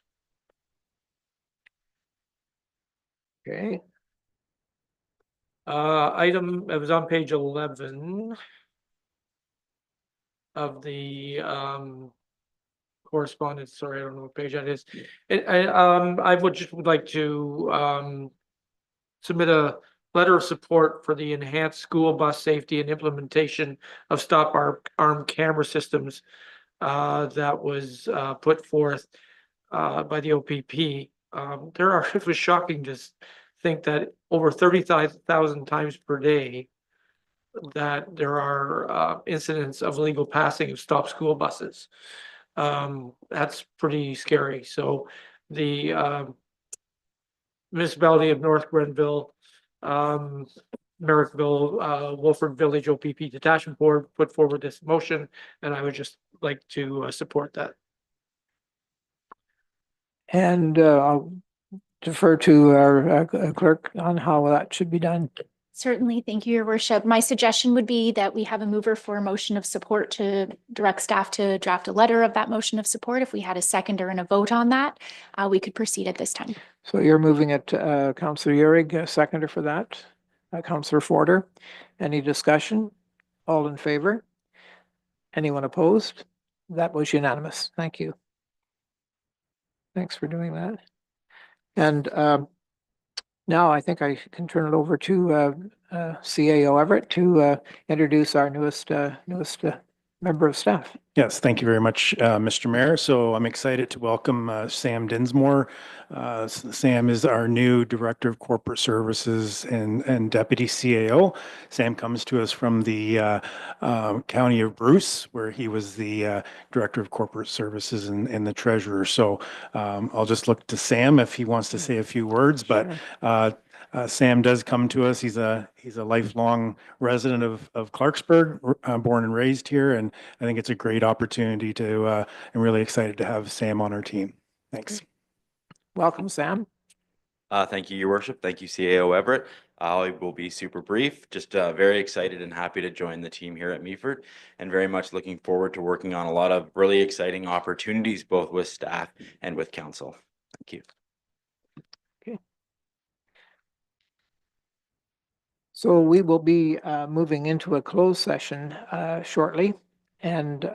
Okay. Item, it was on page 11 of the correspondence, sorry, I don't know what page that is. I would like to, submit a letter of support for the enhanced school bus safety and implementation of stop arm camera systems that was put forth by the OPP. It was shocking to think that over 30,000 times per day that there are incidents of illegal passing of stop school buses. That's pretty scary. So the municipality of North Grenville, Merrickville, Wolford Village OPP Detachment Board put forward this motion, and I would just like to support that. And I'll defer to our clerk on how that should be done. Certainly, thank you, Your Worship. My suggestion would be that we have a mover for a motion of support to direct staff to draft a letter of that motion of support. If we had a seconder and a vote on that, we could proceed at this time. So you're moving it, Councillor Uhrig, seconder for that. Councillor Forder, any discussion? All in favor? Anyone opposed? That was unanimous. Thank you. Thanks for doing that. And now I think I can turn it over to CAO Everett to introduce our newest member of staff. Yes, thank you very much, Mr. Mayor. So I'm excited to welcome Sam Dinsmore. Sam is our new Director of Corporate Services and Deputy CAO. Sam comes to us from the County of Bruce, where he was the Director of Corporate Services and the Treasurer. So I'll just look to Sam if he wants to say a few words, but Sam does come to us. He's a lifelong resident of Clarksburg, born and raised here, and I think it's a great opportunity to. I'm really excited to have Sam on our team. Thanks. Welcome, Sam. Thank you, Your Worship. Thank you, CAO Everett. I will be super brief. Just very excited and happy to join the team here at Meaford, and very much looking forward to working on a lot of really exciting opportunities, both with staff and with council. Thank you. Okay. So we will be moving into a closed session shortly, and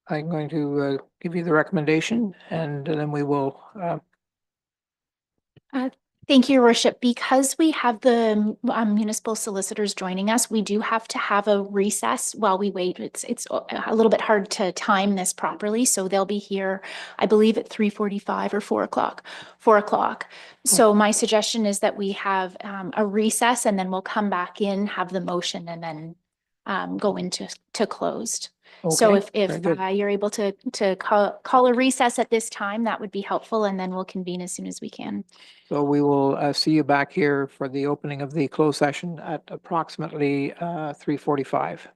I'm going to give you the recommendation, and then we will. Thank you, Your Worship. Because we have the municipal solicitors joining us, we do have to have a recess while we wait. It's a little bit hard to time this properly, so they'll be here, I believe, at 3:45 or 4 o'clock. 4 o'clock. So my suggestion is that we have a recess, and then we'll come back in, have the motion, and then go into closed. So Okay, if very good. you're able to call a recess at this time, that would be helpful, and then we'll convene as soon as we can. So we will see you back here for the opening of the closed session at approximately 3:45.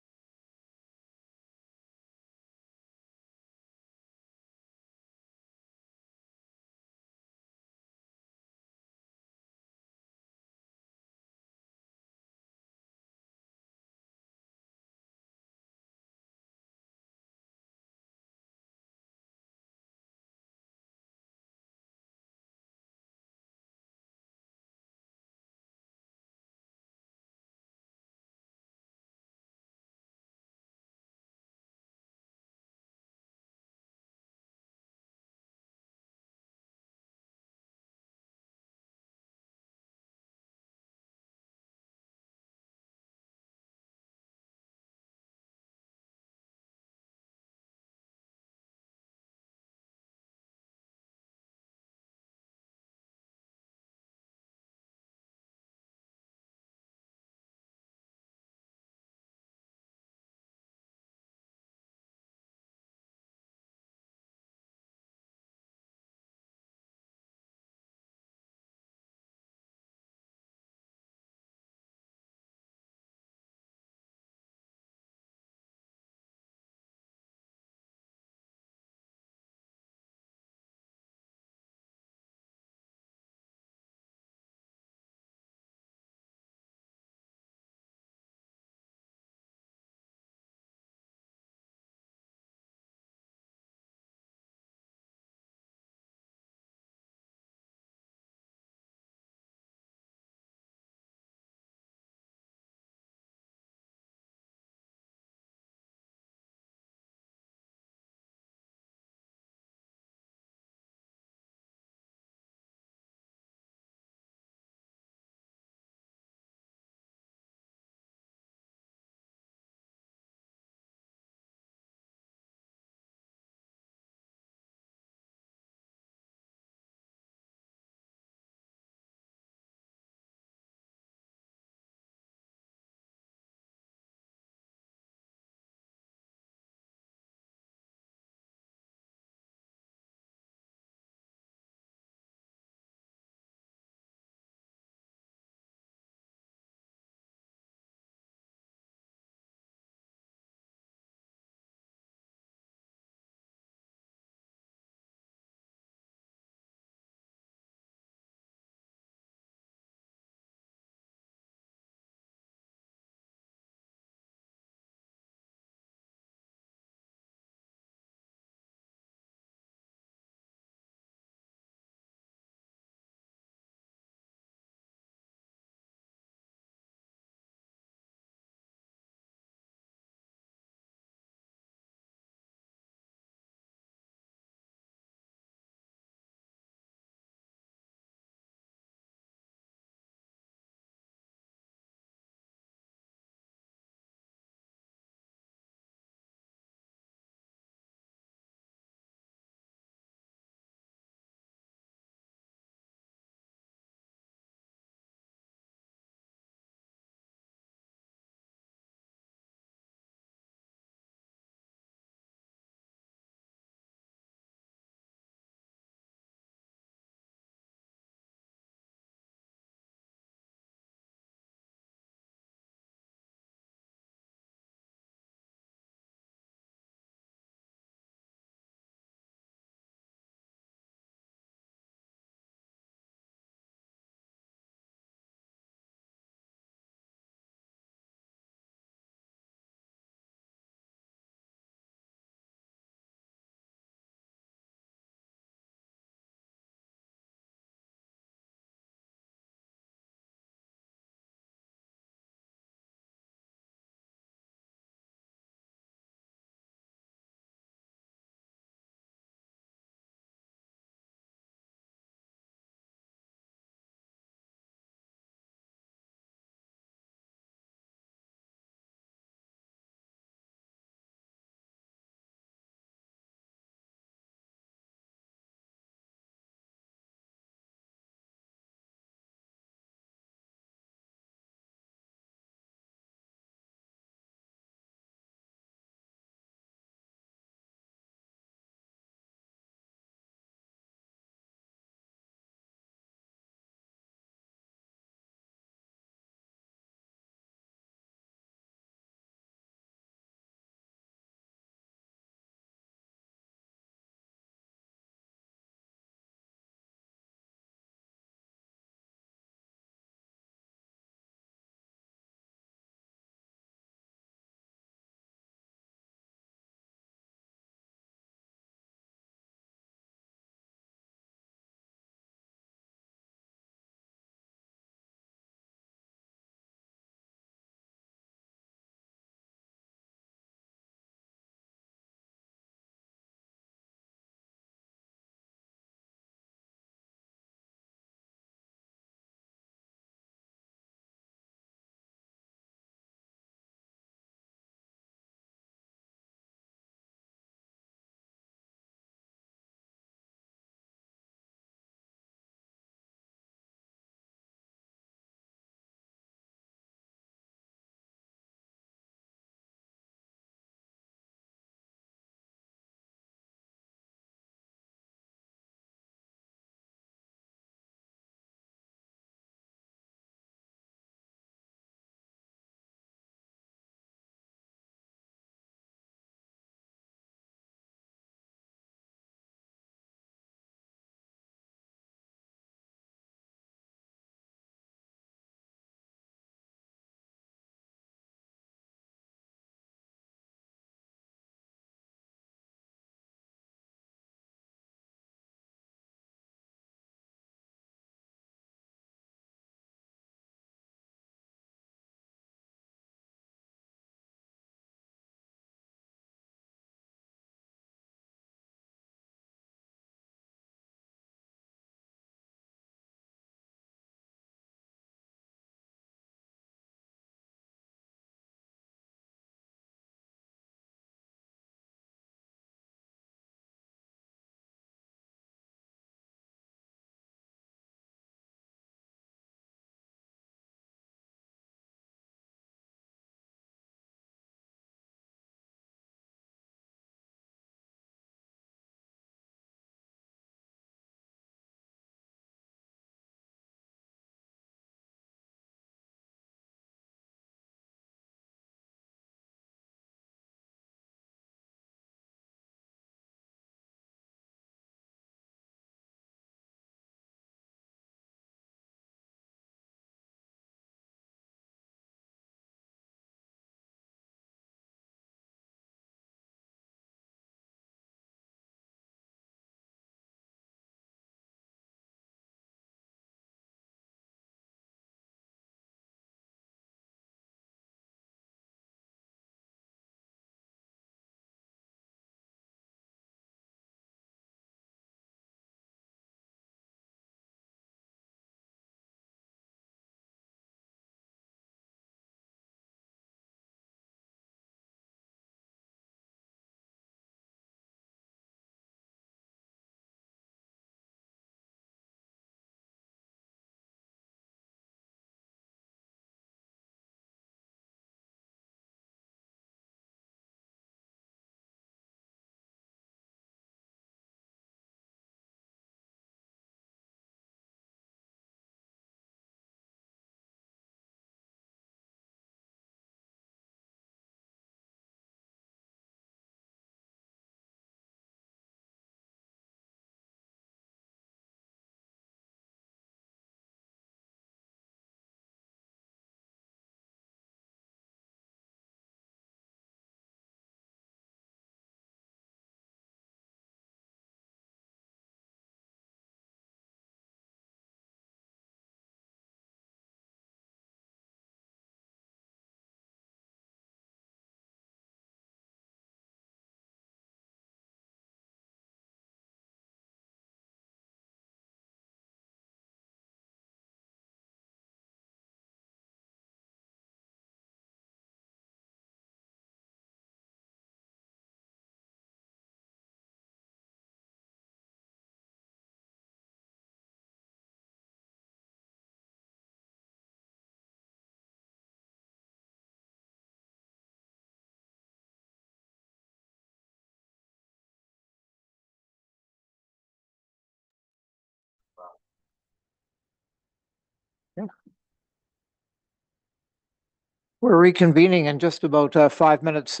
We're reconvening in just about 5 minutes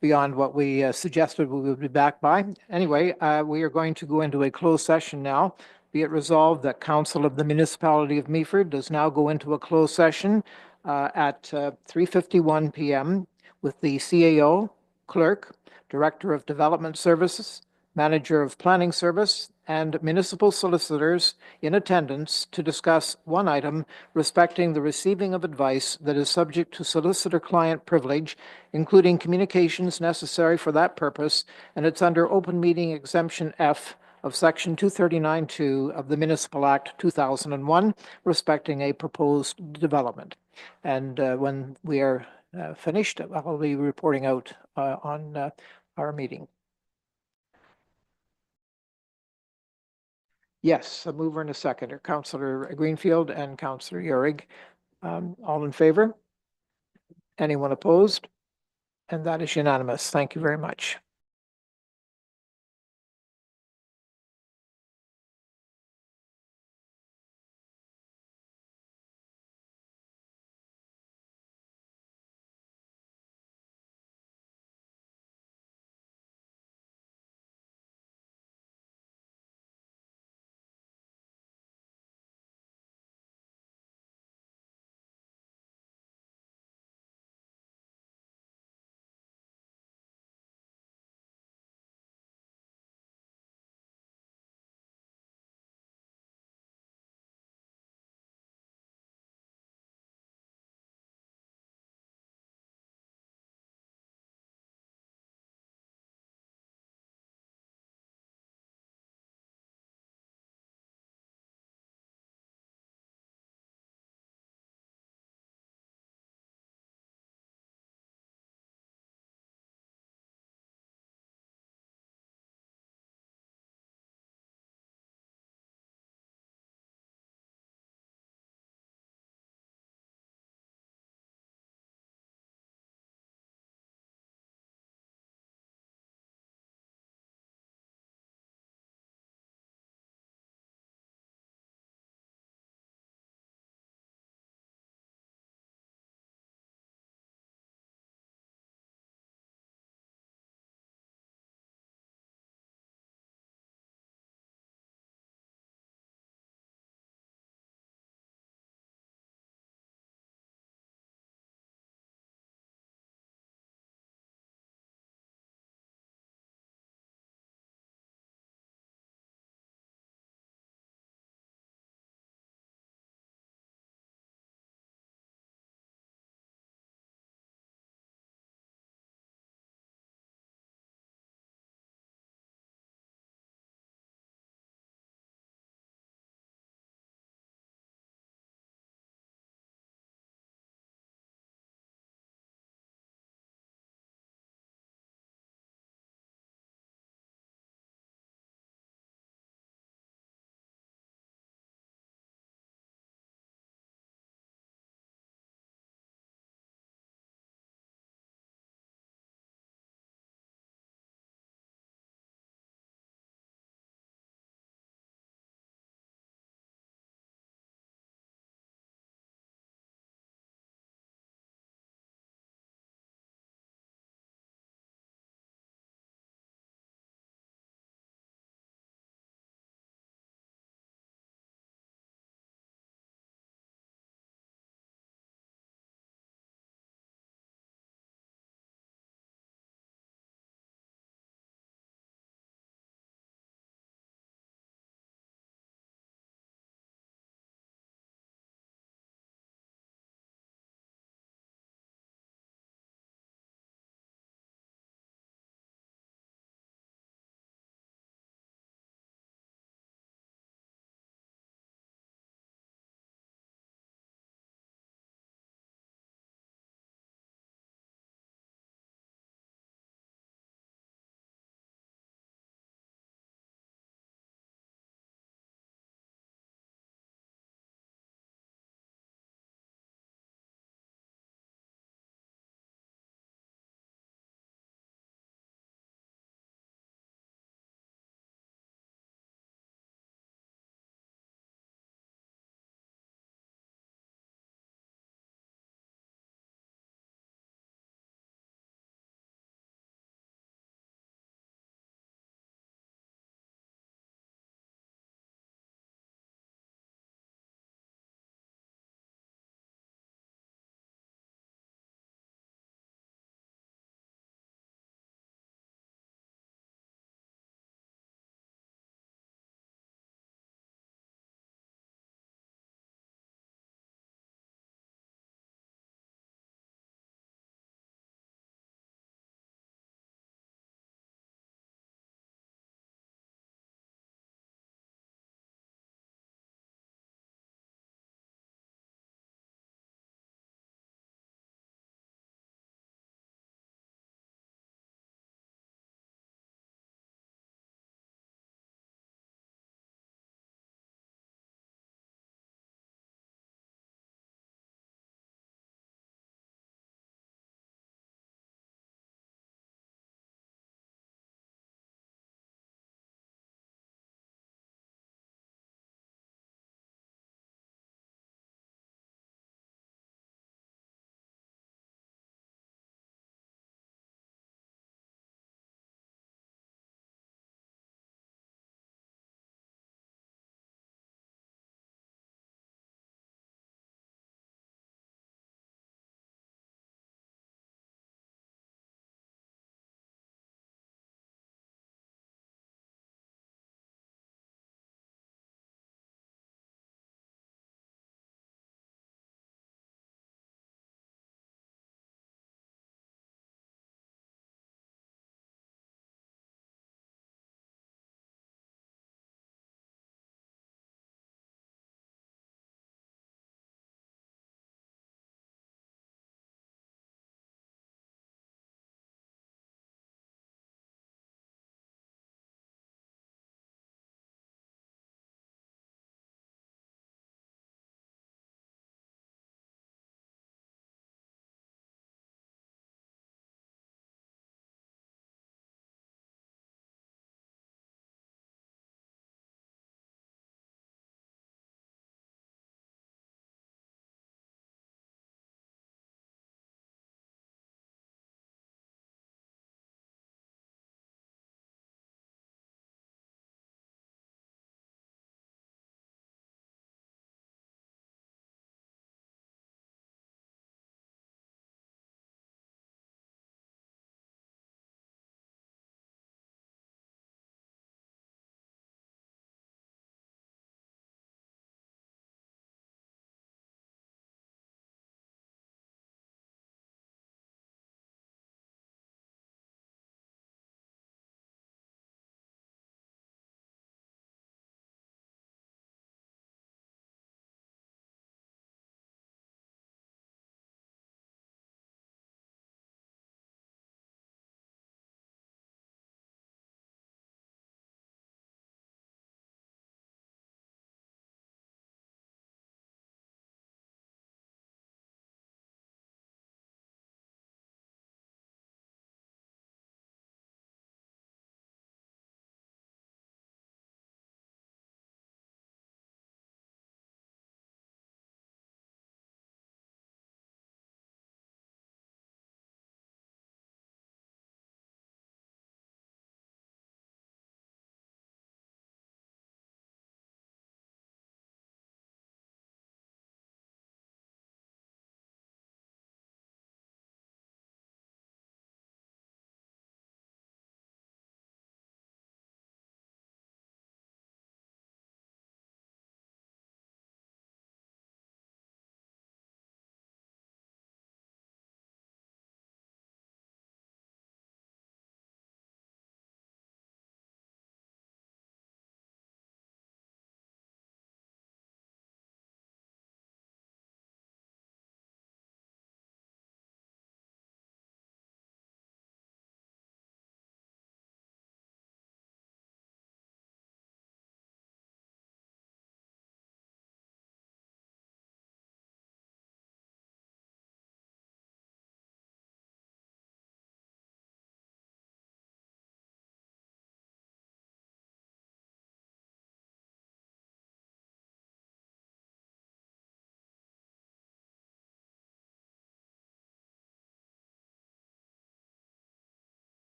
beyond what we suggested we would be back by. Anyway, we are going to go into a closed session now. Be it resolved that Council of the Municipality of Meaford does now go into a closed session at 3:51 p.m. with the CAO, Clerk, Director of Development Services, Manager of Planning Service, and municipal solicitors in attendance to discuss one item respecting the receiving of advice that is subject to solicitor-client privilege, including communications necessary for that purpose, and it's under Open Meeting Exemption F of Section 239(2) of the Municipal Act 2001, respecting a proposed development. And when we are finished, I'll be reporting out on our meeting. Yes, a mover and a seconder, Councillor Greenfield and Councillor Yurrig. All in favor? Anyone opposed? And that is unanimous. Thank you very much.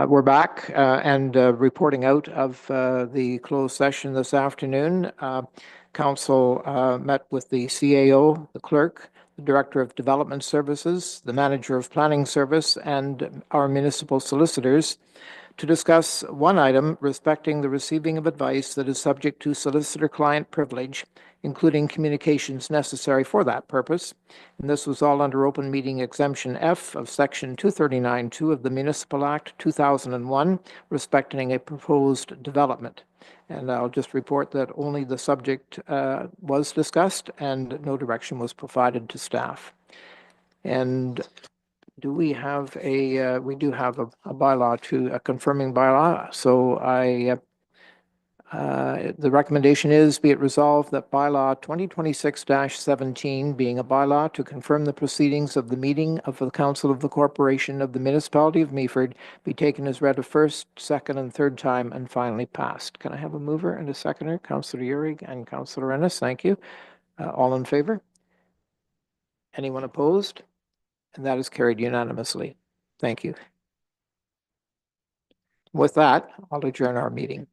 We're back and reporting out of the closed session this afternoon. Council met with the CAO, the clerk, the Director of Development Services, the Manager of Planning Service, and our municipal solicitors to discuss one item respecting the receiving of advice that is subject to solicitor-client privilege, including communications necessary for that purpose. And this was all under open meeting exemption F of section 239(2) of the Municipal Act 2001, respecting a proposed development. And I'll just report that only the subject was discussed and no direction was provided to staff. And do we have we do have a bylaw a confirming bylaw. So the recommendation is, be it resolved that bylaw 2026-17, being a bylaw to confirm the proceedings of the meeting of the Council of the Corporation of the Municipality of Meaford, be taken as read a first, second, and third time and finally passed. Can I have a mover and a seconder? Councillor Uhrig and Councillor Ennis, thank you. All in favor? Anyone opposed? And that is carried unanimously. Thank you. With that, I'll adjourn our meeting.